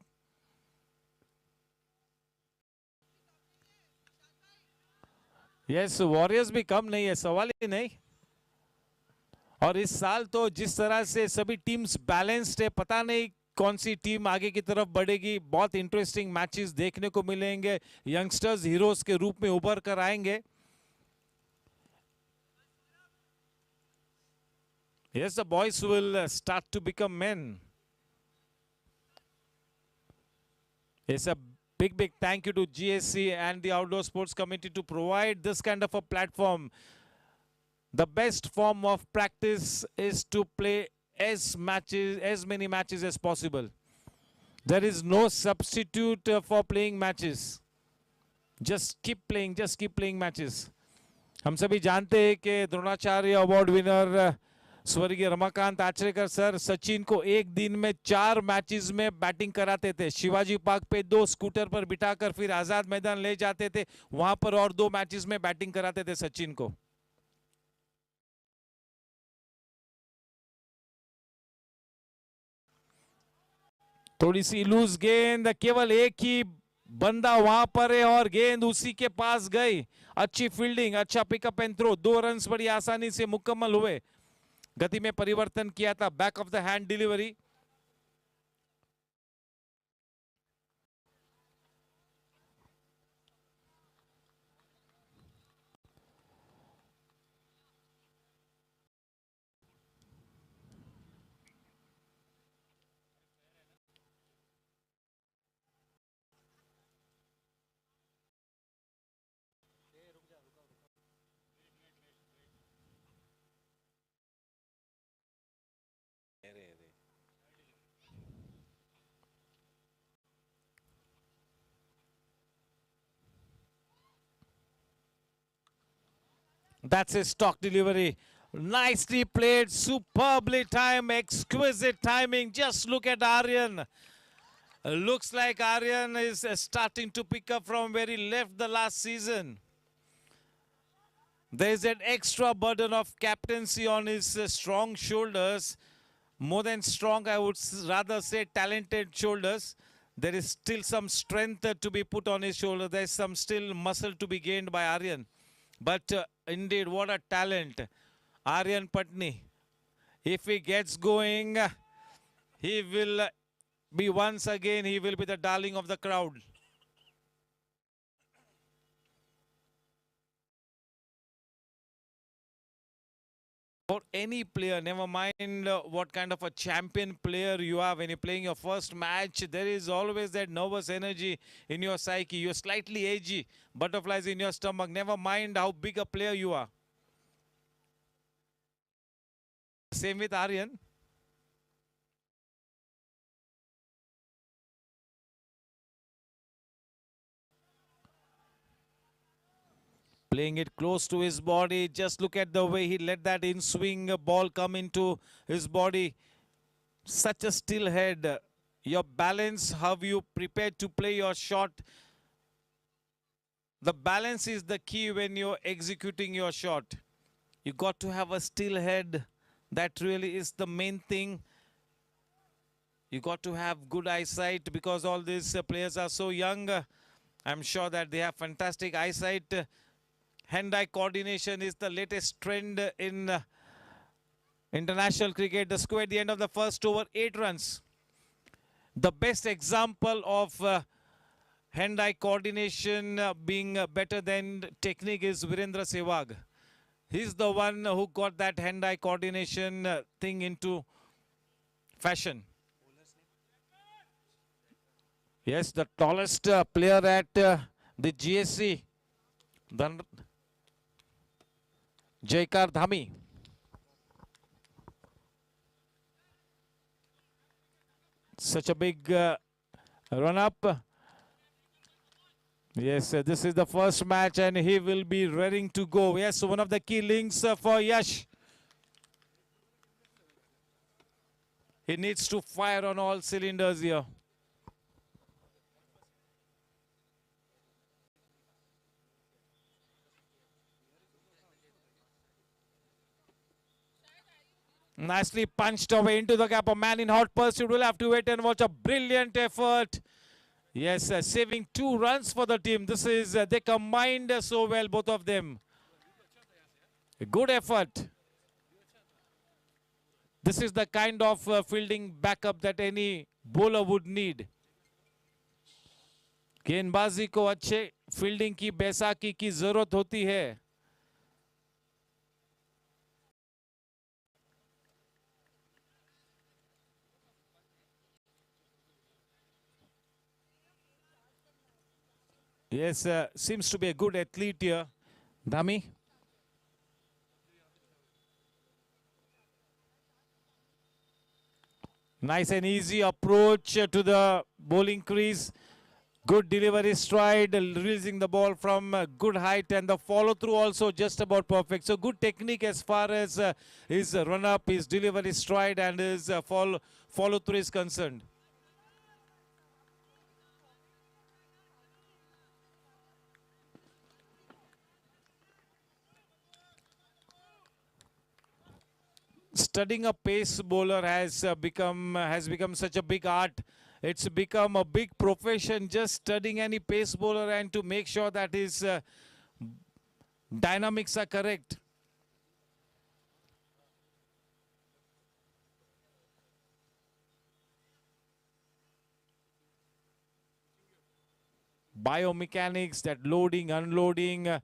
Yes, Warriors भी कम नहीं है, सवाल ही नहीं. और इस साल तो जिस तरह से सभी टीम्स बैलेंस्ड है, पता नहीं कौन सी टीम आगे की तरफ बढ़ेगी. बहुत इंटरेस्टिंग मैचेस देखने को मिलेंगे. यंगस्टर्स हीरोज के रूप में उभर कर आएंगे. Yes, the boys will start to become men. It's a big thank you to GSC and the Outdoor Sports Committee to provide this kind of a platform. The best form of practice is to play as many matches as possible. There is no substitute for playing matches. Just keep playing matches. हम सभी जानते हैं कि Dronacharya award winner स्वर्गीय Ramakant Achrekar sir Sachin को एक दिन में 4 मैचेस में बैटिंग कराते थे. शिवाजी पार्क पे 2 स्कूटर पर बिठाकर फिर आजाद मैदान ले जाते थे. वहां पर और 2 मैचेस में बैटिंग कराते थे सचिन को. थोड़ी सी लूज गेंद, केवल एक ही बंदा वहां पर है और गेंद उसी के पास गई. अच्छी फील्डिंग, अच्छा पिकअप एंड थ्रो. 2 रन्स बड़ी आसानी से मुकम्मल हुए. गति में परिवर्तन किया था, back of the hand delivery. That's his stock delivery. Nicely played, superbly timed, exquisite timing. Just look at Aryan. Looks like Aryan is starting to pick up from where he left the last season. There is an extra burden of captaincy on his strong shoulders. More than strong, I would rather say talented shoulders. There is still some strength to be put on his shoulder. There is some still muscle to be gained by Aryan. But indeed, what a talent. Aryan Patni. If he gets going, he will be once again, he will be the darling of the crowd. For any player, never mind what kind of a champion player you are, when you're playing your first match, there is always that nervous energy in your psyche. You're slightly edgy, butterflies in your stomach. Never mind how big a player you are. Same with Aryan. Playing it close to his body. Just look at the way he let that in-swing ball come into his body. Such a still head. Your balance, how you prepare to play your shot. The balance is the key when you're executing your shot. You got to have a still head. That really is the main thing. You got to have good eyesight because all these players are so young. I'm sure that they have fantastic eyesight. Hand-eye coordination is the latest trend in international cricket. The score at the end of the first over, 8 runs. The best example of hand-eye coordination being better than technique is Virendra Sehwag. He's the one who got that hand-eye coordination thing into fashion. Yes, the tallest player at the GSC. Jaikar Dhami. Such a big run-up. Yes, this is the first match and he will be ready to go. Yes, one of the key links for Yash. He needs to fire on all cylinders here. Nicely punched away into the gap. A man in hot pursuit will have to wait and watch. A brilliant effort. Yes, saving 2 runs for the team. This is, they combined so well, both of them. A good effort. This is the kind of fielding backup that any bowler would need. गेंदबाजी को अच्छे fielding की बैसाखी की जरूरत होती है. Yes, seems to be a good athlete here. Dhami? Nice and easy approach to the bowling crease. Good delivery stride, releasing the ball from good height, and the follow through also just about perfect. So good technique as far as his run up, his delivery stride, and his follow through is concerned. Studying a pace bowler has become such a big art. It's become a big profession, just studying any pace bowler and to make sure that his dynamics are correct. Biomechanics, that loading, unloading,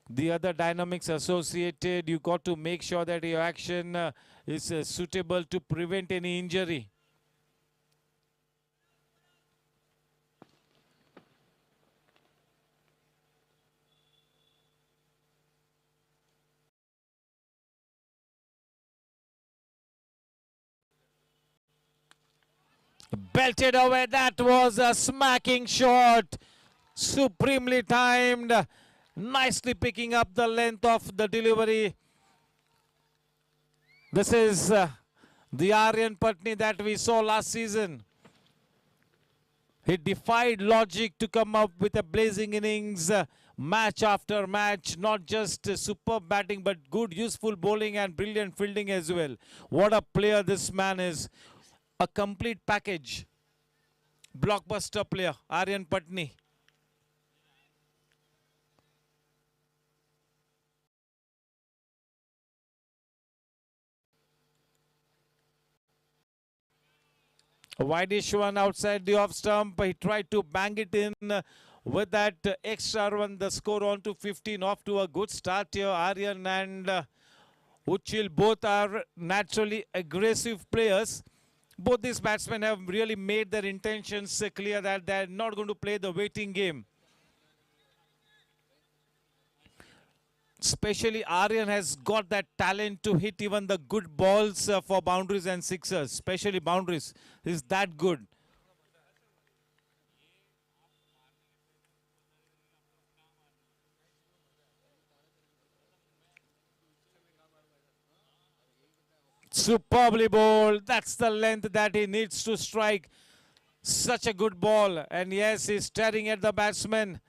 the other dynamics associated, you got to make sure that your action is suitable to prevent any injury. Belted away. That was a smacking shot. Supremely timed. Nicely picking up the length of the delivery. This is the Aryan Patni that we saw last season. He defied logic to come up with a blazing innings, match after match. Not just superb batting, but good, useful bowling and brilliant fielding as well. What a player this man is. A complete package. Blockbuster player, Aryan Patni. A wideish one outside the off stump. He tried to bang it in with that extra run. The score on to 15. Off to a good start here. Aryan and Uchil both are naturally aggressive players. Both these batsmen have really made their intentions clear that they're not going to play the waiting game. Especially Aryan has got that talent to hit even the good balls for boundaries and sixers. Especially boundaries. He's that good. Superbly bowled. That's the length that he needs to strike. Such a good ball. And yes, he's staring at the batsman.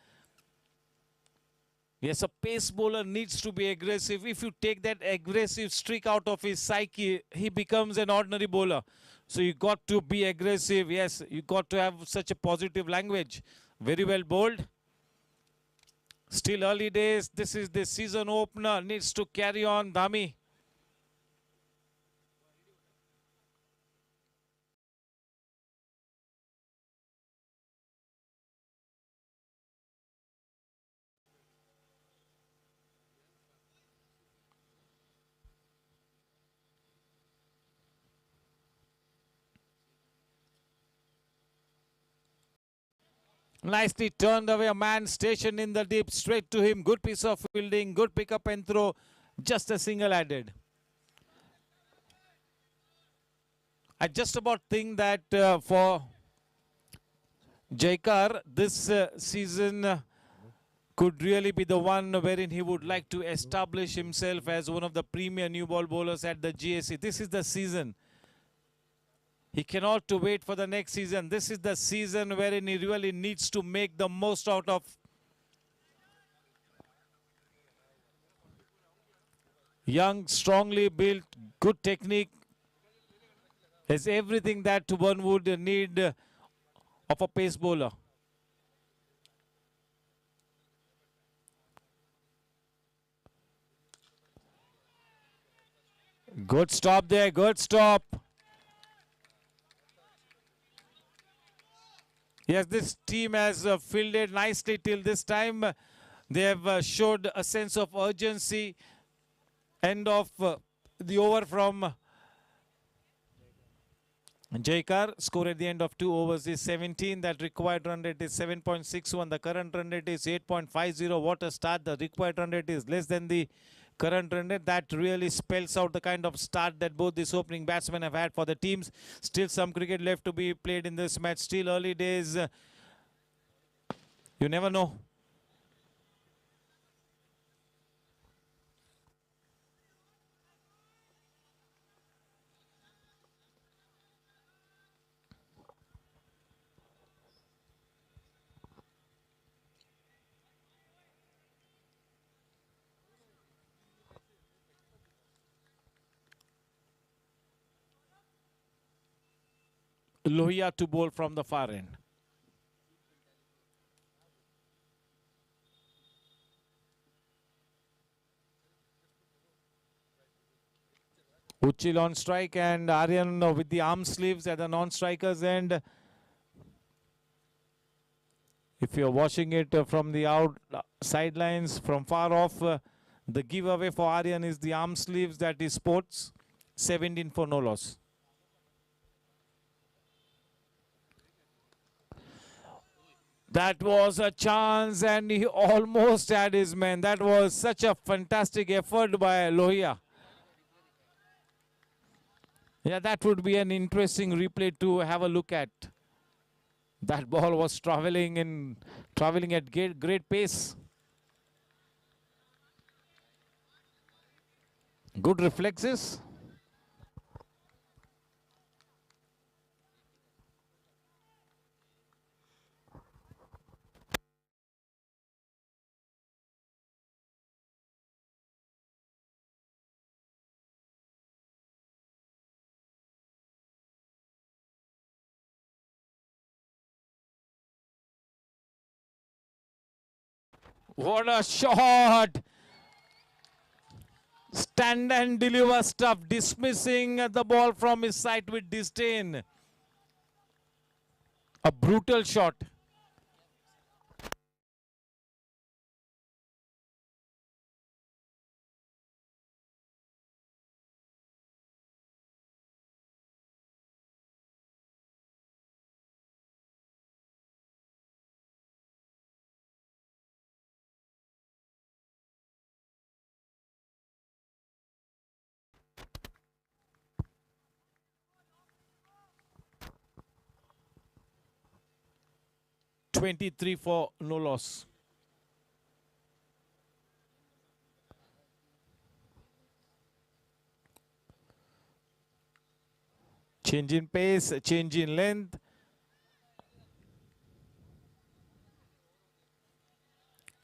Yes, a pace bowler needs to be aggressive. If you take that aggressive streak out of his psyche, he becomes an ordinary bowler. So you got to be aggressive. Yes, you got to have such a positive language. Very well bowled. Still early days. This is the season opener. Needs to carry on. Dhami. Nicely turned away, a man stationed in the deep, straight to him. Good piece of fielding, good pick up and throw. Just a single added. I just about think that for Jaikar, this season could really be the one wherein he would like to establish himself as one of the premier new ball bowlers at the GAC. This is the season. He cannot to wait for the next season. This is the season wherein he really needs to make the most out of. Young, strongly built, good technique. Has everything that one would need of a pace bowler. Good stop there, good stop. Yes, this team has fielded nicely till this time. They have showed a sense of urgency. End of the over from Jaikar. Score at the end of 2 overs is 17. That required run rate is 7.61. The current run rate is 8.50. What a start. The required run rate is less than the current run rate. That really spells out the kind of start that both these opening batsmen have had for the teams. Still some cricket left to be played in this match. Still early days. You never know. Lohia to bowl from the far end. Uchil on strike and Aryan with the arm sleeves at the non-strikers end. If you're watching it from the out sidelines from far off, the giveaway for Aryan is the arm sleeves that he sports. 17 for no loss. That was a chance and he almost had his man. That was such a fantastic effort by Lohia. Yeah, that would be an interesting replay to have a look at. That ball was traveling at great pace. Good reflexes. What a shot! Stand and deliver stuff, dismissing the ball from his side with disdain. A brutal shot. $23 for no loss. Change in pace, change in length.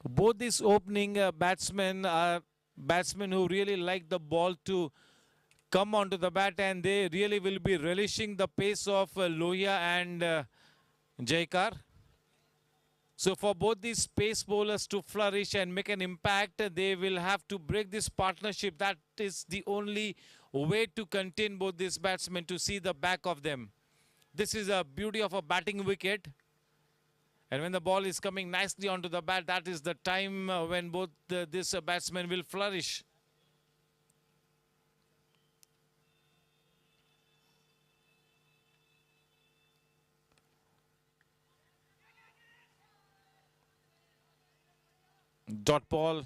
Both these opening batsmen are batsmen who really like the ball to come onto the bat, and they really will be relishing the pace of Lohia and Jaikar. So for both these pace bowlers to flourish and make an impact, they will have to break this partnership. That is the only way to contain both these batsmen, to see the back of them. This is a beauty of a batting wicket. And when the ball is coming nicely onto the bat, that is the time when both this batsmen will flourish. Dot ball.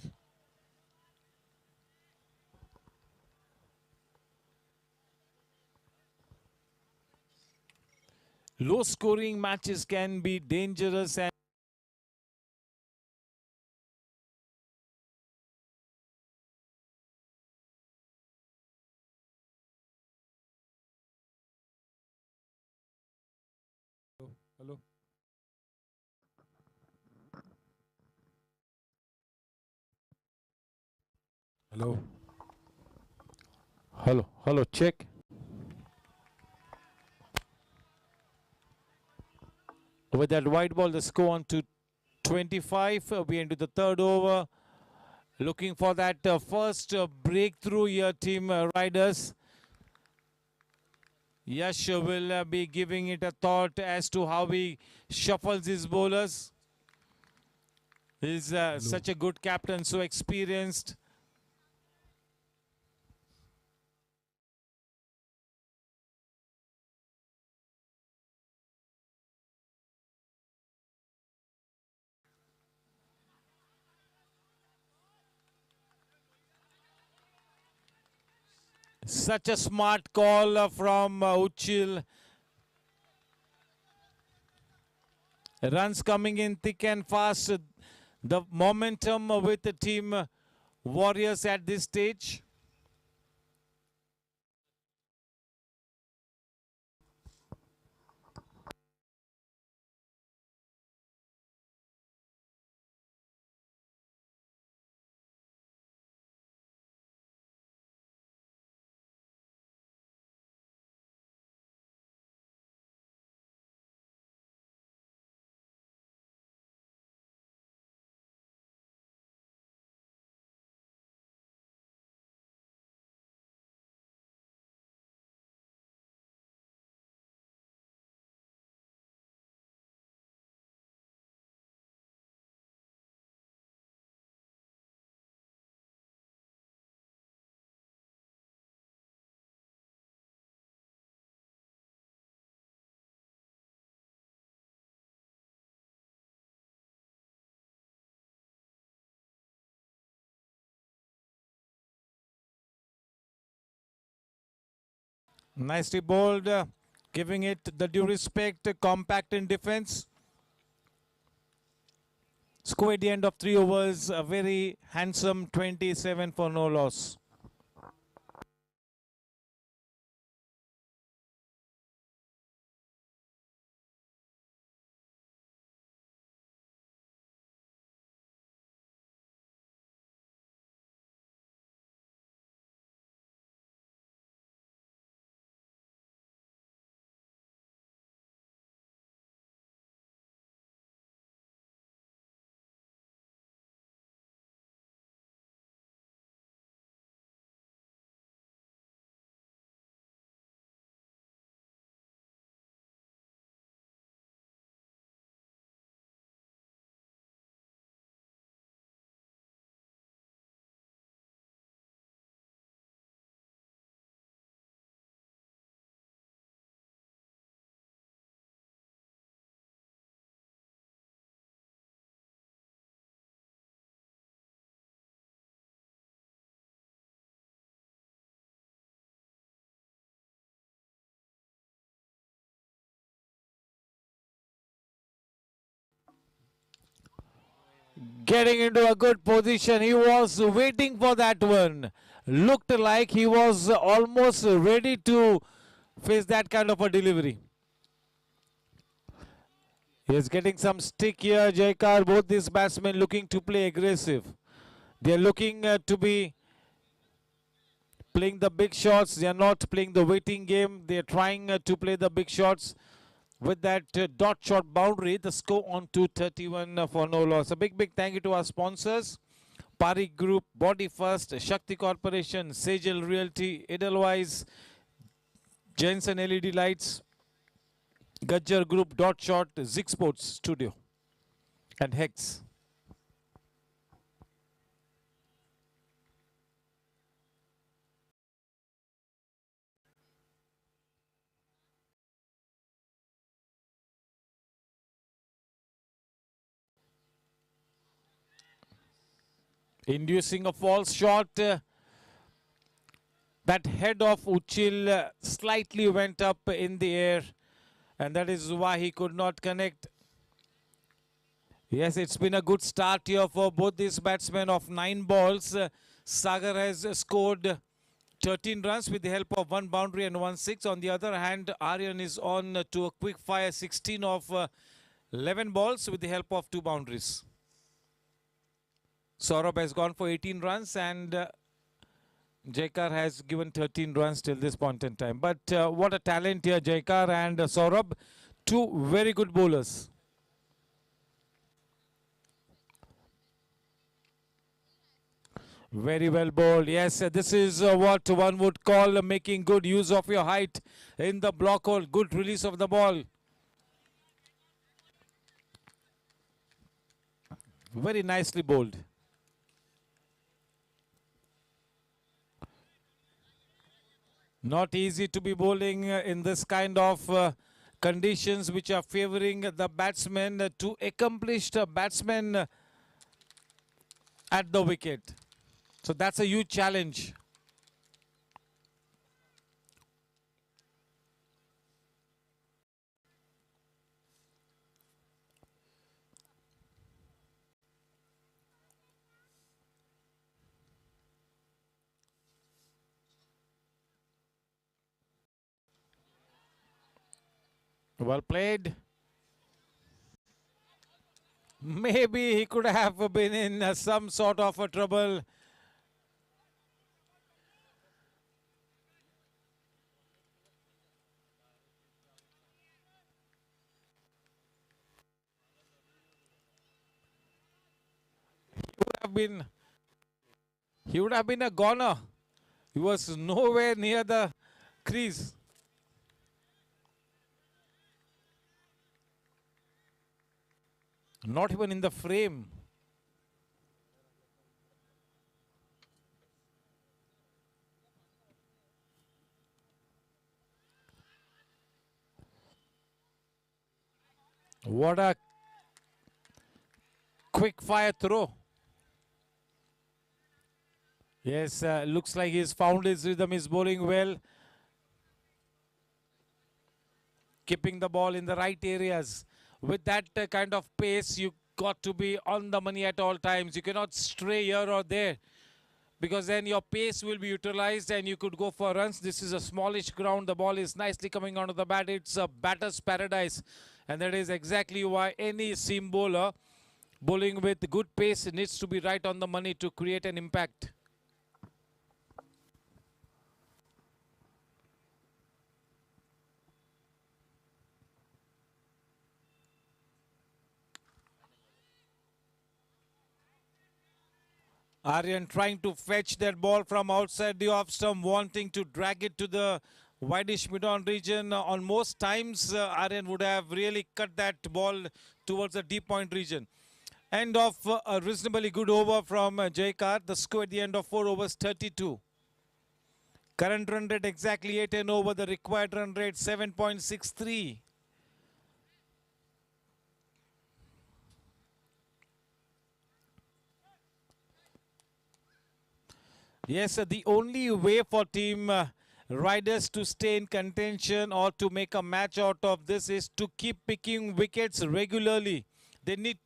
Low scoring matches can be dangerous and Hello. Hello. Hello. Hello. Check. With that white ball, the score on to 25. We into the third over. Looking for that first breakthrough here, team riders. Yash will be giving it a thought as to how he shuffles his bowlers. He's such a good captain, so experienced. Such a smart call from Uchil. Runs coming in thick and fast. The momentum with the team Warriors at this stage. Nicely bowled, giving it the due respect, compact in defense. Score at the end of 3 overs, a very handsome 27 for no loss. Getting into a good position. He was waiting for that one. Looked like he was almost ready to face that kind of a delivery. He is getting some stick here, Jaikar. Both these batsmen looking to play aggressive. They are looking to be playing the big shots. They are not playing the waiting game. They are trying to play the big shots. With that dot shot boundary, the score on to 31 for no loss. A big thank you to our sponsors. Pari Group, Body First, Shakti Corporation, Sejal Realty, Edelweiss, Jensen LED Lights, Gajjar Group, Dot Shot, Zig Sports Studio, and Hex. Inducing a false shot. That head of Uchil slightly went up in the air, and that is why he could not connect. Yes, it's been a good start here for both these batsmen of 9 balls. Sagar has scored 13 runs with the help of one boundary and one six. On the other hand, Aryan is on to a quick fire 16 of 11 balls with the help of two boundaries. Saurabh has gone for 18 runs and Jaikar has given 13 runs till this point in time. But what a talent here, Jaikar and Saurabh. Two very good bowlers. Very well bowled. Yes, this is what one would call making good use of your height in the block hole. Good release of the ball. Very nicely bowled. Not easy to be bowling in this kind of conditions which are favoring the batsmen, to accomplished batsmen at the wicket. So that's a huge challenge. Well played. Maybe he could have been in some sort of a trouble. Have been, he would have been a goner. He was nowhere near the crease. Not even in the frame. What a quick fire throw. Yes, looks like he's found his rhythm. He's bowling well. Keeping the ball in the right areas. With that kind of pace, you got to be on the money at all times. You cannot stray here or there, because then your pace will be utilized and you could go for runs. This is a smallish ground. The ball is nicely coming onto the bat. It's a batter's paradise. And that is exactly why any seam bowler bowling with good pace needs to be right on the money to create an impact. Aryan trying to fetch that ball from outside the off stump, wanting to drag it to the wideish mid-on region. On most times, Aryan would have really cut that ball towards the deep point region. End of a reasonably good over from Jaikar. The score at the end of 4 overs, 32. Current run rate exactly 8 and over. The required run rate 7.63. Yes, the only way for team riders to stay in contention or to make a match out of this is to keep picking wickets regularly. They need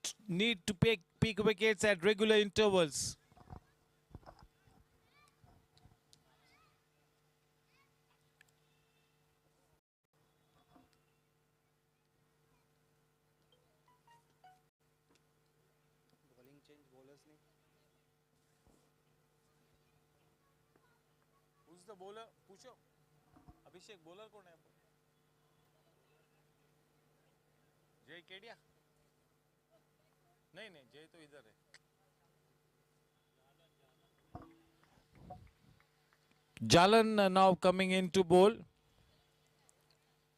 to pick wickets at regular intervals. Who's the bowler? पूछो. अभिषेक bowler कौन है? जय केडिया? नहीं नहीं, जय तो इधर है. Jalan now coming in to bowl.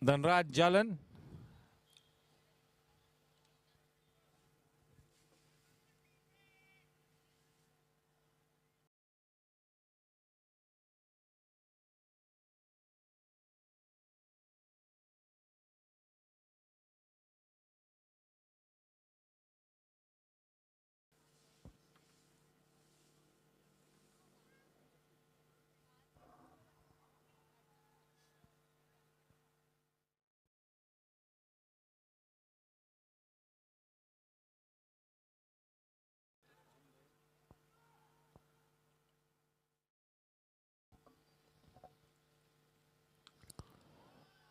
Dhanraj Jalan.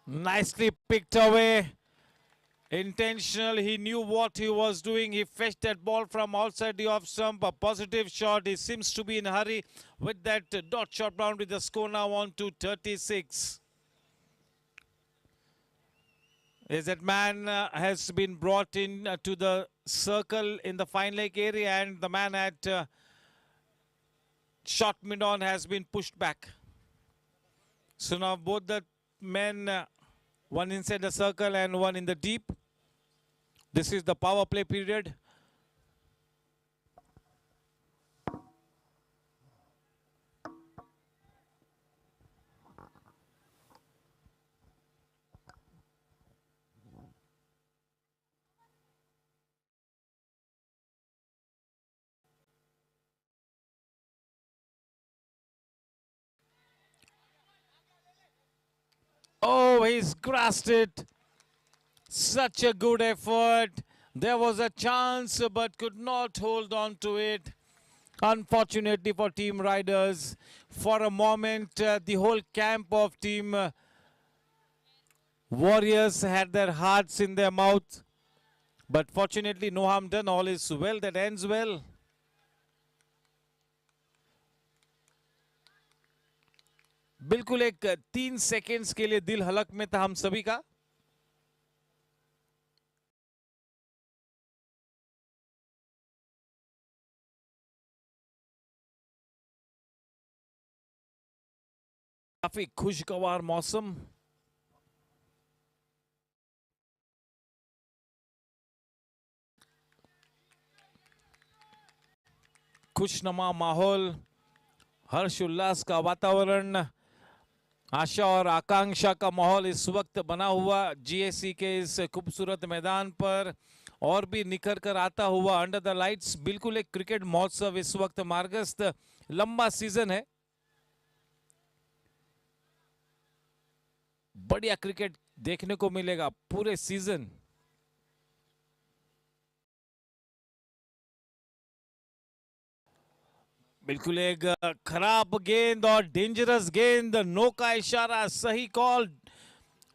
Nicely picked away. Intentional. He knew what he was doing. He fetched that ball from outside the off stump. A positive shot. He seems to be in a hurry with that dot shot boundary. The score now on to 36. As that man has been brought in to the circle in the fine leg area, and the man at shot mid-on has been pushed back. So now both the men, one inside the circle and one in the deep. This is the power play period. Oh, he's grasped it. Such a good effort. There was a chance but could not hold on to it. Unfortunately for Team Riders, for a moment the whole camp of Team Warriors had their hearts in their mouth. But fortunately no harm done. All is well that ends well. बिल्कुल एक 3 seconds के लिए दिल हलक में था हम सभी का. काफी खुशगवार मौसम. खुशनुमा माहौल, हर्ष उल्लास का वातावरण, आशा और आकांक्षा का माहौल इस वक्त बना हुआ जीएससी के इस खूबसूरत मैदान पर और भी निखर कर आता हुआ अंडर द लाइट्स. बिल्कुल एक क्रिकेट महोत्सव इस वक्त मार्गस्थ. लंबा सीजन है. बढ़िया क्रिकेट देखने को मिलेगा पूरे सीजन. बिल्कुल एक खराब गेंद और डेंजरस गेंद. नो का इशारा. सही कॉल.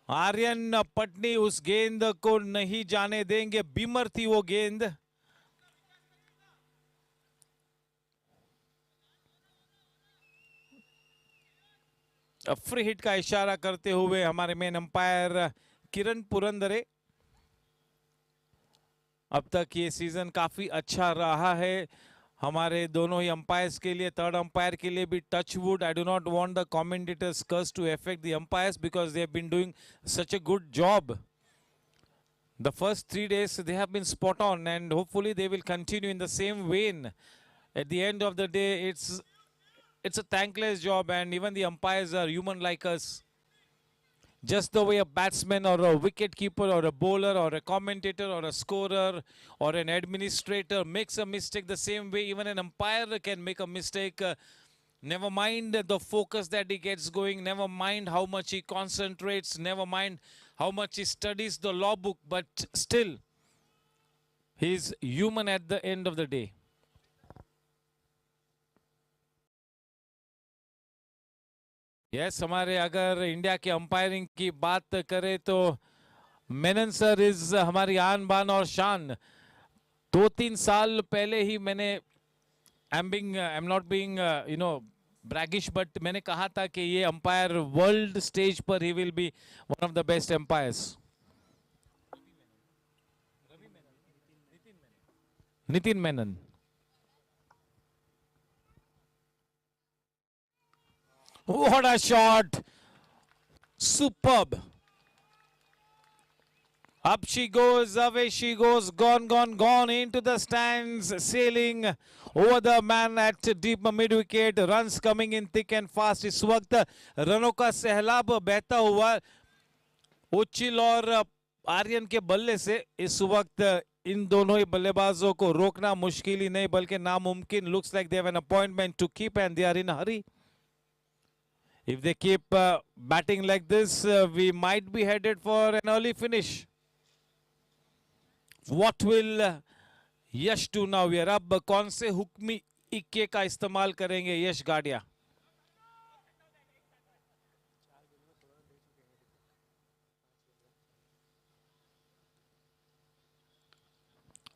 आर्यन पटनी उस गेंद को नहीं जाने देंगे. बीमर थी वो गेंद. फ्री हिट का इशारा करते हुए हमारे मेन अंपायर किरण पुरंदरे. अब तक ये सीजन काफी अच्छा रहा है हमारे दोनों ही अंपायर्स के लिए. थर्ड अंपायर के लिए भी touch wood. I do not want the commentators curse to affect the umpires because they have been doing such a good job. The first 3 days they have been spot on and hopefully they will continue in the same vein. At the end of the day it's a thankless job and even the umpires are human like us. Just the way a batsman or a wicket keeper or a bowler or a commentator or a scorer or an administrator makes a mistake, the same way even an umpire can make a mistake. Never mind the focus that he gets going, never mind how much he concentrates, never mind how much he studies the law book, but still he's human at the end of the day. Yes हमारे अगर India के umpiring की बात करें तो Menon sir is हमारी आन बान और शान. 2-3 साल पहले ही मैंने I am not being braggish but मैंने कहा था कि ये अंपायर वर्ल्ड स्टेज पर ही will be one of the best umpires. Nitin Menon. What a shot! Superb. Up she goes, away she goes, gone into the stands, sailing over the man at deep mid wicket. Runs coming in thick and fast. इस वक्त रनों का सहलाब बहता हुआ उच्चिल और आर्यन के बल्ले से इस वक्त इन दोनों ही बल्लेबाजों को रोकना मुश्किल ही नहीं बल्कि नामुमकिन. Looks like they have an appointment to keep and they are in a hurry. If they keep batting like this, we might be headed for an early finish. What will Yash do now here? अब कौन से हुक्मी इक्के का इस्तेमाल करेंगे Yash Gadia?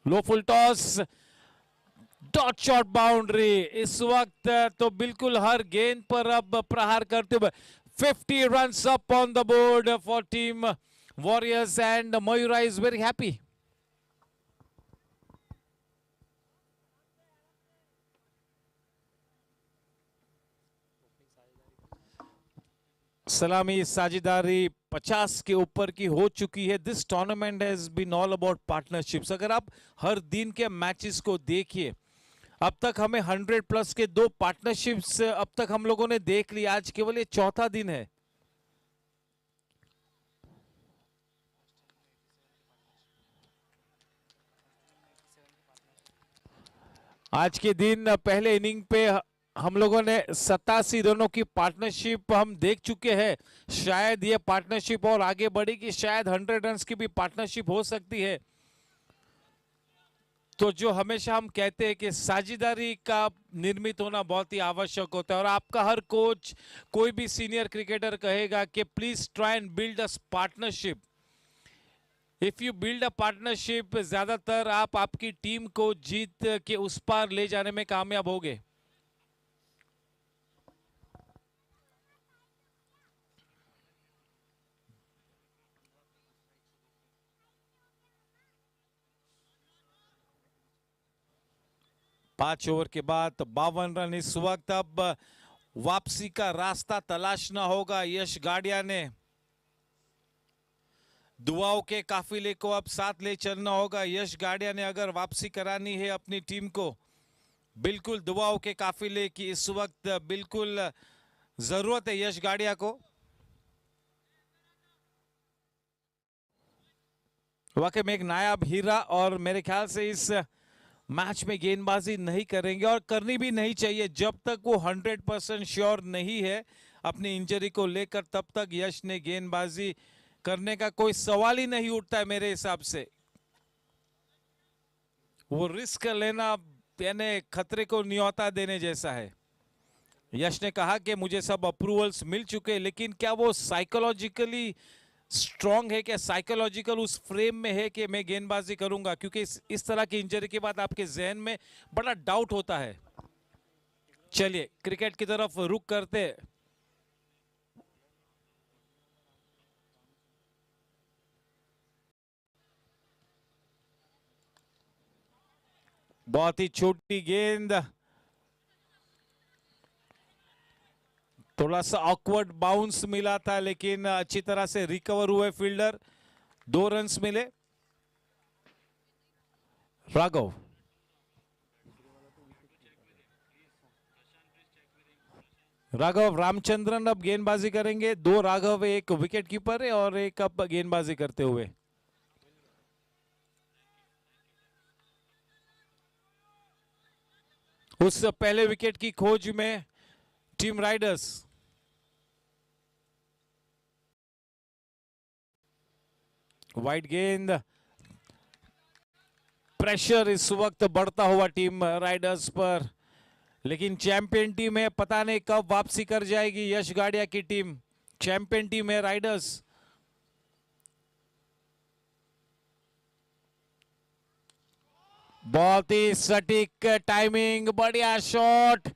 Low full toss, dot shot boundary. इस वक्त तो बिल्कुल हर गेंद पर अब प्रहार करते हुए 50 runs up on the board for team Warriors, and Mayura is very happy. सलामी साझेदारी 50 के ऊपर की हो चुकी है। This tournament has been all about partnerships. अगर आप हर दिन के मैचेस को देखिए, अब तक हमें 100 प्लस के 2 पार्टनरशिप्स अब तक हम लोगों ने देख ली। आज केवल ये चौथा दिन है। आज के दिन पहले इनिंग पे हम लोगों ने 87 रनों की पार्टनरशिप हम देख चुके हैं। शायद ये पार्टनरशिप और आगे बढ़ेगी, शायद 100 रन की भी पार्टनरशिप हो सकती है। तो जो हमेशा हम कहते हैं कि साझेदारी का निर्मित होना बहुत ही आवश्यक होता है, और आपका हर कोच, कोई भी सीनियर क्रिकेटर कहेगा कि please try and build a partnership. If you build a partnership, ज्यादातर आप आपकी टीम को जीत के उस पार ले जाने में कामयाब होगे। पांच ओवर के बाद 52 रन। इस वक्त अब वापसी का रास्ता तलाशना होगा यश गाडिया ने। दुआओं के काफिले को अब साथ ले चलना होगा यश गाडिया ने, अगर वापसी करानी है अपनी टीम को। बिल्कुल दुआओं के काफिले की इस वक्त बिल्कुल जरूरत है यश गाडिया को। वाकई में एक नायाब हीरा, और मेरे ख्याल से इस मैच में गेंदबाजी नहीं करेंगे, और करनी भी नहीं चाहिए जब तक वो 100% श्योर नहीं है अपनी इंजरी को लेकर। तब तक यश ने गेंदबाजी करने का कोई सवाल ही नहीं उठता है मेरे हिसाब से। वो रिस्क लेना यानी खतरे को न्योता देने जैसा है। यश ने कहा कि मुझे सब अप्रूवल्स मिल चुके, लेकिन क्या वो साइकोलॉजिकली स्ट्रॉन्ग है, क्या साइकोलॉजिकल उस फ्रेम में है कि मैं गेंदबाजी करूंगा? क्योंकि इस तरह की इंजरी के बाद आपके जहन में बड़ा डाउट होता है। चलिए क्रिकेट की तरफ रुख करते। बहुत ही छोटी गेंद, थोड़ा सा ऑकवर्ड बाउंस मिला था, लेकिन अच्छी तरह से रिकवर हुए फील्डर। 2 रन्स मिले। राघव, राघव रामचंद्रन अब गेंदबाजी करेंगे। 2 राघव, एक विकेट कीपर है और एक अब गेंदबाजी करते हुए। उस पहले विकेट की खोज में टीम राइडर्स। वाइड गेंद, प्रेशर इस वक्त बढ़ता हुआ टीम राइडर्स पर, लेकिन चैंपियन टीम है, पता नहीं कब वापसी कर जाएगी यश गाडिया की टीम। चैंपियन टीम है राइडर्स। बहुत ही सटीक टाइमिंग, बढ़िया शॉट।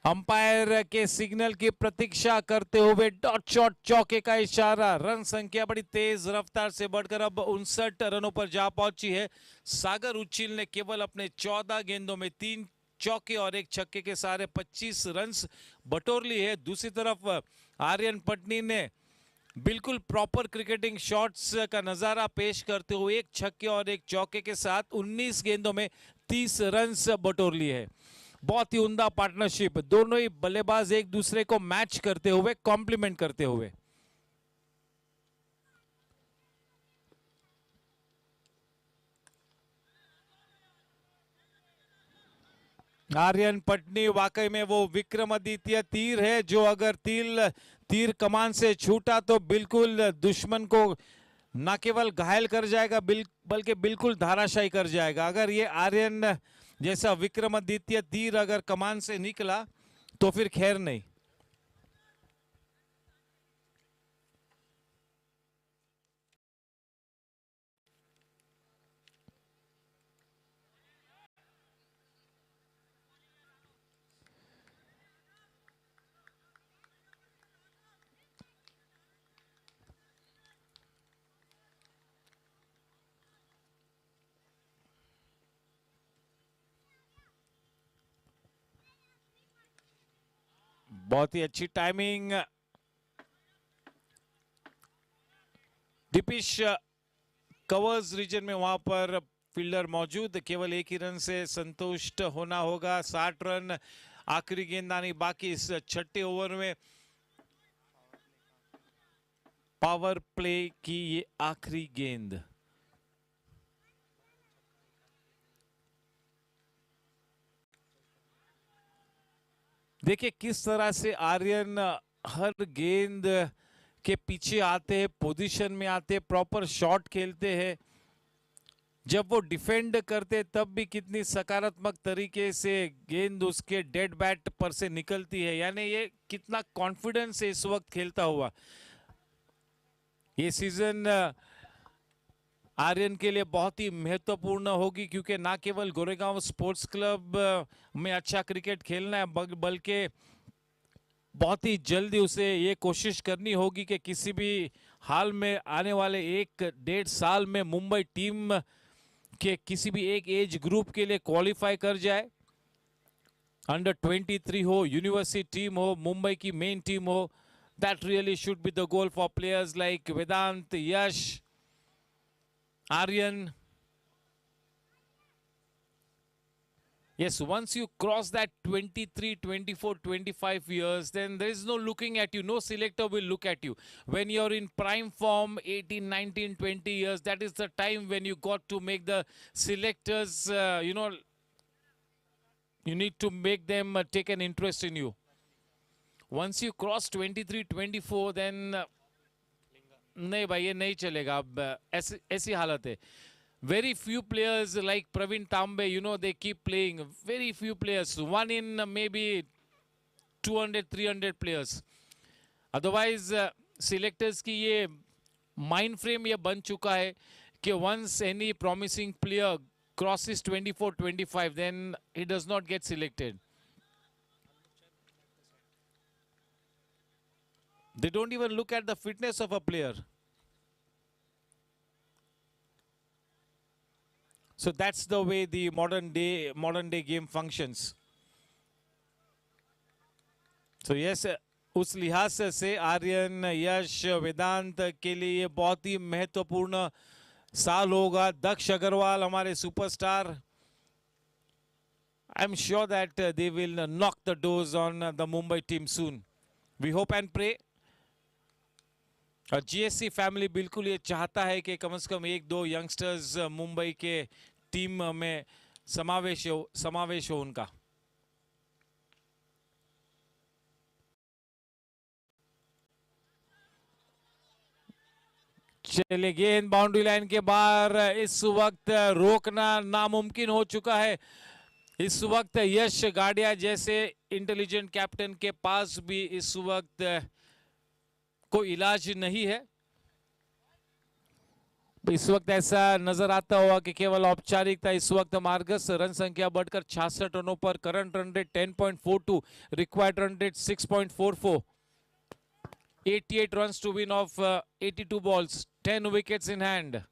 अंपायर के सिग्नल की प्रतीक्षा करते हुए डॉट शॉट, चौके का इशारा। रन संख्या बड़ी तेज रफ्तार से बढ़कर अब 59 रनों पर जा पहुंची है। सागर उच्चिल ने केवल अपने 14 गेंदों में 3 चौके और 1 छक्के के सारे 25 रन बटोर ली है। दूसरी तरफ आर्यन पटनी ने बिल्कुल प्रॉपर क्रिकेटिंग शॉट्स का नजारा पेश करते हुए 1 छक्के और 1 चौके के साथ 19 गेंदों में 30 रन बटोर लिए है। बहुत ही उम्दा पार्टनरशिप, दोनों ही बल्लेबाज एक दूसरे को मैच करते हुए, कॉम्प्लीमेंट करते हुए। आर्यन पटनी वाकई में वो विक्रमादित्य तीर है, जो अगर तीर कमान से छूटा तो बिल्कुल दुश्मन को न केवल घायल कर जाएगा, बल्कि बिल्कुल धाराशायी कर जाएगा। अगर ये आर्यन जैसा विक्रमादित्य तीर अगर कमान से निकला तो फिर खैर नहीं। बहुत ही अच्छी टाइमिंग। दीपिश कवर्स रीजन में वहां पर फील्डर मौजूद, केवल एक ही रन से संतुष्ट होना होगा। 60 रन आखिरी गेंद आनी बाकी इस छठे ओवर में। पावर प्ले की ये आखिरी गेंद। देखिए किस तरह से आर्यन हर गेंद के पीछे आते हैं, पोजीशन में आते हैं, प्रॉपर शॉट खेलते हैं। जब वो डिफेंड करते तब भी कितनी सकारात्मक तरीके से गेंद उसके डेड बैट पर से निकलती है, यानी ये कितना कॉन्फिडेंस से इस वक्त खेलता हुआ। ये सीजन आर्यन के लिए बहुत ही महत्वपूर्ण होगी, क्योंकि ना केवल गोरेगांव स्पोर्ट्स क्लब में अच्छा क्रिकेट खेलना है, बल्कि बहुत ही जल्दी उसे ये कोशिश करनी होगी कि किसी भी हाल में आने वाले 1-1.5 साल में मुंबई टीम के किसी भी एक एज ग्रुप के लिए क्वालिफाई कर जाए। अंडर 23 हो, यूनिवर्सिटी टीम हो, मुंबई की मेन टीम हो। That really should be the goal for players like Vedant, Yash, Aryan. Yes, once you cross that 23, 24, 25 years, then there is no looking at you. No selector will look at you. When you're in prime form, 18, 19, 20 years, that is the time when you got to make the selectors, you need to make them take an interest in you. Once you cross 23, 24, then नहीं भाई ये नहीं चलेगा। अब ऐसी हालत है। Very few players like Praveen Tambe, they keep playing. Very few players, one in maybe 200, 300 players. Otherwise, selectors की ये mind frame ये बन चुका है कि once any promising player crosses 24, 25, then he does not get selected. They don't even look at the fitness of a player. So that's the way the modern day game functions. So yes, उस लिहाज से आर्यन, यश, वेदांत के लिए ये बहुत ही महत्वपूर्ण साल होगा। दक्ष अग्रवाल हमारे superstar, I'm sure that they will knock the doors on the Mumbai team soon. We hope and pray. और जीएससी फैमिली बिल्कुल ये चाहता है कि कम से कम 1-2 यंगस्टर्स मुंबई के टीम में समावेश हो उनका। चलिए गेंद बाउंड्री लाइन के बाहर, इस वक्त रोकना नामुमकिन हो चुका है। इस वक्त यश गाडिया जैसे इंटेलिजेंट कैप्टन के पास भी इस वक्त कोई इलाज नहीं है। इस वक्त ऐसा नजर आता हुआ कि केवल औपचारिकता इस वक्त मार्गस। रन संख्या बढ़कर 66 रनों पर, current run rate 10.42, required run rate 6.44, 88 runs to win of 82 balls, 10 wickets in hand.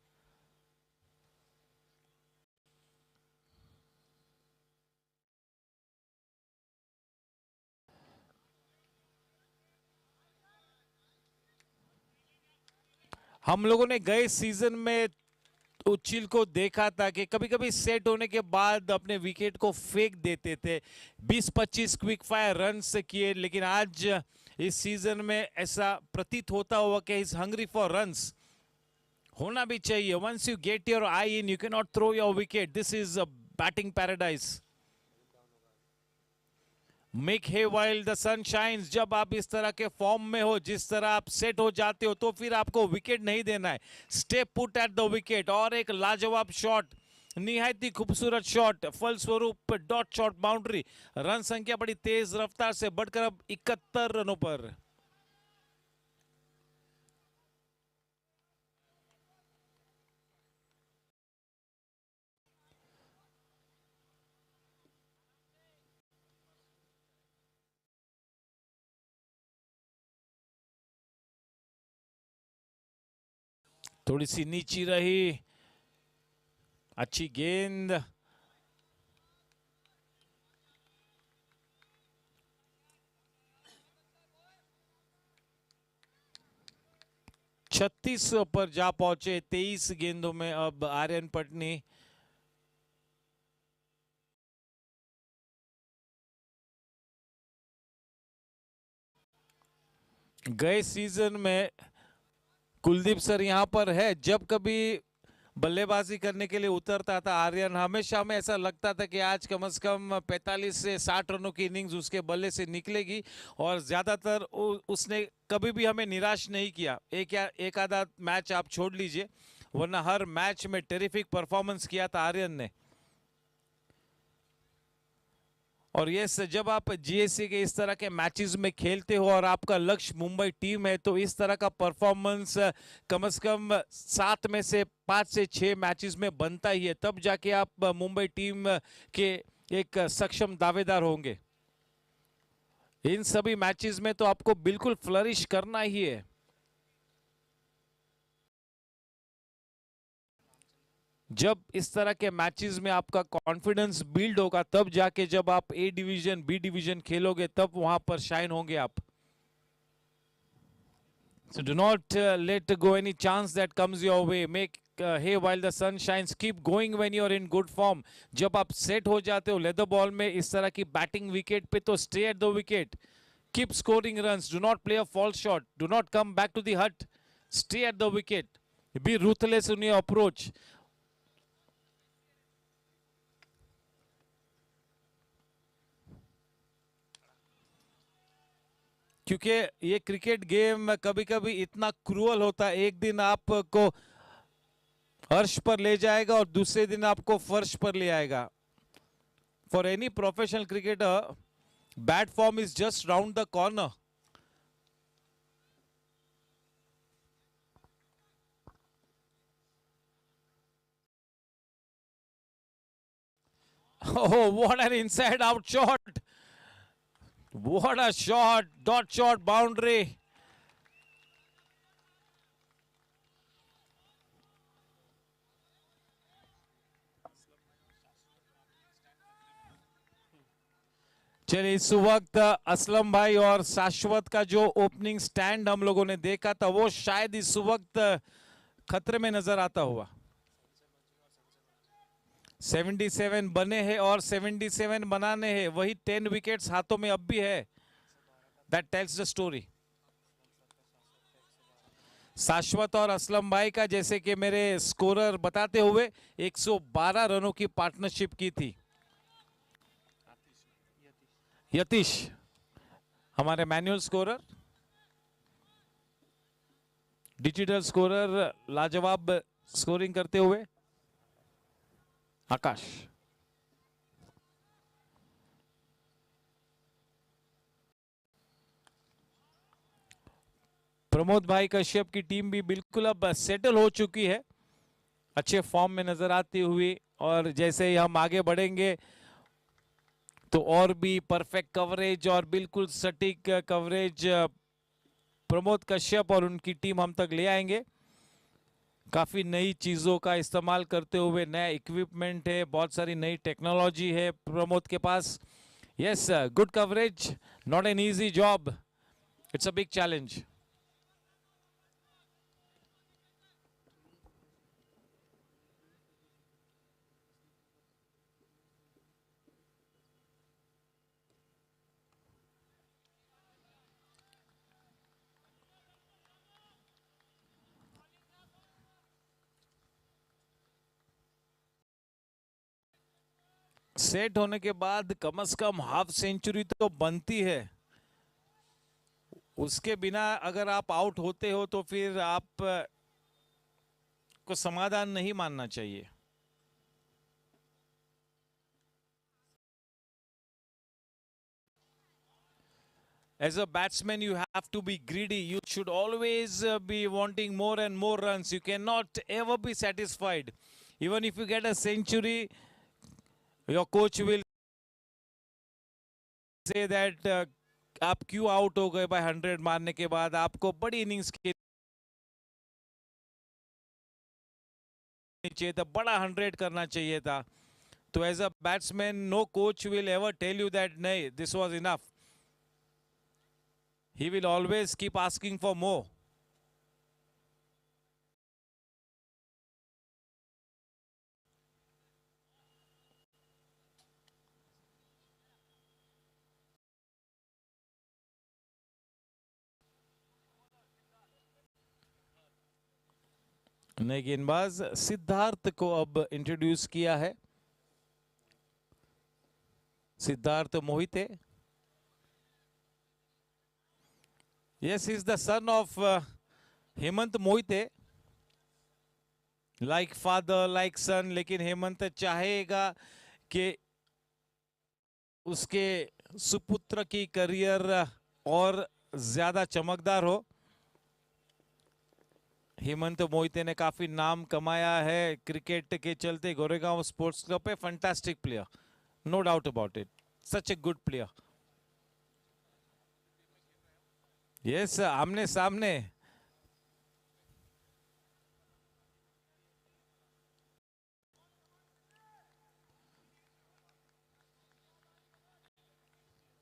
हम लोगों ने गए सीजन में उच्चिल को देखा था कि कभी कभी सेट होने के बाद अपने विकेट को फेंक देते थे, 20-25 क्विक फायर रन्स किए, लेकिन आज इस सीजन में ऐसा प्रतीत होता हुआ कि इज हंग्री फॉर रन्स। होना भी चाहिए। Once you get your eye in, you can not throw your wicket. This is a batting paradise. Make hay while the sun shines. जब आप इस तरह के फॉर्म में हो, जिस तरह आप सेट हो जाते हो, तो फिर आपको विकेट नहीं देना है। Stay put at the wicket. और एक लाजवाब शॉट, निहायत ही खूबसूरत शॉट, फलस्वरूप डॉट शॉट बाउंड्री। रन संख्या बड़ी तेज रफ्तार से बढ़कर अब 71 रनों पर। थोड़ी सी नीची रही, अच्छी गेंद। 36 पर जा पहुंचे 23 गेंदों में। अब आर्यन पटनी गए सीजन में कुलदीप सर यहां पर है, जब कभी बल्लेबाजी करने के लिए उतरता था आर्यन, हमेशा हमें ऐसा लगता था कि आज कम से कम 45 से 60 रनों की इनिंग्स उसके बल्ले से निकलेगी। और ज्यादातर उसने कभी भी हमें निराश नहीं किया। एक आधा मैच आप छोड़ लीजिए, वरना हर मैच में टेरिफिक परफॉर्मेंस किया था आर्यन ने। और ये जब आप जीएससी के इस तरह के मैचेस में खेलते हो और आपका लक्ष्य मुंबई टीम है, तो इस तरह का परफॉर्मेंस कम से कम 7 में से 5 से 6 मैचेस में बनता ही है, तब जाके आप मुंबई टीम के एक सक्षम दावेदार होंगे। इन सभी मैचेस में तो आपको बिल्कुल फ्लरिश करना ही है। जब इस तरह के मैचेस में आपका कॉन्फिडेंस बिल्ड होगा, तब जाके जब आप ए डिवीजन बी डिवीजन खेलोगे, तब वहां पर शाइन होंगे आप। So do not let go any chance that comes your way. Make hay while the sun shines. Keep going when you are in good form. जब आप सेट हो जाते हो लेदर बॉल में इस तरह की बैटिंग विकेट पे, तो stay at the wicket. Keep scoring runs. Do not play a false shot. Do not come back to the hut. Stay at the wicket. Be ruthless in your approach. क्योंकि ये cricket game कभी कभी इतना cruel होता है, एक दिन आपको अर्श पर ले जाएगा और दूसरे दिन आपको फर्श पर ले आएगा। For any professional cricketer, bad form is just round the corner. Oh, what an inside out shot! What a shot! Dot shot boundary. चलिए, इस वक्त असलम भाई और शाश्वत का जो ओपनिंग स्टैंड हम लोगों ने देखा था, वो शायद इस वक्त खतरे में नजर आता हुआ। 77 बने हैं और 77 बनाने हैं, वही 10 विकेट्स हाथों में अब भी है। That tells the story. शाश्वत और असलम भाई का, जैसे कि मेरे स्कोरर बताते हुए, 112 रनों की पार्टनरशिप की थी। यतीश हमारे मैनुअल स्कोरर, डिजिटल स्कोरर लाजवाब स्कोरिंग करते हुए आकाश। प्रमोद भाई कश्यप की टीम भी बिल्कुल अब सेटल हो चुकी है, अच्छे फॉर्म में नजर आती हुई। और जैसे ही हम आगे बढ़ेंगे तो और भी परफेक्ट कवरेज और बिल्कुल सटीक कवरेज प्रमोद कश्यप और उनकी टीम हम तक ले आएंगे। काफी नई चीजों का इस्तेमाल करते हुए, नया इक्विपमेंट है, बहुत सारी नई टेक्नोलॉजी है प्रमोद के पास। Yes, good coverage, not an easy job, it's a big challenge. Set होने के बाद कम से कम हाफ सेंचुरी तो बनती है। उसके बिना अगर आप आउट होते हो तो फिर आप को समाधान नहीं मानना चाहिए। As a batsman, you have to be greedy. You should always be wanting more and more runs. You cannot ever be satisfied. Even if you get a century, your coach will say that आप क्यों out हो गए by 100 मारने के बाद, आपको बड़ी innings खेलनी चाहिए था, बड़ा 100 करना चाहिए था। तो as a batsman, no coach will ever tell you that नहीं, this was enough. He will always keep asking for more. नए गेंदबाज सिद्धार्थ को अब इंट्रोड्यूस किया है। Siddharth Mohite, yes, he is the son of Hemant Mohite, like father like son, लेकिन हेमंत चाहेगा कि उसके सुपुत्र की करियर और ज्यादा चमकदार हो। हेमंत मोहिते ने काफी नाम कमाया है क्रिकेट के चलते गोरेगांव स्पोर्ट्स क्लब पे। Fantastic player, no doubt about it, such a good player. Yes, आमने सामने।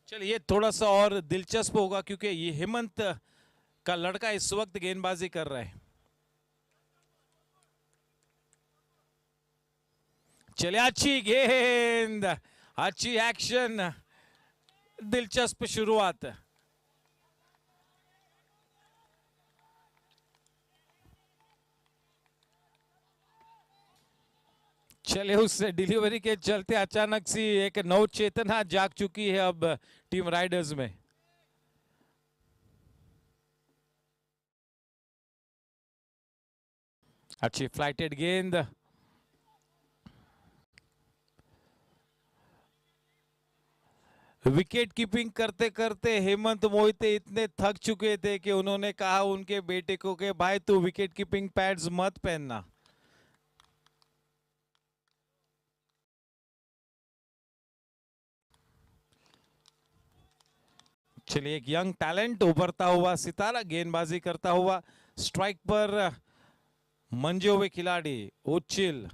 चलिए थोड़ा सा और दिलचस्प होगा क्योंकि ये हेमंत का लड़का इस वक्त गेंदबाजी कर रहा है। चलिए अच्छी गेंद, अच्छी एक्शन, दिलचस्प शुरुआत। चले उस डिलीवरी के चलते अचानक सी एक नव चेतना जाग चुकी है अब टीम राइडर्स में। अच्छी फ्लाइटेड गेंद, विकेट कीपिंग करते करते हेमंत मोहिते इतने थक चुके थे कि उन्होंने कहा उनके बेटे को कि भाई तू विकेट कीपिंग पैड्स मत पहनना। चलिए एक यंग टैलेंट, उभरता हुआ सितारा गेंदबाजी करता हुआ, स्ट्राइक पर मंजे हुए खिलाड़ी उच्चिल।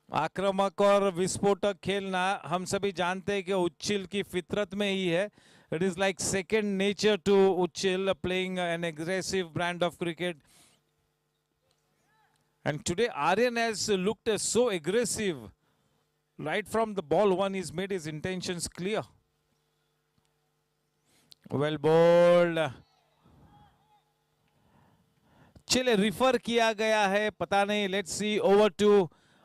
आक्रामक और विस्फोटक खेलना हम सभी जानते हैं कि उच्चिल की फितरत में ही है। It is like second nature to Uchil, playing an aggressive brand of cricket. And today Aryan has looked so aggressive right from the ball one. He's made his intentions clear. Well bowled. चले रिफर किया गया है, पता नहीं, let's see. Over to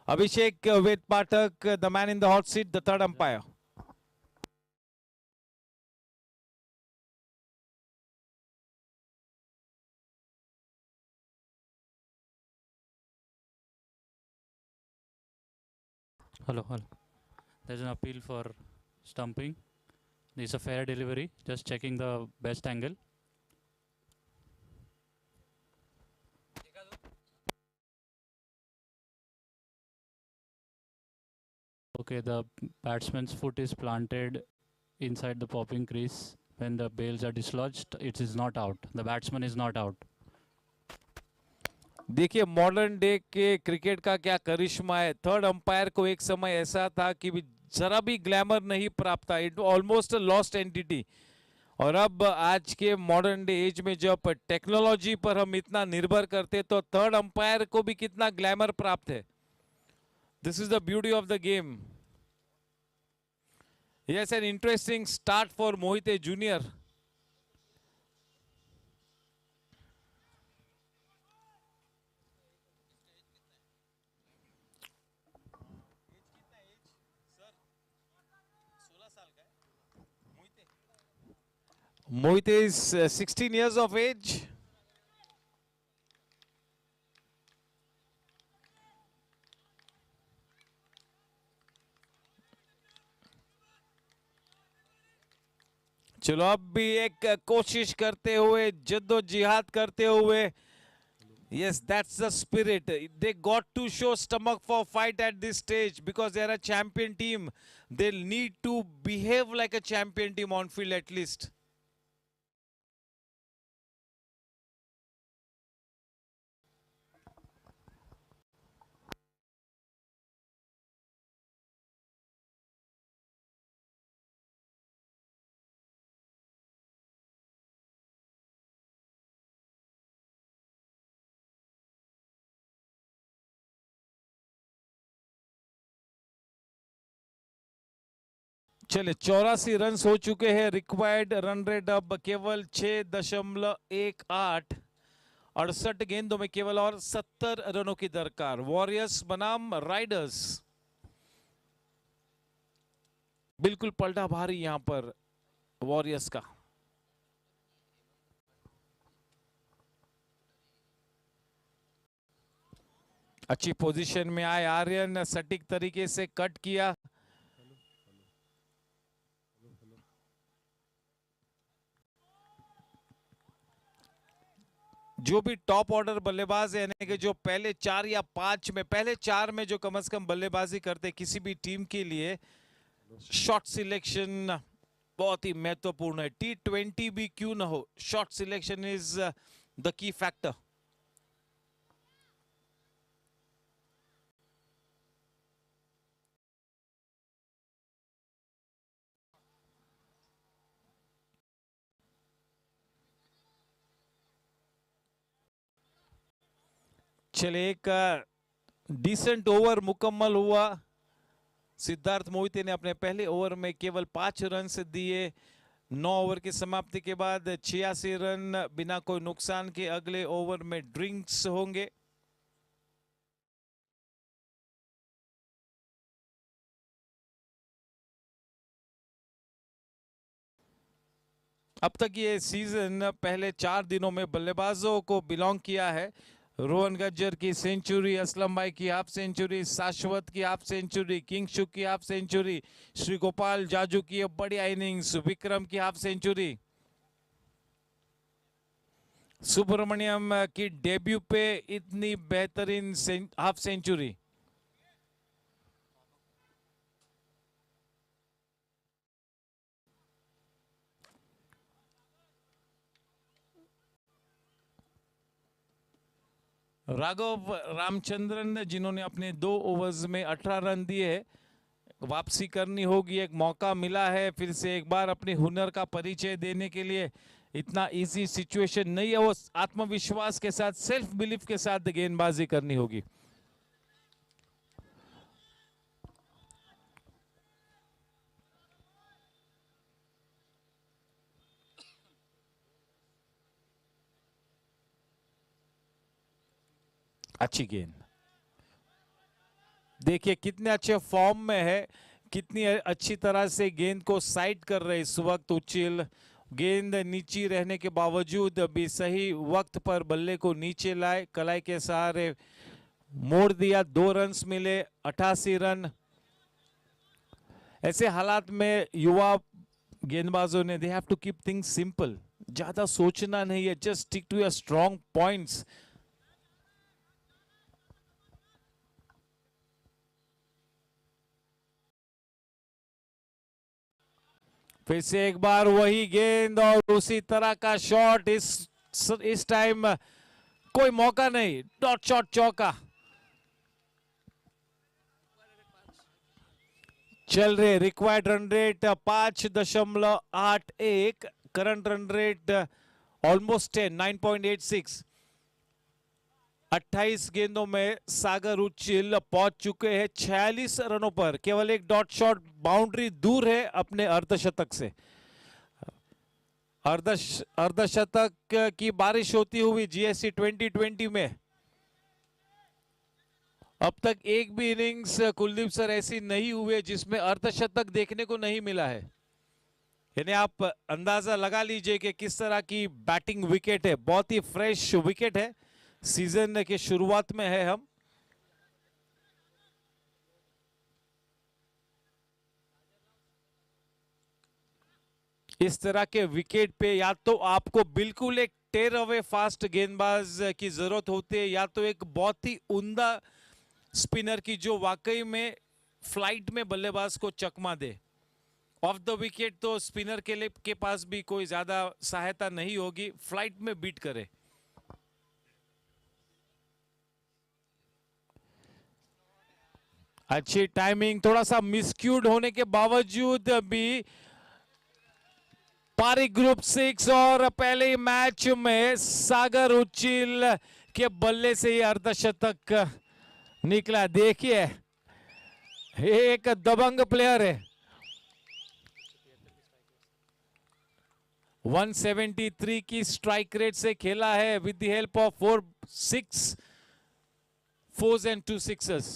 Abhishek Ved Pathak, the man in the hot seat, the third umpire. Hello, hello. There's an appeal for stumping. This is a fair delivery. Just checking the best angle. Okay, the batsman's foot is planted inside the popping crease. When the bails are dislodged, it is not out. The batsman is not out. देखिए modern day के cricket का क्या करिश्मा है। Third umpire को एक समय ऐसा था कि जरा भी ग्लैमर नहीं प्राप्त था, इट ऑलमोस्ट लॉस्ट एंटिटी। और अब आज के मॉडर्न डे एज में जब टेक्नोलॉजी पर हम इतना निर्भर करते तो थर्ड अंपायर को भी कितना ग्लैमर प्राप्त है। This is the beauty of the game. Yes, an interesting start for Mohite junior. Mohit is 16 years of age. चलो अब भी एक कोशिश करते हुए, जद्दोजिहाद करते हुए। Yes, that's the spirit. They got to show stomach for fight at this stage because they are a champion team. They'll need to behave like a champion team on field at least. चले 84 run हो चुके हैं। Required run rate अब केवल 6.18। 68 गेंदों में केवल और 70 रनों की दरकार। वॉरियर्स बनाम राइडर्स, बिल्कुल पलटा भारी यहां पर वॉरियर्स का। अच्छी पोजीशन में आए आर्यन, सटीक तरीके से कट किया। जो भी टॉप ऑर्डर बल्लेबाज है, यानी कि जो पहले 4 या 5 में, पहले 4 में जो कम से कम बल्लेबाजी करते किसी भी टीम के लिए, शॉट सिलेक्शन बहुत ही महत्वपूर्ण है। T20 भी क्यों ना हो, shot selection is the key factor. चले एक डिसेंट ओवर मुकम्मल हुआ। सिद्धार्थ मोहिते ने अपने पहले ओवर में केवल 5 रन दिए। 9 ओवर की समाप्ति के बाद 86 रन बिना कोई नुकसान के। अगले ओवर में ड्रिंक्स होंगे। अब तक ये सीजन पहले 4 दिनों में बल्लेबाजों को बिलोंग किया है। रोहन गज्जर की सेंचुरी, असलम भाई की हाफ सेंचुरी, शाश्वत की हाफ सेंचुरी, किंगशुक की हाफ सेंचुरी, श्री गोपाल जाजू की बढ़िया इनिंग्स, विक्रम की हाफ सेंचुरी, सुब्रमण्यम की डेब्यू पे इतनी बेहतरीन हाफ सेंचुरी। राघव रामचंद्रन जिन्होंने अपने 2 ओवर्स में 18 रन दिए, वापसी करनी होगी। एक मौका मिला है फिर से एक बार अपने हुनर का परिचय देने के लिए। इतना इजी सिचुएशन नहीं है, वो आत्मविश्वास के साथ, सेल्फ बिलीफ के साथ गेंदबाजी करनी होगी। अच्छी गेंद, देखिए कितने अच्छे फॉर्म में है, कितनी अच्छी तरह से गेंद को साइड कर रहे इस वक्त उचिल। गेंद नीचे रहने के बावजूद भी सही वक्त पर बल्ले को नीचे लाए, कलाई के सहारे मोड़ दिया। 2 रन्स मिले, 88 रन। ऐसे हालात में युवा गेंदबाजों ने, they have to keep things simple, ज्यादा सोचना नहीं है, just stick to your strong points. फिर से एक बार वही गेंद और उसी तरह का शॉट। इस टाइम कोई मौका नहीं, डॉट शॉट चौका। चल रहे required run rate 5.81, current run rate almost 10, 9.86। 28 गेंदों में सागर उचिल पहुंच चुके हैं 46 रनों पर। केवल एक डॉट शॉट बाउंड्री दूर है अपने अर्धशतक से। अर्धशतक की बारिश होती हुई जीएससी 2020 में अब तक एक भी इनिंग्स कुलदीप सर ऐसी नहीं हुई जिसमें अर्धशतक देखने को नहीं मिला है। यानी आप अंदाजा लगा लीजिए कि किस तरह की बैटिंग विकेट है। बहुत ही फ्रेश विकेट है, सीजन के शुरुआत में है हम। इस तरह के विकेट पे या तो आपको बिल्कुल एक टेर अवे फास्ट गेंदबाज की जरूरत होती है, या तो एक बहुत ही उम्दा स्पिनर की जो वाकई में फ्लाइट में बल्लेबाज को चकमा दे। ऑफ द विकेट तो स्पिनर के पास भी कोई ज्यादा सहायता नहीं होगी, फ्लाइट में बीट करे। अच्छी टाइमिंग, थोड़ा सा मिसक्यूड होने के बावजूद भी पारी ग्रुप 6 और पहले ही मैच में सागर उचिल के बल्ले से ही अर्धशतक निकला। देखिए एक दबंग प्लेयर है, 173 की स्ट्राइक रेट से खेला है with the help of 6 fours and 2 sixes.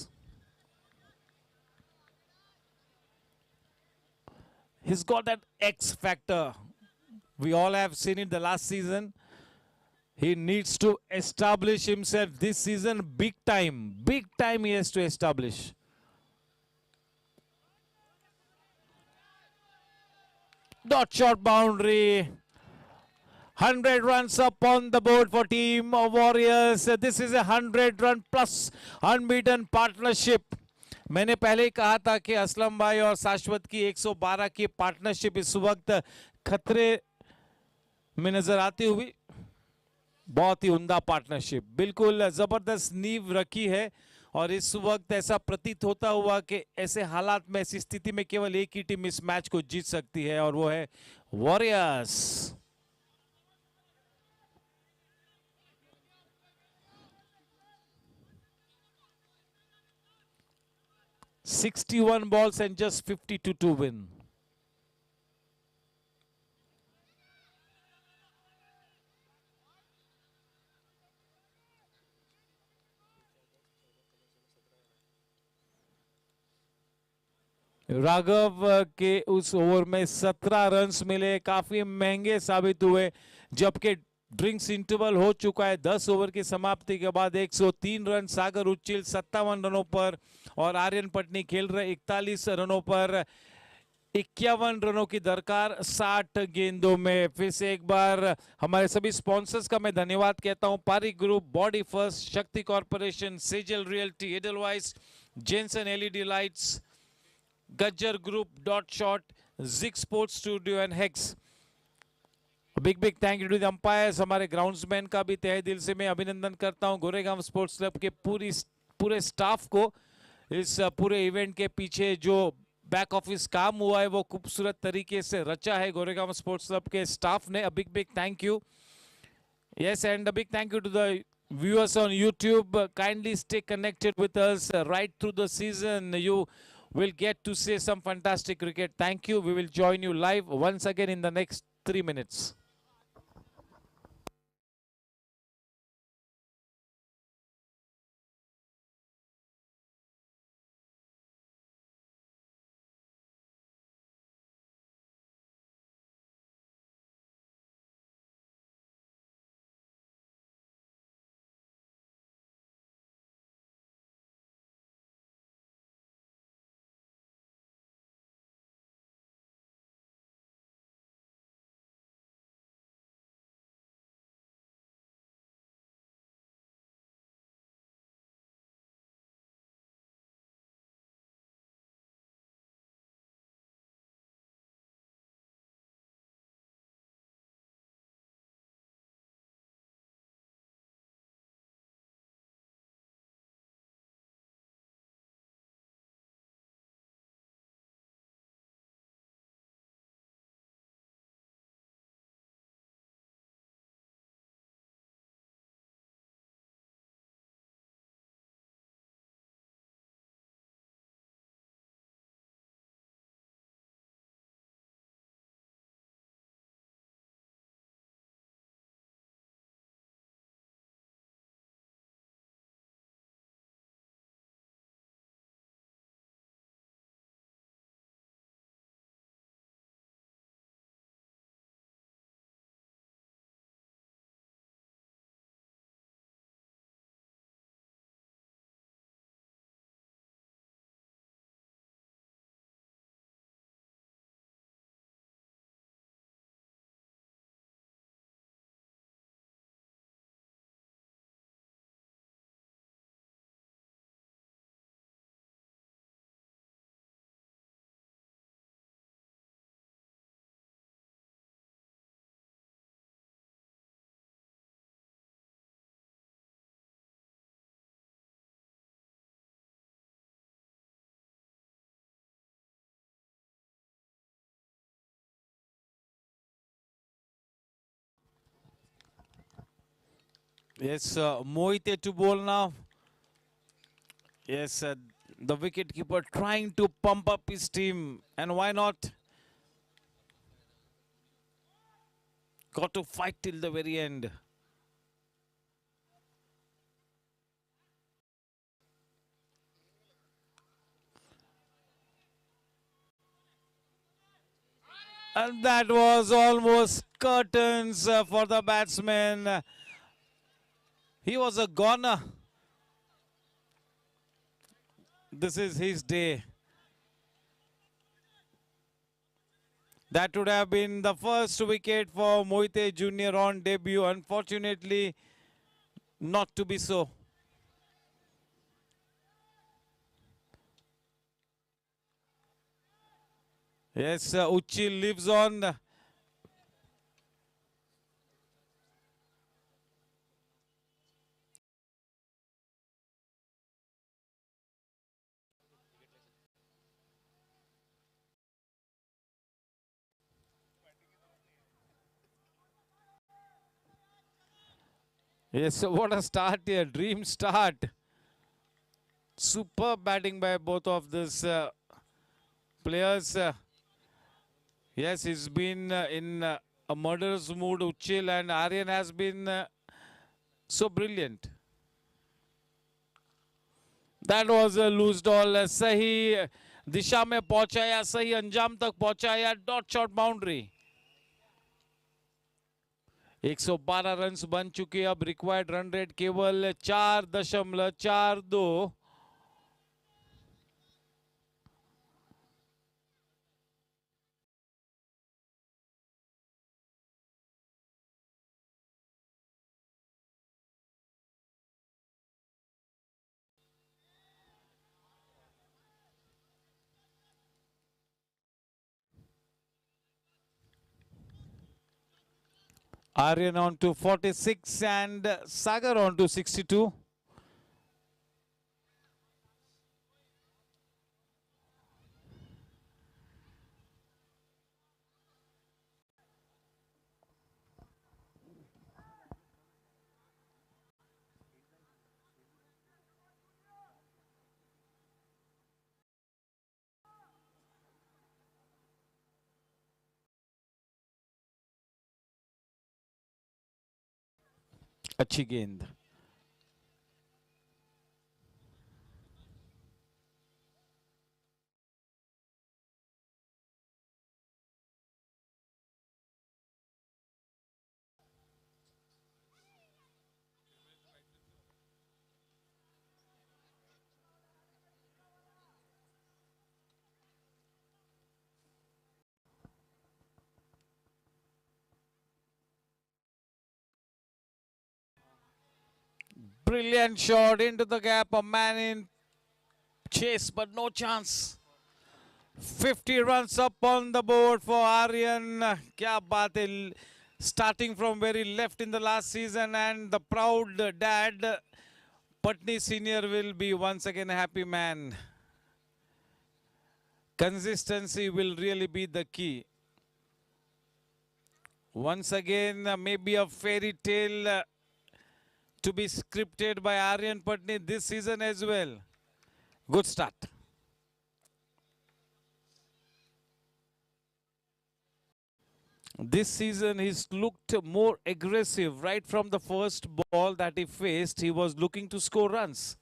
He's got that X factor. We all have seen it the last season. He needs to establish himself this season big time. Big time he has to establish. Dot shot boundary. 100 runs up on the board for Team Warriors. This is a 100-run plus unbeaten partnership. मैंने पहले ही कहा था कि असलम भाई और शाश्वत की 112 की पार्टनरशिप इस वक्त खतरे में नजर आती हुई। बहुत ही उम्दा पार्टनरशिप, बिल्कुल जबरदस्त नींव रखी है और इस वक्त ऐसा प्रतीत होता हुआ कि ऐसे हालात में, ऐसी स्थिति में केवल एक ही टीम इस मैच को जीत सकती है और वो है warriors. 61 balls and just 52 to win. Raghav के उस ओवर में 17 रन्स मिले, काफी महंगे साबित हुए, जबकि ड्रिंक्स इंटरवल हो चुका है। 10 ओवर की समाप्ति के बाद 103 रन सागर उच्चिल 57 रनों पर और आर्यन पटनी खेल रहे 41 रनों पर। 51 रनों की दरकार 60 गेंदों में। फिर से एक बार हमारे सभी स्पॉन्सर्स का मैं धन्यवाद कहता हूं। Paari group, body first, Shakti corporation, Sejal realty, Edelweiss, Jensen LED lights, Gajjar group, dot shot, Jig sports studio and Hex. Big thank you to the umpires. हमारे ग्राउंड्समैन का भी तहे दिल से मैं अभिनंदन करता हूं। गोरेगांव स्पोर्ट्स क्लब के पूरे स्टाफ को इस पूरे इवेंट के पीछे जो बैक ऑफिस काम हुआ है वो खूबसूरत तरीके से रचा है गोरेगांव स्पोर्ट्स क्लब के स्टाफ ने। A big thank you. Yes, and a big thank you to the viewers on YouTube. Kindly stay connected with us right through the season. You will get to see some fantastic cricket. Thank you. We will join you live once again in the next 3 minutes. Yes, Mohit to bowl now. Yes, the wicketkeeper trying to pump up his team, and why not? Got to fight till the very end. And that was almost curtains for the batsman. He was a goner. This is his day. That would have been the first wicket for Mohite Jr. on debut. Unfortunately, not to be so. Yes, Uchil lives on. Yes, what a start here. Dream start. Superb batting by both of these players. Yes, he's been in a murderous mood. Uchil and Aryan has been so brilliant. That was a loose ball. सही दिशा में पहुंचाया, सही अंजाम तक पहुंचाया. Dot shot boundary. 112 runs बन चुके. अब रिक्वायर्ड रन रेट केवल 4.42. Aryan on to 46 and Sagar on to 62. अच्छी गेंद. Brilliant shot into the gap. A man in chase, but no chance. 50 runs up on the board for Aryan. Kya baat hai. Starting from very left in the last season, and the proud dad, Patni Senior, will be once again a happy man. Consistency will really be the key. Once again, maybe a fairy tale to be scripted by Aryan Patni this season as well. Good start. This season he's looked more aggressive. Right from the first ball that he faced, he was looking to score runs.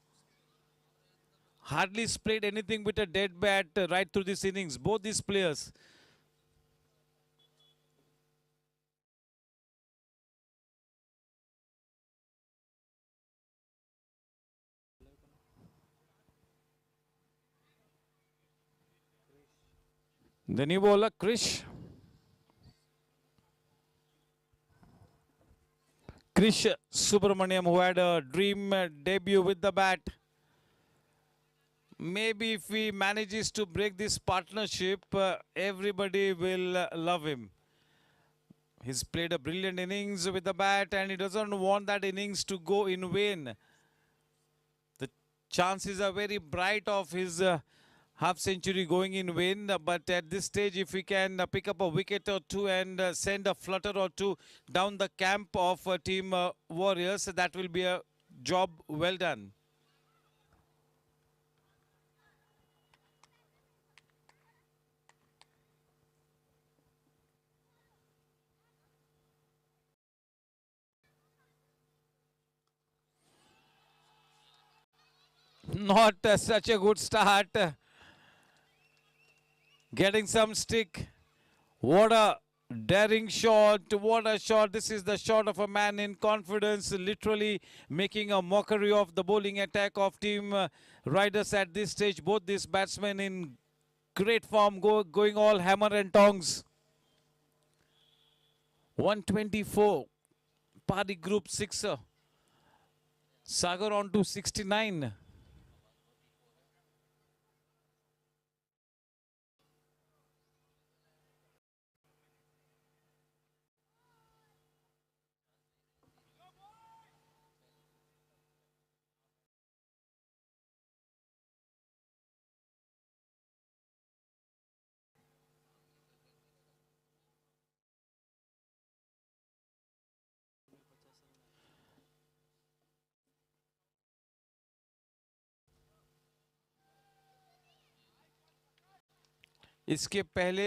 Hardly played anything with a dead bat right through this innings, both these players. The new bowler, Krish. Krish Subramaniam, who had a dream debut with the bat. Maybe if he manages to break this partnership, everybody will love him. He's played a brilliant innings with the bat and he doesn't want that innings to go in vain. The chances are very bright of his half century going in vain, but at this stage if he can pick up a wicket or two and send a flutter or two down the camp of Team Warriors, that will be a job well done. Not such a good start. Getting some stick. What a daring shot. What a shot. This is the shot of a man in confidence, literally making a mockery of the bowling attack of Team Riders at this stage. Both these batsmen in great form, going all hammer and tongs. 124. Party Group sixer. Sagar on to 69. इसके पहले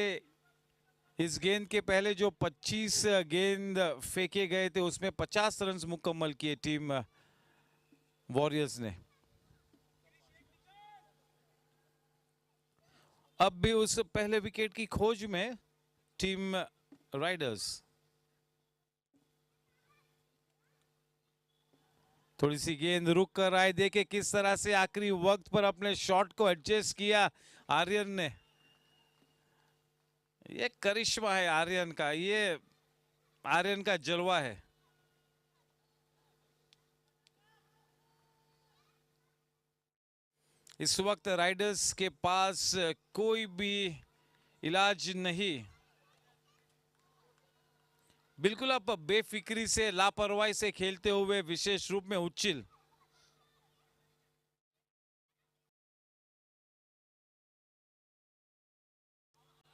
इस गेंद के पहले जो 25 गेंद फेंके गए थे उसमें 50 रन मुकम्मल किए टीम वॉरियर्स ने। अब भी उस पहले विकेट की खोज में टीम राइडर्स। थोड़ी सी गेंद रुक कर आए, देखे किस तरह से आखिरी वक्त पर अपने शॉट को एडजस्ट किया आर्यन ने। ये करिश्मा है आर्यन का, ये आर्यन का जलवा है। इस वक्त राइडर्स के पास कोई भी इलाज नहीं, बिल्कुल अब बेफिक्री से लापरवाही से खेलते हुए विशेष रूप में उच्चिल।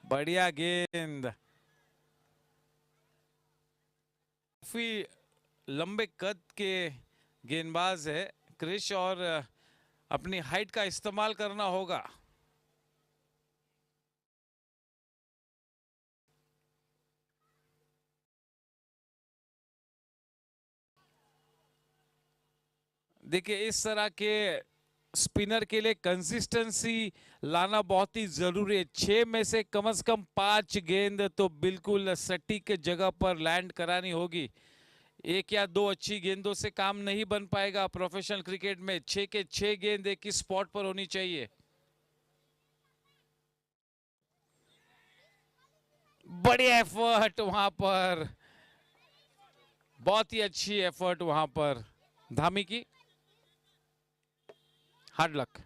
बढ़िया गेंद, काफी लंबे कद के गेंदबाज है क्रिश और अपनी हाइट का इस्तेमाल करना होगा। देखिए इस तरह के स्पिनर के लिए कंसिस्टेंसी लाना बहुत ही जरूरी है। 6 में से कम 5 गेंद तो बिल्कुल सटीक जगह पर लैंड करानी होगी। 1 या 2 अच्छी गेंदों से काम नहीं बन पाएगा प्रोफेशनल क्रिकेट में। 6 के 6 गेंद एक ही स्पॉट पर होनी चाहिए। बढ़िया एफर्ट वहां पर, बहुत ही अच्छी एफर्ट वहां पर धामी की। Hard luck.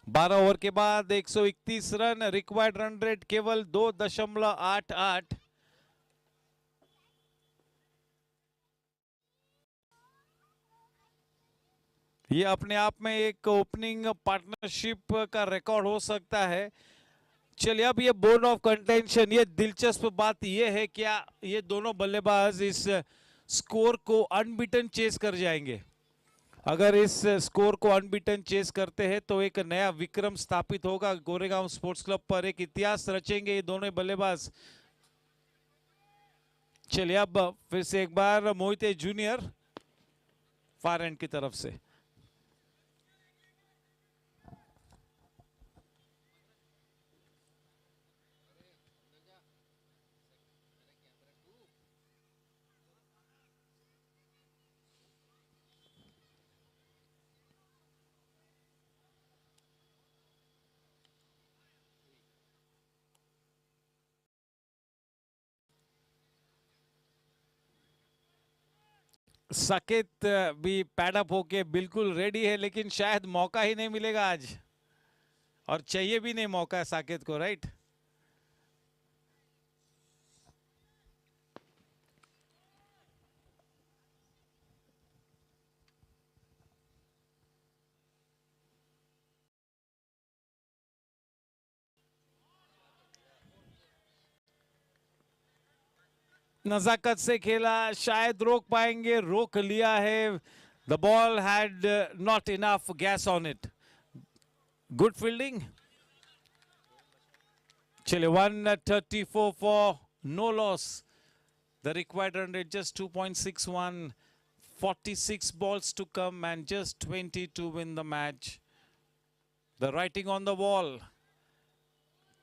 12 ओवर के बाद 131 रन, रिक्वायर्ड रन रेट केवल 2.88। ये अपने आप में एक ओपनिंग पार्टनरशिप का रिकॉर्ड हो सकता है। चलिए अब ये बोर्ड ऑफ कंटेंशन, ये दिलचस्प बात ये है क्या ये दोनों बल्लेबाज इस स्कोर को अनबीटन चेस कर जाएंगे। अगर इस स्कोर को अनबीटन चेस करते हैं तो एक नया विक्रम स्थापित होगा गोरेगांव स्पोर्ट्स क्लब पर, एक इतिहास रचेंगे ये दोनों बल्लेबाज। चलिए अब फिर से एक बार मोहिते जूनियर फार एंड की तरफ से। साकेत भी पैडअप होके बिल्कुल रेडी है, लेकिन शायद मौका ही नहीं मिलेगा आज, और चाहिए भी नहीं मौका साकेत को, राइट। नजाकत से खेला, शायद रोक पाएंगे, रोक लिया है। The ball had not enough gas on it. Good fielding. चलिए 134 for no loss. The required run rate just 2.61। 46 balls to come and just 20 to win the match. The writing on the wall.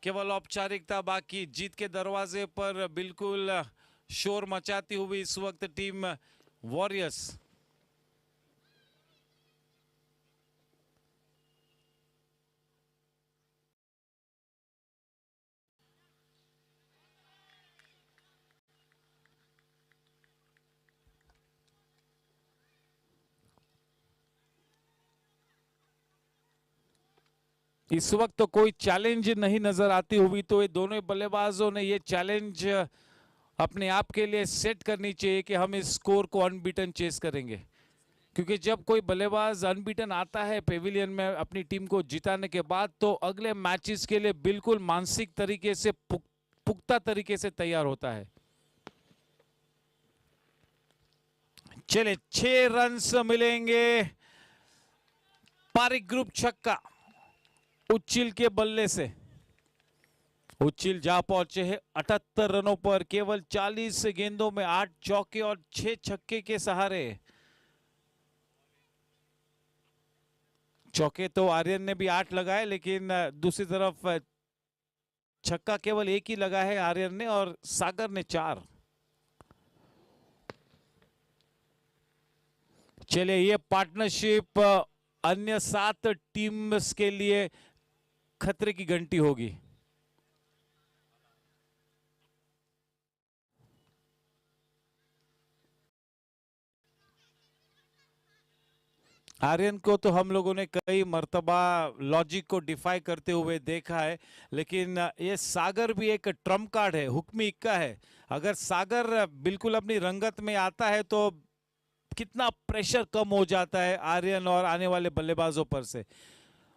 केवल औपचारिकता बाकी, जीत के दरवाजे पर बिल्कुल शोर मचाती हुई इस वक्त टीम वॉरियर्स। इस वक्त तो कोई चैलेंज नहीं नजर आती हुई, तो ये दोनों बल्लेबाजों ने ये चैलेंज अपने आप के लिए सेट करनी चाहिए कि हम इस स्कोर को अनबीटन चेस करेंगे, क्योंकि जब कोई बल्लेबाज अनबीटन आता है पेविलियन में अपनी टीम को जिताने के बाद, तो अगले मैचेस के लिए बिल्कुल मानसिक तरीके से पुख्ता तरीके से तैयार होता है। चले 6 रन्स मिलेंगे। पारिक ग्रुप छक्का उच्चिल के बल्ले से। उच्चिल जा पहुंचे हैं 78 रनों पर, केवल 40 गेंदों में 8 चौके और 6 छक्के के सहारे। चौके तो आर्यन ने भी 8 लगाए, लेकिन दूसरी तरफ छक्का केवल एक ही लगा है आर्यन ने और सागर ने 4। चलिए ये पार्टनरशिप अन्य 7 टीम्स के लिए खतरे की घंटी होगी। आर्यन को तो हम लोगों ने कई मर्तबा लॉजिक को डिफाई करते हुए देखा है, लेकिन ये सागर भी एक ट्रम्प कार्ड है, हुक्मी इक्का है। अगर सागर बिल्कुल अपनी रंगत में आता है तो कितना प्रेशर कम हो जाता है आर्यन और आने वाले बल्लेबाजों पर से।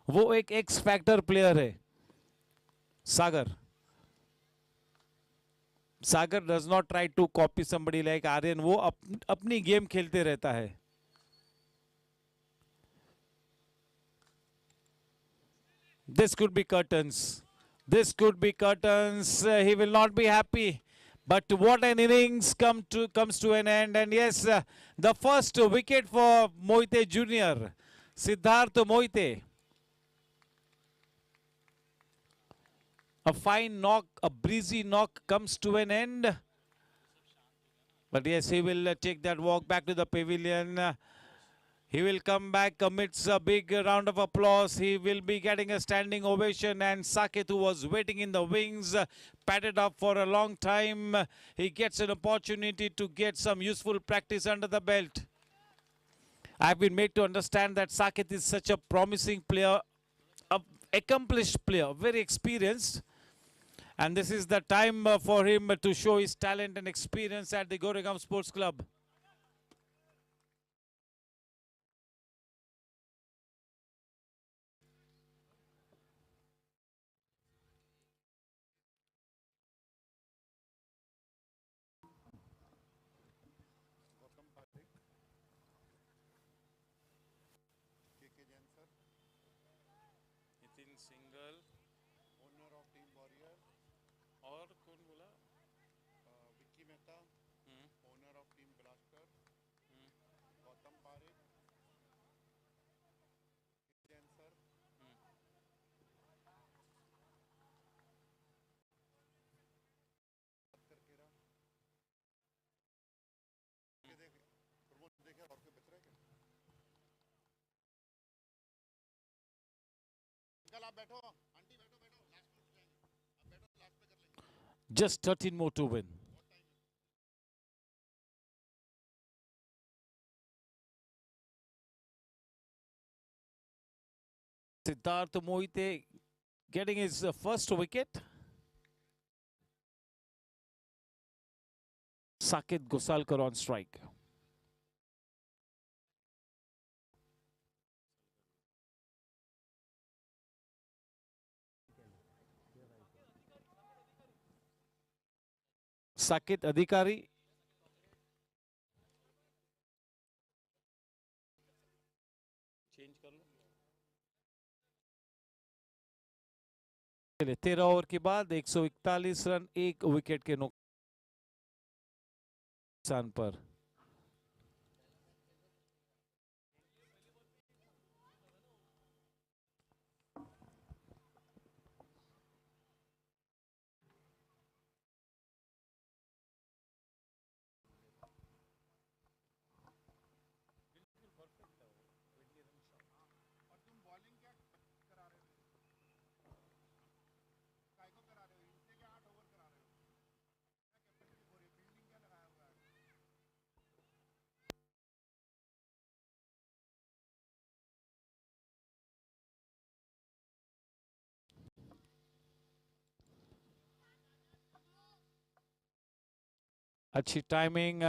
वो एक एक्स फैक्टर प्लेयर है Sagar. Sagar does not try to copy somebody like Aryan, वो अपनी गेम खेलते रहता है। This could be curtains. This could be curtains. He will not be happy. But what an innings comes to an end. And yes, the first wicket for Moite Jr. Siddharth Moite. A fine knock, a breezy knock comes to an end. But yes, he will take that walk back to the pavilion. He will come back amidst a big round of applause. He will be getting a standing ovation, and Saket, who was waiting in the wings, padded up for a long time. He gets an opportunity to get some useful practice under the belt. I've been made to understand that Saket is such a promising player, an accomplished player, very experienced. And this is the time for him to show his talent and experience at the Goregaon Sports Club. Single owner of team Warrior, और कौन बोला? Vicky Mehta, owner of team Blaster, Gautam Parikh, Jain sir, Karkera. देखे और कोई बच रहा है क्या? अंकल आप बैठो, आंटी बैठो, बैठो, लास्ट में जाएंगे, आप बैठो, लास्ट में कर लेंगे। Just 13 more to win. Siddharth Moite getting his first wicket. Saket Gosalkar on strike. Saket Adhikari. चलिए 13 ओवर के बाद 141 रन, 1 विकेट के नुकसान पर। अच्छी टाइमिंग।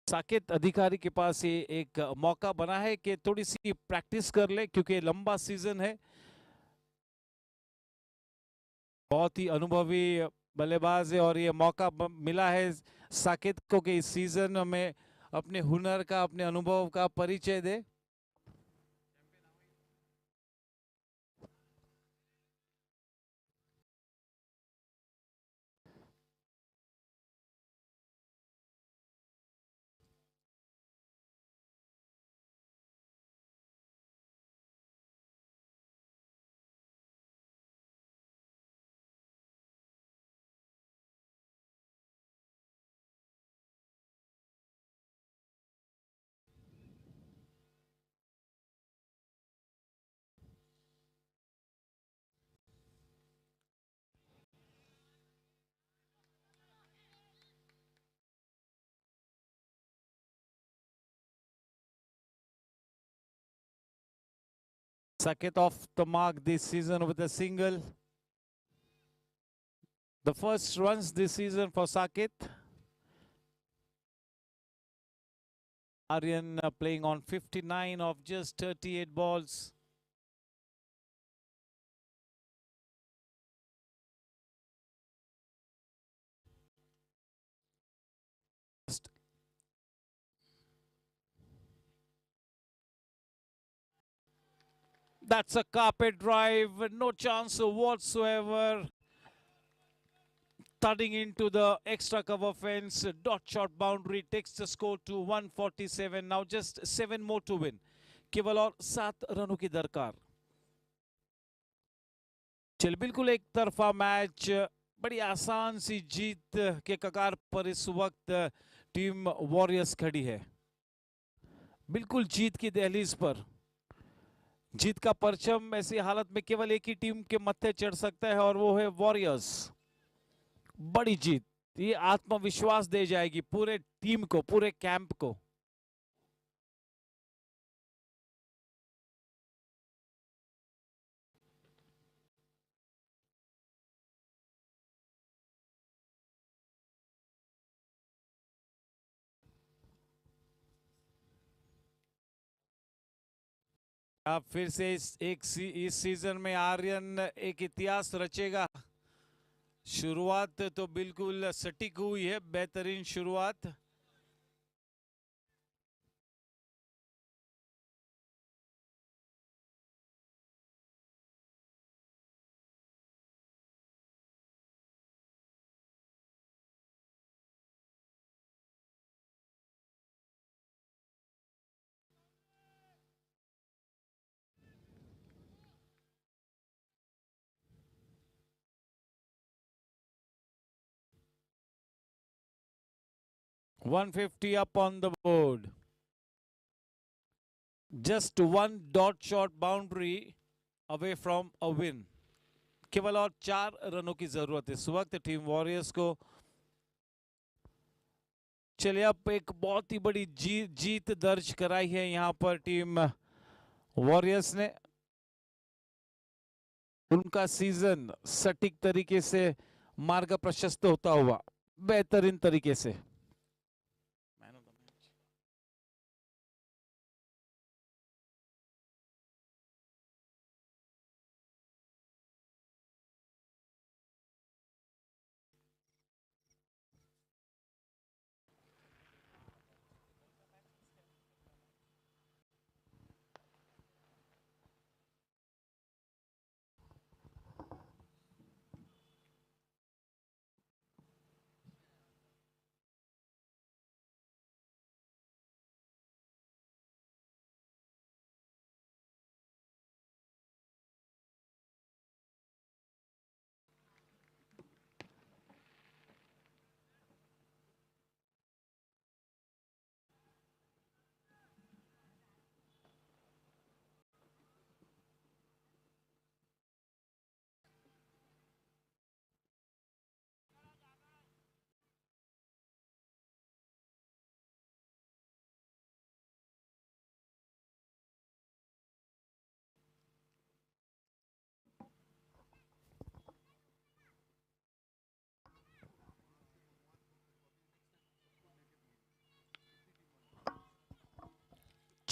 साकेत अधिकारी के पास ये एक मौका बना है कि थोड़ी सी प्रैक्टिस कर ले, क्योंकि लंबा सीजन है। बहुत ही अनुभवी बल्लेबाज है और ये मौका मिला है साकेत को कि इस सीजन में अपने हुनर का, अपने अनुभव का परिचय दे। Saket off the mark this season with a single. The first runs this season for Saket. Aryan playing on 59 of just 38 balls. That's a carpet drive, no chance whatsoever. Thudding into the extra cover fence, dot shot boundary takes the score to 147. Now just 7 more to win. केवल और 7 रनों की दरकार। चल बिल्कुल एक तरफा match, बड़ी आसान सी जीत के कगार पर इस वक्त टीम वॉरियर्स खड़ी है। बिल्कुल जीत की दहलीज पर। जीत का परचम ऐसी हालत में केवल एक ही टीम के मत्थे चढ़ सकता है और वो है वॉरियर्स। बड़ी जीत, ये आत्मविश्वास दे जाएगी पूरे टीम को, पूरे कैंप को। अब फिर से इस सीजन में आर्यन एक इतिहास रचेगा। शुरुआत तो बिल्कुल सटीक हुई है, बेहतरीन शुरुआत। $150 up on the board. Just one dot shot boundary away from a win. केवल और 4 रनों की जरूरत है इस वक्त टीम वॉरियर्स को। चलिए, अब एक बहुत ही बड़ी जीत दर्ज कराई है यहां पर टीम वॉरियर्स ने। उनका सीजन सटीक तरीके से मार्ग प्रशस्त होता हुआ बेहतरीन तरीके से।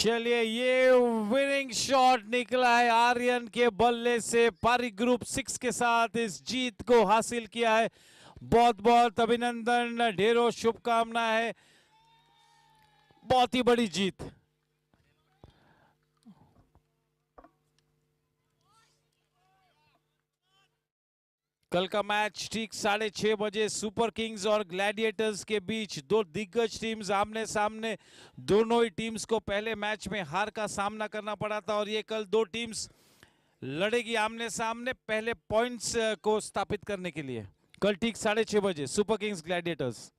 चलिए ये विनिंग शॉट निकला है आर्यन के बल्ले से। पारी ग्रुप 6 के साथ इस जीत को हासिल किया है। बहुत बहुत अभिनंदन, ढेरों शुभकामनाएं। बहुत ही बड़ी जीत। कल का मैच ठीक 6:30 बजे सुपर किंग्स और ग्लैडिएटर्स के बीच, दो दिग्गज टीम्स आमने सामने। दोनों ही टीम्स को पहले मैच में हार का सामना करना पड़ा था और ये कल दो टीम्स लड़ेगी आमने सामने पहले पॉइंट्स को स्थापित करने के लिए। कल ठीक 6:30 बजे super Kings Gladiators.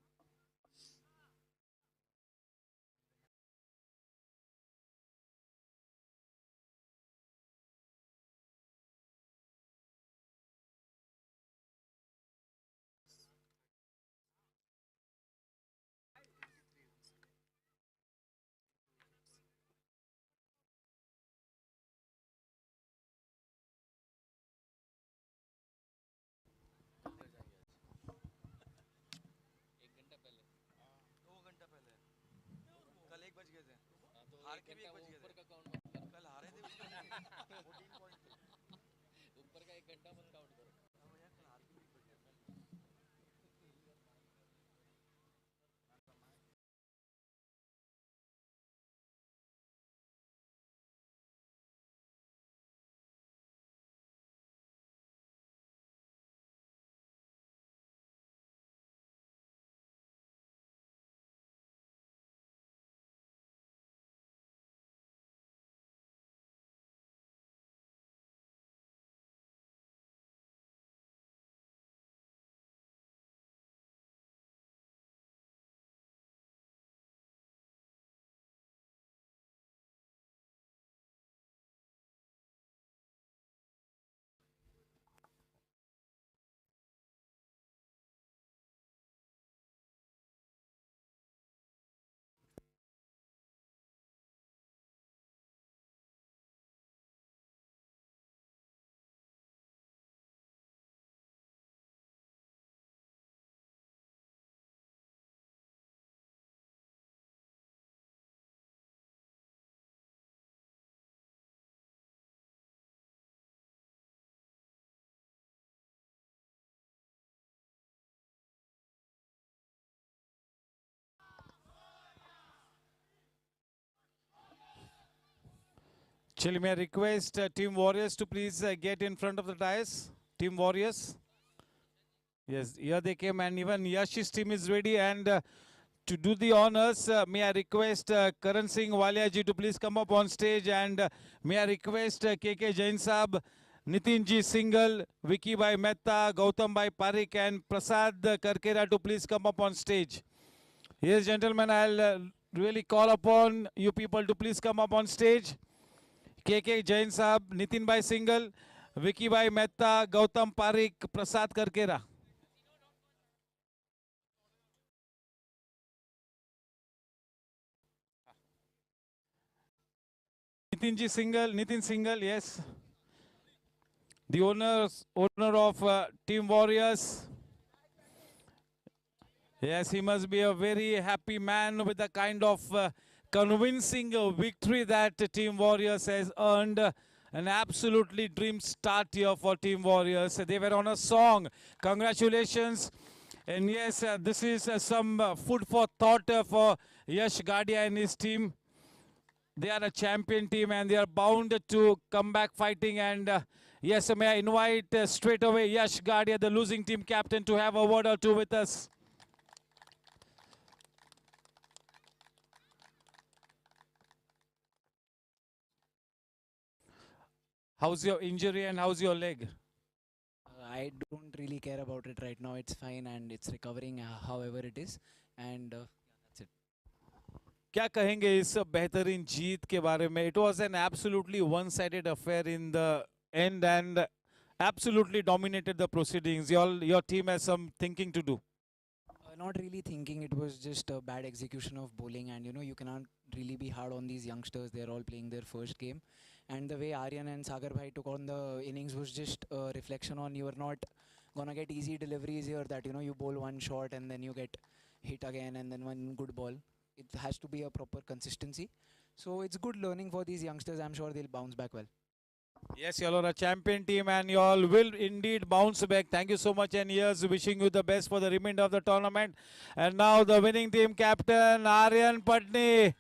Chili, may I request Team Warriors to please get in front of the dais? Team Warriors. Yes, here they came, and even Yash's team is ready. And to do the honors, may I request Karan Singh Walia ji to please come up on stage. And may I request KK Jain Saab, Nitin ji Singhal, Vicky Bhai Mehta, Gautam Bhai Parik, and Prasad Karkera to please come up on stage. Yes, gentlemen, I'll really call upon you people to please come up on stage. KK Jain Saab, Nitin Bhai Singhal, Vicky Bhai Mehta, Gautam Parik, Prasad Karkera. Nitin Singhal, yes. The owner of Team Warriors. Yes, he must be a very happy man with the kind of convincing victory that Team Warriors has earned. An absolutely dream start here for Team Warriors. They were on a song. Congratulations. And yes, this is some food for thought for Yash Gadia and his team. They are a champion team and they are bound to come back fighting. And yes, may I invite straight away Yash Gadia, the losing team captain, to have a word or two with us. How's your injury and how's your leg? I don't really care about it right now. It's fine and it's recovering however it is. And that's it. क्या कहेंगे इस बेहतरीन जीत के बारे में? It was an absolutely one-sided affair in the end and absolutely dominated the proceedings. Your team has some thinking to do. Not really thinking, it was just a bad execution of bowling, and you cannot really be hard on these youngsters. They're all playing their first game, and the way Aryan and Sagar Bhai took on the innings was just a reflection on you are not gonna get easy deliveries here, that you bowl one shot and then you get hit again and then one good ball. It has to be a proper consistency. So it's good learning for these youngsters. I'm sure they'll bounce back well. Yes, you all are a champion team and you all will indeed bounce back. Thank you so much and here's wishing you the best for the remainder of the tournament. And now the winning team captain Aryan Patni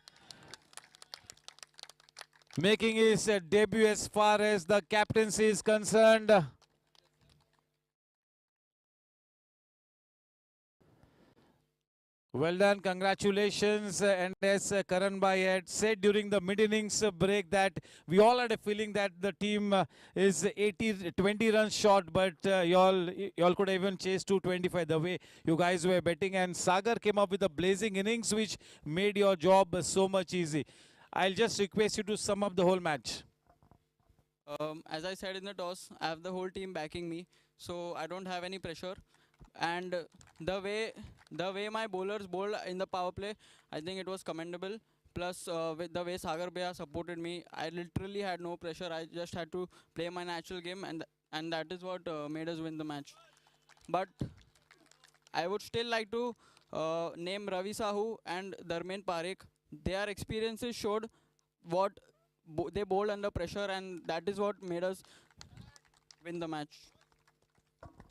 making his debut as far as the captaincy is concerned. Well done, congratulations. And as Karan Bhai had said during the mid-innings break that we all had a feeling that the team is 20 runs short, but y'all could have even chased 225 the way you guys were betting. And Sagar came up with a blazing innings which made your job so much easy. I'll just request you to sum up the whole match. As I said in the toss, I have the whole team backing me, so I don't have any pressure. And the way my bowlers bowled in the power play, I think it was commendable. Plus, with the way Sagar Bhaiya supported me, I literally had no pressure. I just had to play my natural game, and that is what made us win the match. But I would still like to name Ravi Sahu and Dharmen Parekh. Their experiences showed what they bowled under pressure, and that is what made us win the match.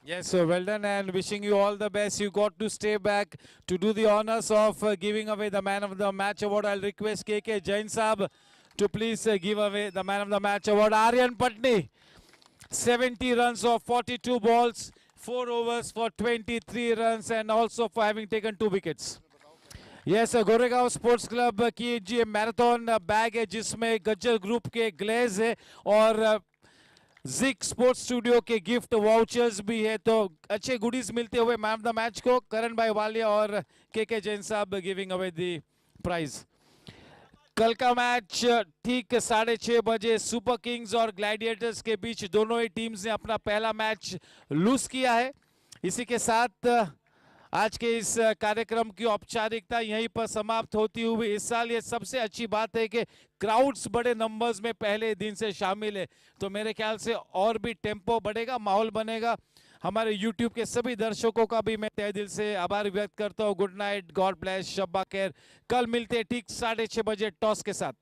Yes, so well done and wishing you all the best. You got to stay back to do the honors of giving away the man of the match award. I'll request KK Jain Saab to please give away the man of the match award. Aryan Patni, 70 runs of 42 balls, 4 overs for 23 runs and also for having taken 2 wickets. Yes Goregaon sports club की जी marathon bag है जिसमें Gajjar group के glaze है और जिक sports studio के gift vouchers भी है तो अच्छे गुडीज मिलते हुए मैन ऑफ द मैच को करण भाई वालिया और के जैन साहब गिविंग अवे द प्राइज। कल का मैच ठीक 6:30 बजे सुपर किंग्स और ग्लैडिएटर्स के बीच दोनों ही टीम्स ने अपना पहला मैच लूज किया है। इसी के साथ आज के इस कार्यक्रम की औपचारिकता यहीं पर समाप्त होती हुई इस साल ये सबसे अच्छी बात है कि क्राउड्स बड़े नंबर्स में पहले दिन से शामिल है तो मेरे ख्याल से और भी टेम्पो बढ़ेगा, माहौल बनेगा। हमारे YouTube के सभी दर्शकों का भी मैं तहे दिल से आभार व्यक्त करता हूँ। गुड नाइट, गॉड ब्लेस, शब्बा खैर। कल मिलते हैं ठीक 6:30 बजे टॉस के साथ।